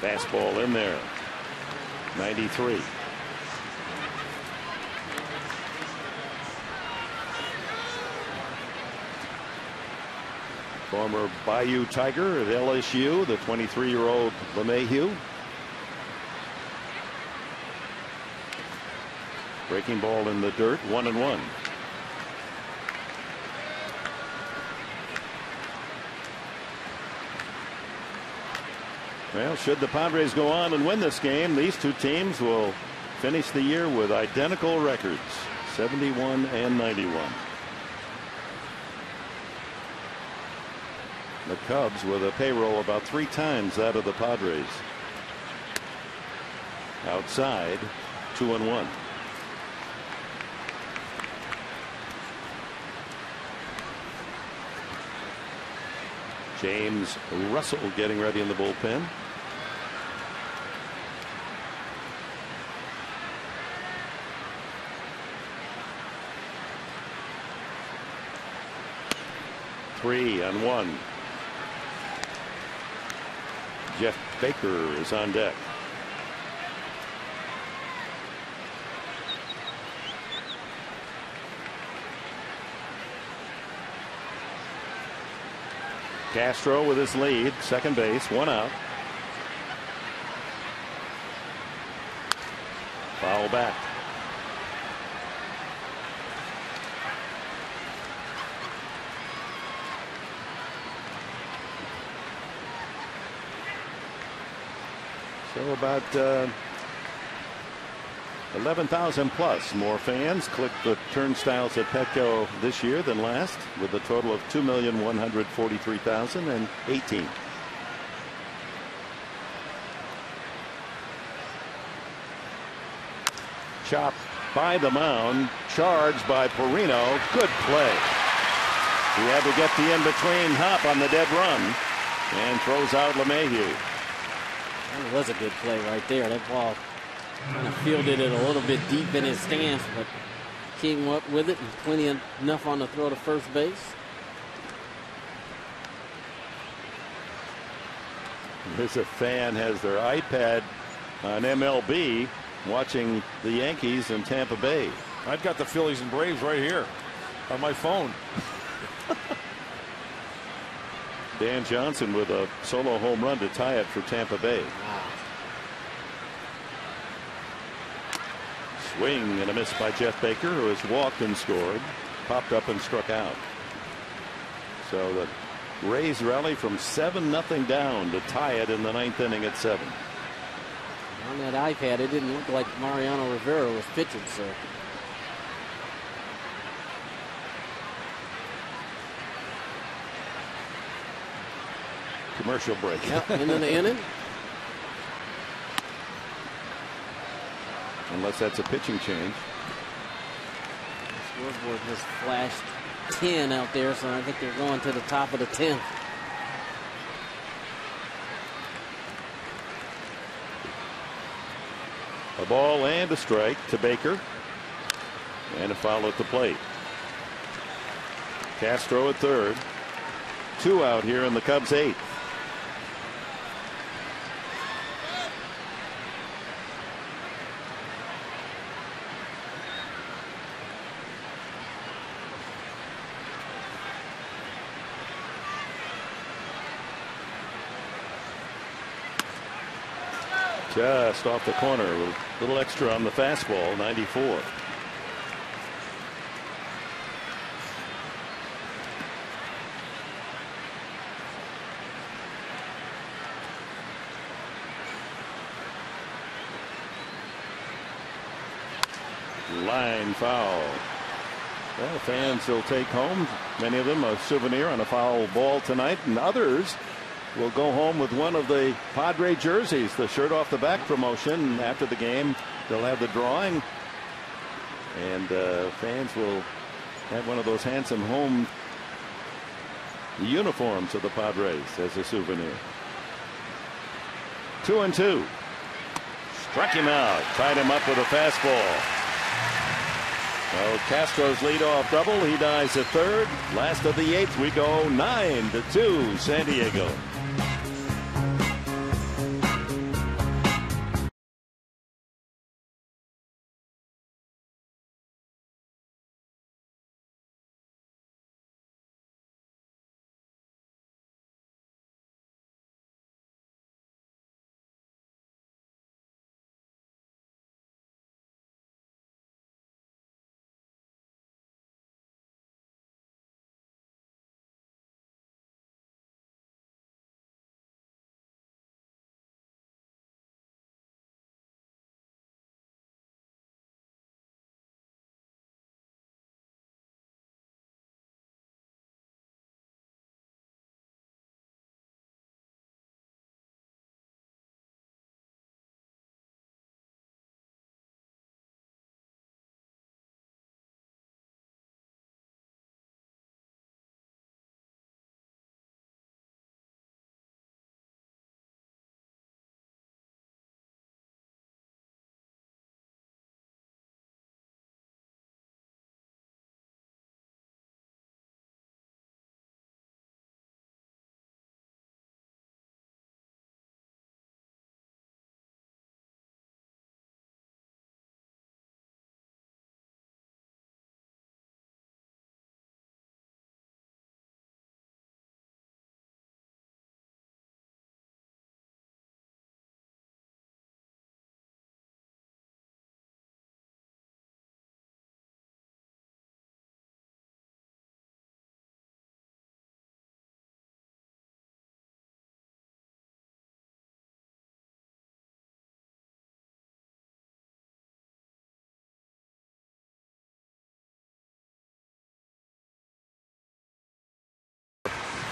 Fastball in there. 93. Former Bayou Tiger at LSU, the 23-year-old LeMahieu. Breaking ball in the dirt, 1-1. Well, should the Padres go on and win this game, these 2 teams will finish the year with identical records, 71 and 91. The Cubs with a payroll about 3 times that of the Padres. Outside, 2-1. James Russell getting ready in the bullpen. Three and 1. Jeff Baker is on deck. Castro with his lead, second base, 1 out. Foul back. So about 11,000 plus more fans clicked the turnstiles at Petco this year than last, with a total of 2,143,018. Chop by the mound, charged by Perino. Good play. He had to get the in-between hop on the dead run and throws out LeMahieu. That was a good play right there. That ball kind of fielded it a little bit deep in his stance, but came up with it and plenty enough on the throw to first base. There's a fan has their iPad on MLB watching the Yankees in Tampa Bay. I've got the Phillies and Braves right here on my phone. Dan Johnson with a solo home run to tie it for Tampa Bay. Wow. Swing and a miss by Jeff Baker, who has walked and scored, popped up and struck out. So the Rays rally from 7-0 down to tie it in the 9th inning at 7. On that iPad, it didn't look like Mariano Rivera was pitching, so. Commercial break. Yep, into the inning. Unless that's a pitching change. The scoreboard just flashed 10 out there, so I think they're going to the top of the 10th. A ball and a strike to Baker. And a foul at the plate. Castro at third. 2 out here in the Cubs' 8th. Just off the corner, a little extra on the fastball, 94. Line foul. Well, fans will take home, many of them, a souvenir on a foul ball tonight, and others will go home with one of the Padre jerseys, the shirt off the back promotion. After the game, they'll have the drawing, and fans will have one of those handsome home uniforms of the Padres as a souvenir. 2-2. Struck him out, tied him up with a fastball. So Castro's leadoff double. He dies at third. Last of the 8th, we go 9-2 San Diego.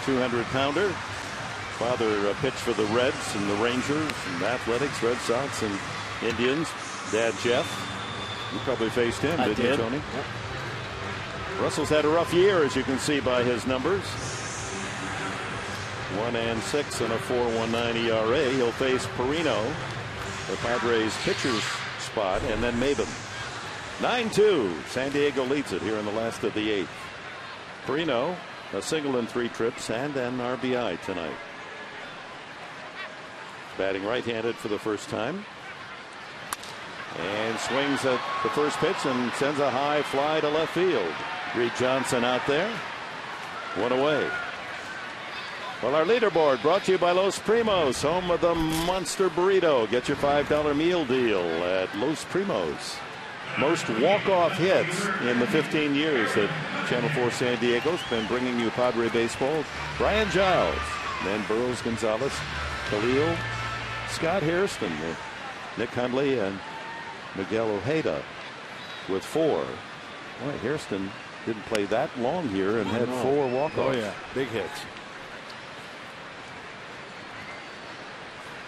200-pounder. Father pitched for the Reds and the Rangers and Athletics, Red Sox and Indians. Dad Jeff. You probably faced him, didn't you, Tony? Yep. Russell's had a rough year, as you can see by his numbers. 1-6 and a 4.19 ERA. He'll face Perino, the Padres pitcher's spot, and then Maben. 9-2. San Diego leads it here in the last of the 8th. Perino, a single in 3 trips and an RBI tonight. Batting right-handed for the first time. And swings at the first pitch and sends a high fly to left field. Reed Johnson out there. 1 away. Well, our leaderboard brought to you by Los Primos, home of the Monster Burrito. Get your $5 meal deal at Los Primos. Most walk-off hits in the 15 years that Channel 4 San Diego's been bringing you Padre baseball. Brian Giles, then Burroughs Gonzalez, Khalil, Scott Hairston, Nick Hundley, and Miguel Ojeda with 4. Boy, Hairston didn't play that long here and had 4 walk-offs. Oh, yeah. Big hits.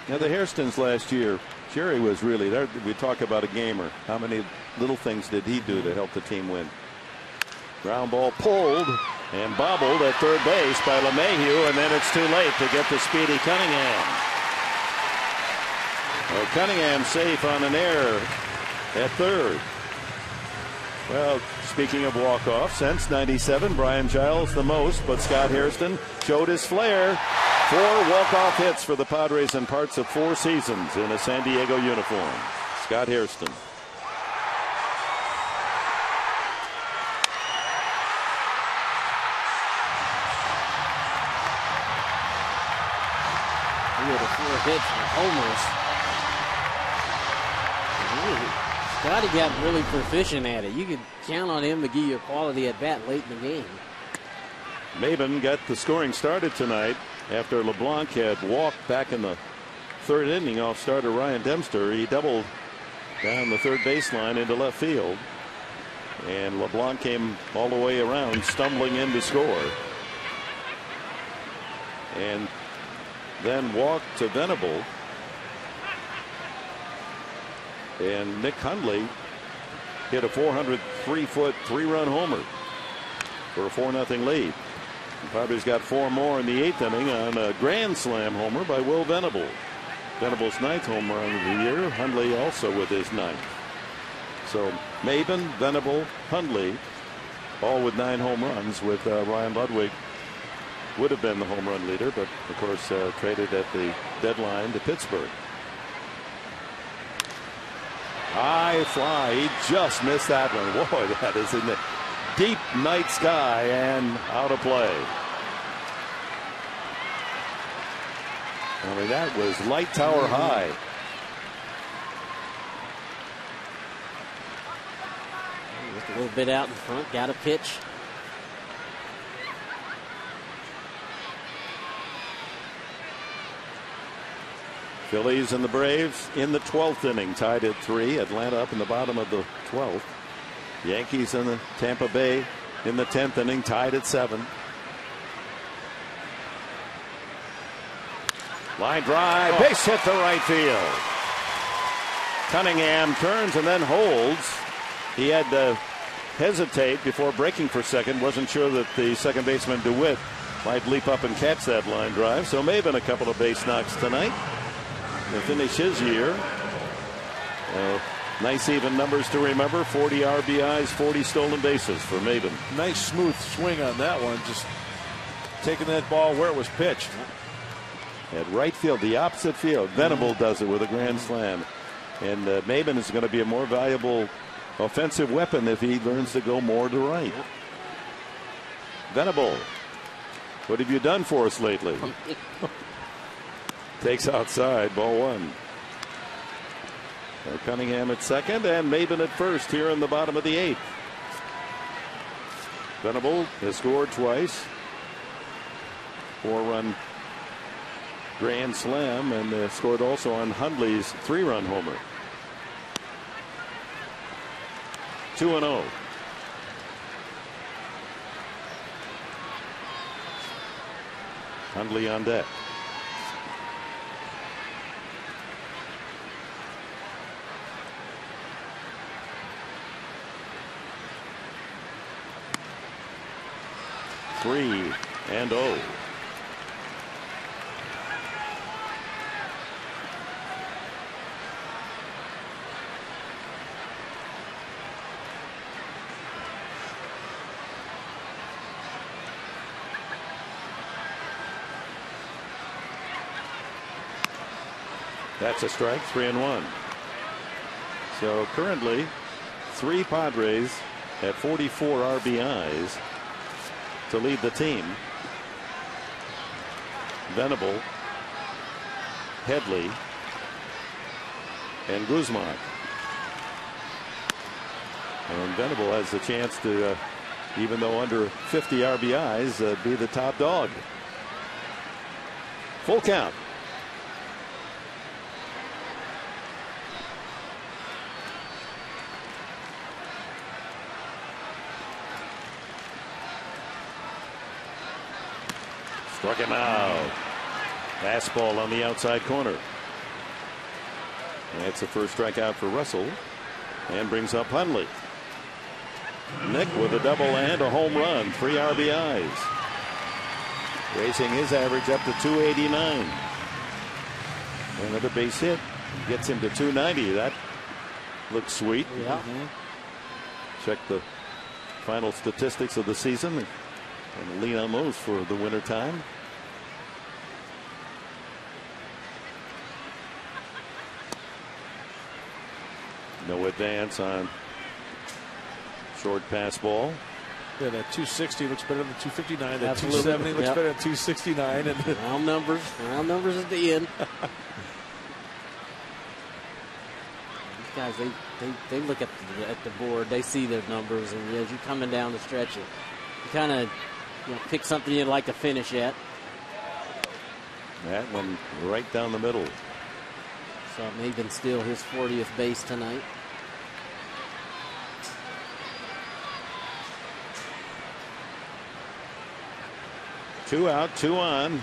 Now, the Hairstons last year, Jerry was really there. We talk about a gamer. How many little things did he do to help the team win? Ground ball pulled and bobbled at third base by LeMahieu, and then it's too late to get to Speedy Cunningham. Well, Cunningham safe on an error at third. Well, speaking of walk-off, since '97, Brian Giles the most, but Scott Hairston showed his flair. 4 walk-off hits for the Padres in parts of 4 seasons in a San Diego uniform. Scott Hairston. He had a 4 hits for homers. Scotty got really proficient at it. You could count on him to give you a quality at bat late in the game. Maben got the scoring started tonight after LeBlanc had walked back in the 3rd inning off starter Ryan Dempster. He doubled down the third baseline into left field, and LeBlanc came all the way around, stumbling in to score, and then walked to Venable, and Nick Hundley hit a 403-foot 3-run homer for a 4-0 lead. The Padres got 4 more in the 8th inning on a grand slam homer by Will Venable. Venable's 9th home run of the year. Hundley also with his 9th. So Maben, Venable, Hundley, all with 9 home runs, with Ryan Ludwig would have been the home run leader, but of course traded at the deadline to Pittsburgh. High fly. He just missed that one. Boy, that is in the deep night sky and out of play. I mean, that was light tower high. Just a little bit out in front. Got a pitch. Phillies and the Braves in the 12th inning, tied at 3. Atlanta up in the bottom of the 12th. Yankees and the Tampa Bay in the 10th inning, tied at 7. Line drive, base hit to right field. Cunningham turns and then holds. He had to hesitate before breaking for second. Wasn't sure that the second baseman DeWitt might leap up and catch that line drive. So may have been a couple of base knocks tonight to finish his year. Nice even numbers to remember. 40 RBIs, 40 stolen bases for Maben. Nice smooth swing on that one. Just taking that ball where it was pitched. At right field, the opposite field. Venable does it with a grand slam. And Maben is going to be a more valuable offensive weapon if he learns to go more to right. Venable, what have you done for us lately? Takes outside, ball 1. Cunningham at second and Maben at first here in the bottom of the 8th. Venable has scored twice. 4-run grand slam, and scored also on Hundley's 3-run homer. 2-0. Hundley on deck. Three and oh. That's a strike. 3-1. So currently 3 Padres at 44 RBIs to lead the team. Venable, Headley, and Guzman. And Venable has the chance to, even though under 50 RBIs, be the top dog. Full count. Struck him out. Fastball on the outside corner. That's the first strikeout for Russell, and brings up Hundley. Nick with a double and a home run, 3 RBIs, raising his average up to 289. Another base hit gets him to 290. That looks sweet. Yeah. Check the final statistics of the season and lean on those for the winter time. No advance on short pass ball. Yeah, that 260 looks better than 259. That Absolutely. 270 looks better than 269. And round numbers at the end. These guys, they look at the board. They see their numbers, and as you're coming down the stretch, you kind of pick something you'd like to finish at. That one right down the middle. So it may have been still his 40th base tonight. Two out, 2 on.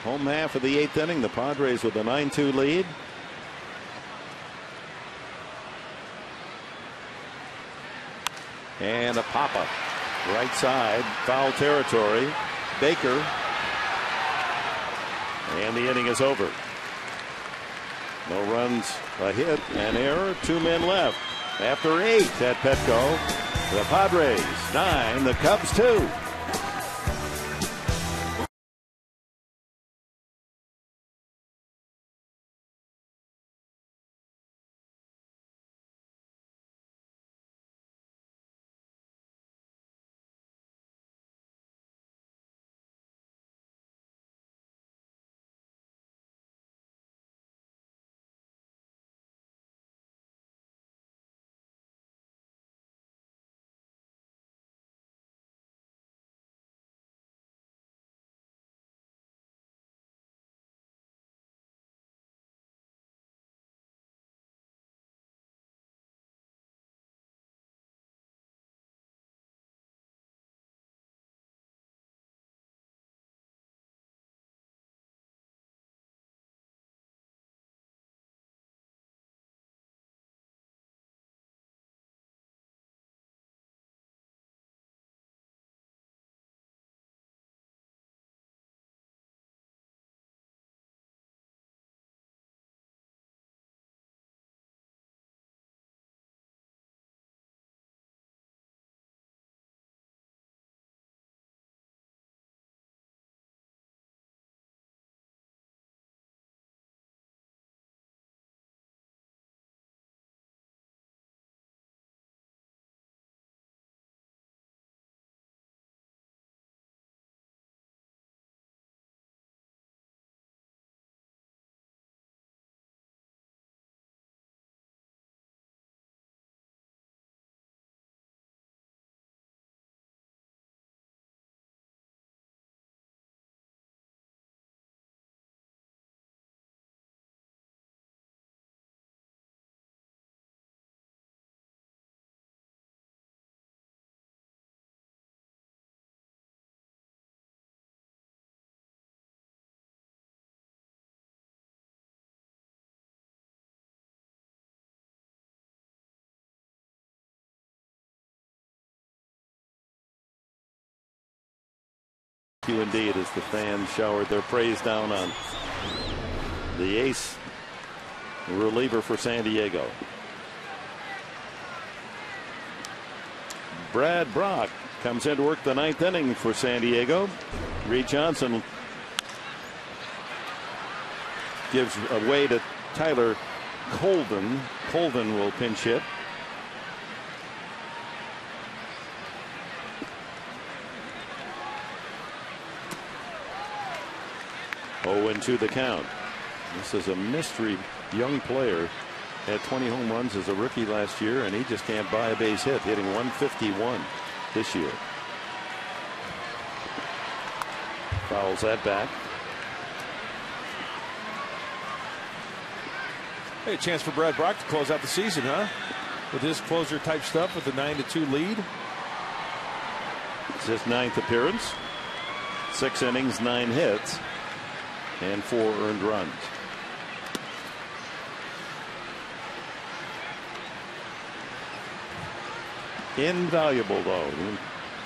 Home half of the 8th inning. The Padres with a 9-2 lead. And a pop-up. Right side, foul territory. Baker. And the inning is over. No runs, a hit, an error, 2 men left. After 8 at Petco, the Padres 9, the Cubs 2. You indeed, as the fans showered their praise down on the ace reliever for San Diego. Brad Brock comes in to work the 9th inning for San Diego. Reed Johnson gives away to Tyler Colvin. Colvin will pinch hit. Oh, 0-2 the count. This is a mystery young player. Had 20 home runs as a rookie last year, and he just can't buy a base hit, hitting 151 this year. Fouls that back. Hey, a chance for Brad Brock to close out the season, huh? With his closer type stuff with the 9-2 lead. It's his 9th appearance. 6 innings, 9 hits, and 4 earned runs. Invaluable, though.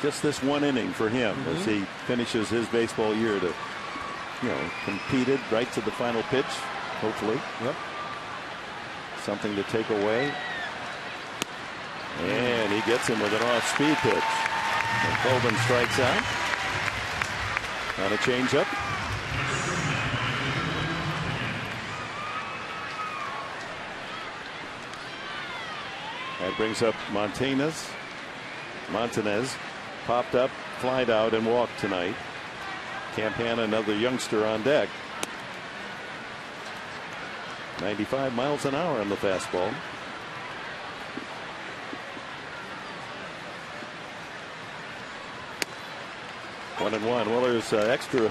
Just this 1 inning for him as he finishes his baseball year to, competed right to the final pitch, hopefully. Yep. Something to take away. And he gets him with an off-speed pitch. And Colvin strikes out on a changeup. That brings up Montanez. Popped up, flied out, and walked tonight. Campana, another youngster on deck. 95 miles an hour on the fastball. One and one. Well, there's extra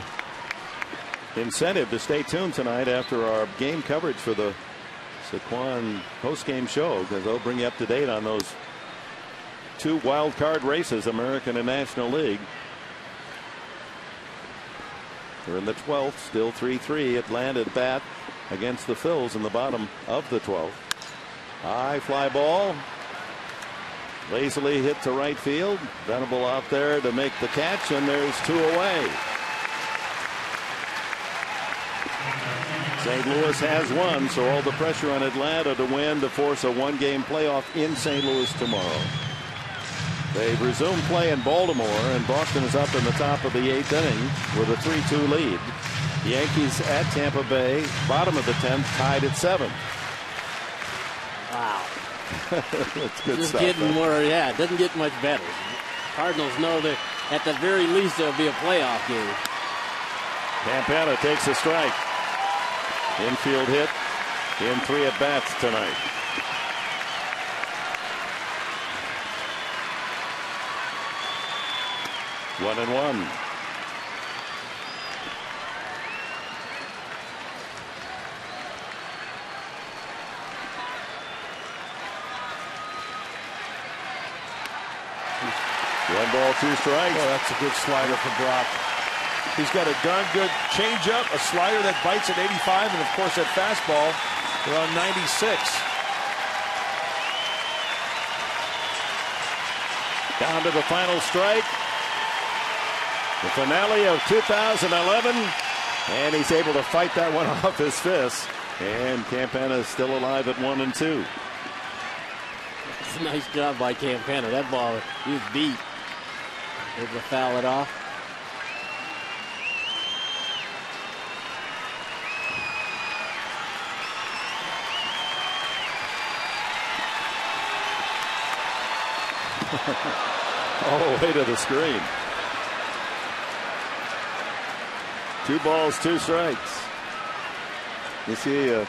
incentive to stay tuned tonight after our game coverage for the Saquon post-game show, because they'll bring you up to date on those 2 wild card races, American and National League. They're in the 12th, still 3-3. Atlanta at bat against the Phils in the bottom of the 12th. High fly ball. Lazily hit to right field. Venable out there to make the catch, and there's 2 away. St. Louis has won, so all the pressure on Atlanta to win to force a 1-game playoff in St. Louis tomorrow. They've resumed play in Baltimore, and Boston is up in the top of the 8th inning with a 3-2 lead. The Yankees at Tampa Bay, bottom of the 10th, tied at 7. Wow. That's good Just stuff. getting more, it doesn't get much better. Cardinals know that at the very least there'll be a playoff game. Campana takes a strike. Infield hit in 3 at bats tonight. One and one. One ball, 2 strikes. Oh, that's a good slider from Brock. He's got a darn good changeup, a slider that bites at 85, and of course that fastball around 96. Down to the final strike. The finale of 2011, and he's able to fight that one off his fist. And Campana is still alive at 1 and 2. It's a nice job by Campana. That ball, he was beat. Able to foul it off. Oh, way to the screen. 2 balls, 2 strikes. You see the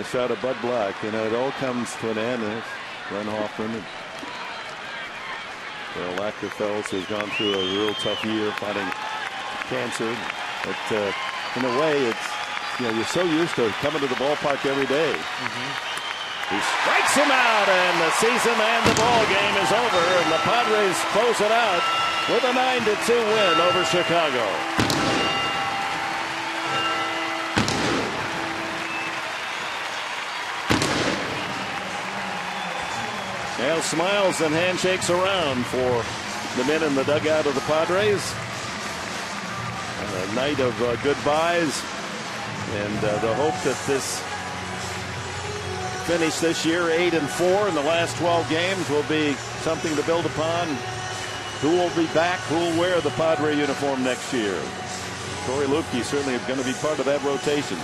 shot of Bud Black. It all comes to an end. There's Glenn Hoffman and Lackefels has gone through a real tough year fighting cancer. But in a way, it's you're so used to coming to the ballpark every day. He strikes him out, and the season and the ball game is over, and the Padres close it out with a 9-2 win over Chicago. Now smiles and handshakes around for the men in the dugout of the Padres. a night of goodbyes, and the hope that this finish this year 8-4 in the last 12 games will be something to build upon. Who will be back? Who will wear the Padre uniform next year? Corey Lukey certainly going to be part of that rotation.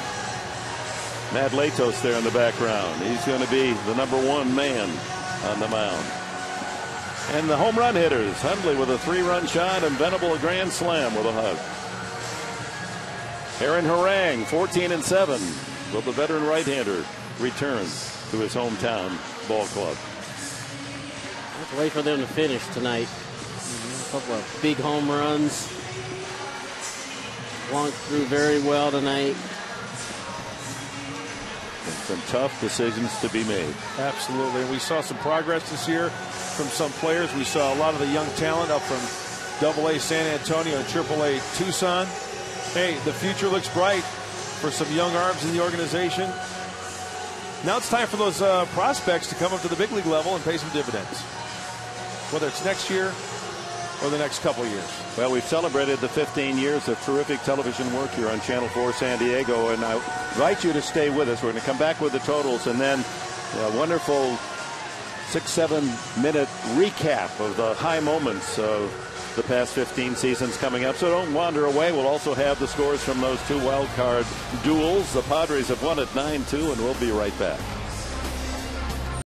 Matt Latos there in the background. He's going to be the #1 man on the mound. And the home run hitters, Hundley with a 3-run shot and Venable a grand slam with a hug. Aaron Harang, 14-7. Will the veteran right-hander return to his hometown ball club? Let's wait for them to finish tonight. A couple of big home runs. Blanc threw very well tonight. And some tough decisions to be made. Absolutely. And we saw some progress this year from some players. We saw a lot of the young talent up from AA San Antonio and AAA Tucson. Hey, the future looks bright for some young arms in the organization. Now it's time for those prospects to come up to the big league level and pay some dividends, whether it's next year or the next couple of years. Well, we've celebrated the 15 years of terrific television work here on Channel 4 San Diego, and I invite you to stay with us. We're going to come back with the totals and then a wonderful 6-7 minute recap of the high moments of the past 15 seasons coming up. So don't wander away. We'll also have the scores from those 2 wild card duels. The Padres have won at 9-2, and we'll be right back.